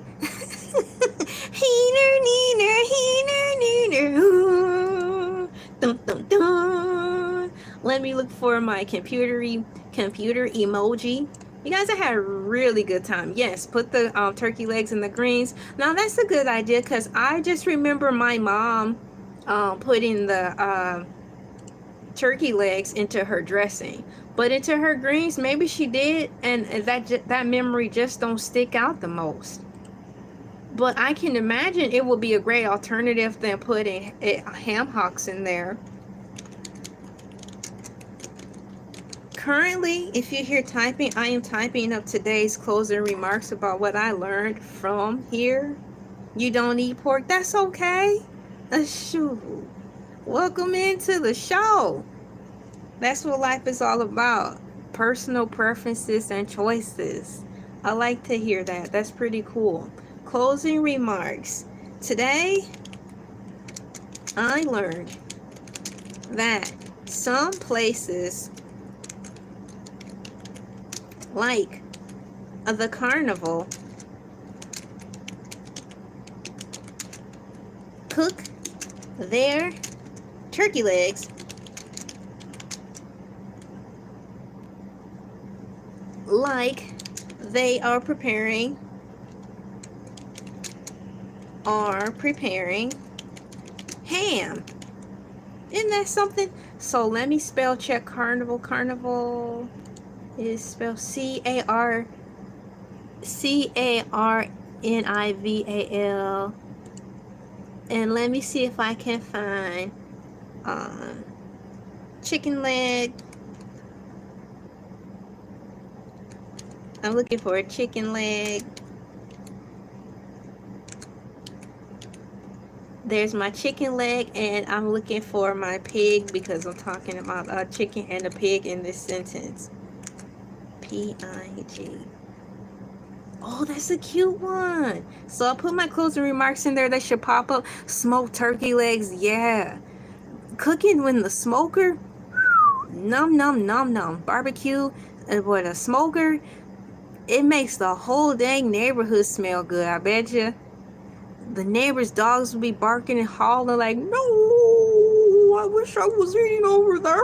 Heener, neener, heener, neener. Dun, dun, dun. Let me look for my computer emoji. You guys, I had a really good time. Yes, put the turkey legs in the greens. Now that's a good idea, because I just remember my mom putting the turkey legs into her dressing, but into her greens maybe she did, and that memory just don't stick out the most. But I can imagine it would be a great alternative than putting ham hocks in there. Currently, if you hear typing, I am typing up today's closing remarks about what I learned from here. You don't eat pork? That's okay. Shoot. Welcome into the show. That's what life is all about. Personal preferences and choices. I like to hear that. That's pretty cool. Closing remarks. Today, I learned that some places, like the carnival, cook their turkey legs like they are preparing ham. Isn't that something? So let me spell check carnival. Carnival is spelled CARNIVAL. And let me see if I can find chicken leg. I'm looking for a chicken leg. There's my chicken leg, and I'm looking for my pig, because I'm talking about a chicken and a pig in this sentence. PIG. Oh, that's a cute one. So I'll put my closing remarks in there. They should pop up. Smoked turkey legs, yeah. Cooking in the smoker, num num num num. Barbecue with a smoker, it makes the whole dang neighborhood smell good. I bet you. The neighbors' dogs will be barking and howling like, no, I wish I was eating over there.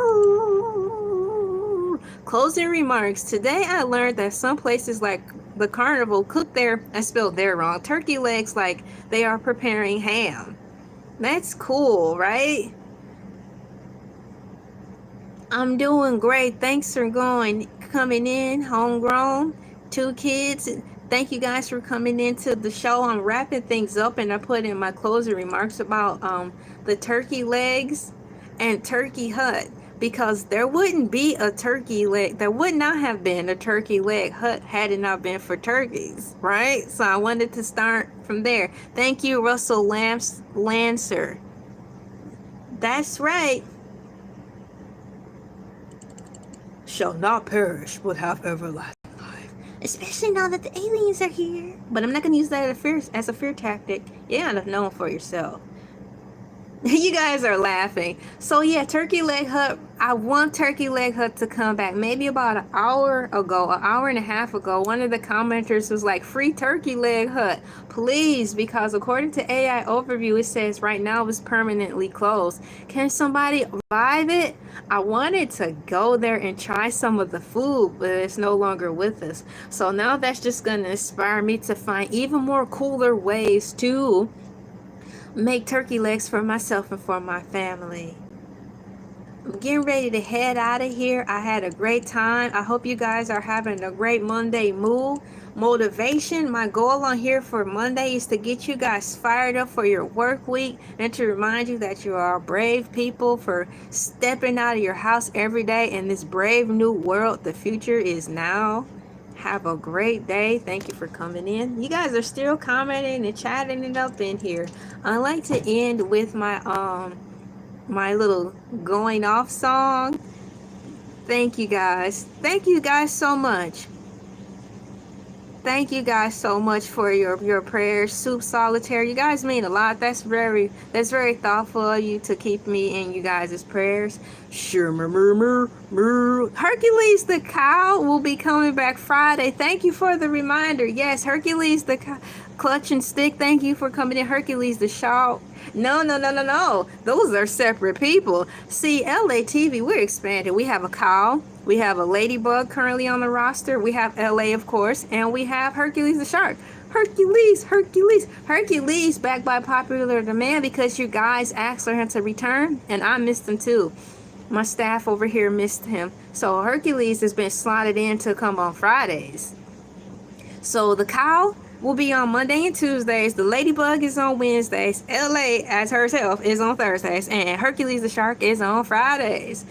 Closing remarks. Today I learned that some places like the carnival cook their, I spelled their wrong, turkey legs like they are preparing ham. That's cool, right? I'm doing great. Thanks for coming in, homegrown, 2 kids. Thank you guys for coming into the show. I'm wrapping things up, and I put in my closing remarks about the turkey legs and turkey hut, because there wouldn't be a turkey leg. There would not have been a turkey leg hut had it not been for turkeys, right? So I wanted to start from there. Thank you, Russell Lancer. That's right. Shall not perish but have everlasting life. Especially now that the aliens are here. But I'm not going to use that as a fear tactic. You gotta know for yourself. You guys are laughing. So yeah, Turkey Leg Hut. I want Turkey Leg Hut to come back. Maybe about an hour and a half ago, one of the commenters was like, free Turkey Leg Hut, please, because according to AI Overview, it says right now it's permanently closed. Can somebody revive it? I wanted to go there and try some of the food, but it's no longer with us. So now that's just going to inspire me to find even more cooler ways to make turkey legs for myself and for my family. I'm getting ready to head out of here. I had a great time. I hope you guys are having a great Monday moo motivation. My goal on here for Monday is to get you guys fired up for your work week and to remind you that you are brave people for stepping out of your house every day in this brave new world. The future is now. Have a great day. Thank you for coming in. You guys are still commenting and chatting it up in here. I like to end with my my little going off song. Thank you guys. Thank you guys so much. Thank you guys so much for your prayers. Soup Solitaire, you guys mean a lot. That's very thoughtful of you to keep me in you guys' prayers. Sure, Hercules the cow will be coming back Friday. Thank you for the reminder. Yes, Hercules the clutch and stick. Thank you for coming in. Hercules the shark. No. Those are separate people. See, LA TV, we're expanding. We have a cow. We have a ladybug currently on the roster. We have LA, of course. And we have Hercules the shark. Hercules, back by popular demand because you guys asked for him to return. And I missed him too. My staff over here missed him. So Hercules has been slotted in to come on Fridays. So the cow will be on Monday and Tuesdays. The ladybug is on Wednesdays. LA as herself is on Thursdays. And Hercules the shark is on Fridays.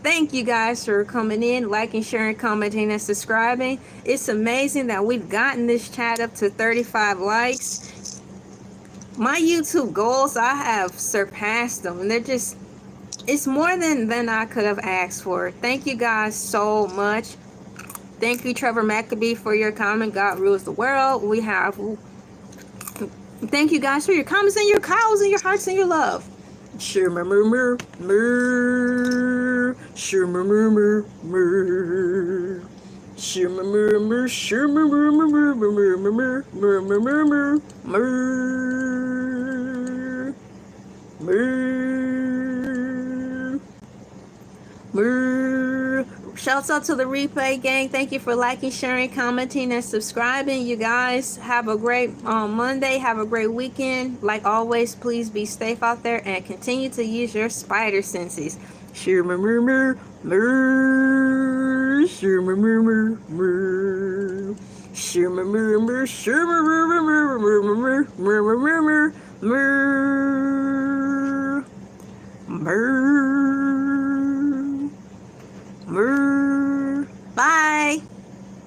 Thank you guys for coming in, liking, sharing, commenting, and subscribing. It's amazing that we've gotten this chat up to 35 likes. My YouTube goals, I have surpassed them. And they're just, it's more than I could have asked for. Thank you guys so much. Thank you, Trevor Maccabee, for your comment. God rules the world. We have, thank you guys for your comments and your cows and your hearts and your love. Sure, murmur, sure, murmur, sure, murmur, sure, murmur. Shouts out to the replay gang. Thank you for liking, sharing, commenting, and subscribing. You guys have a great Monday. Have a great weekend. Like always, please be safe out there and continue to use your spider senses. Shouts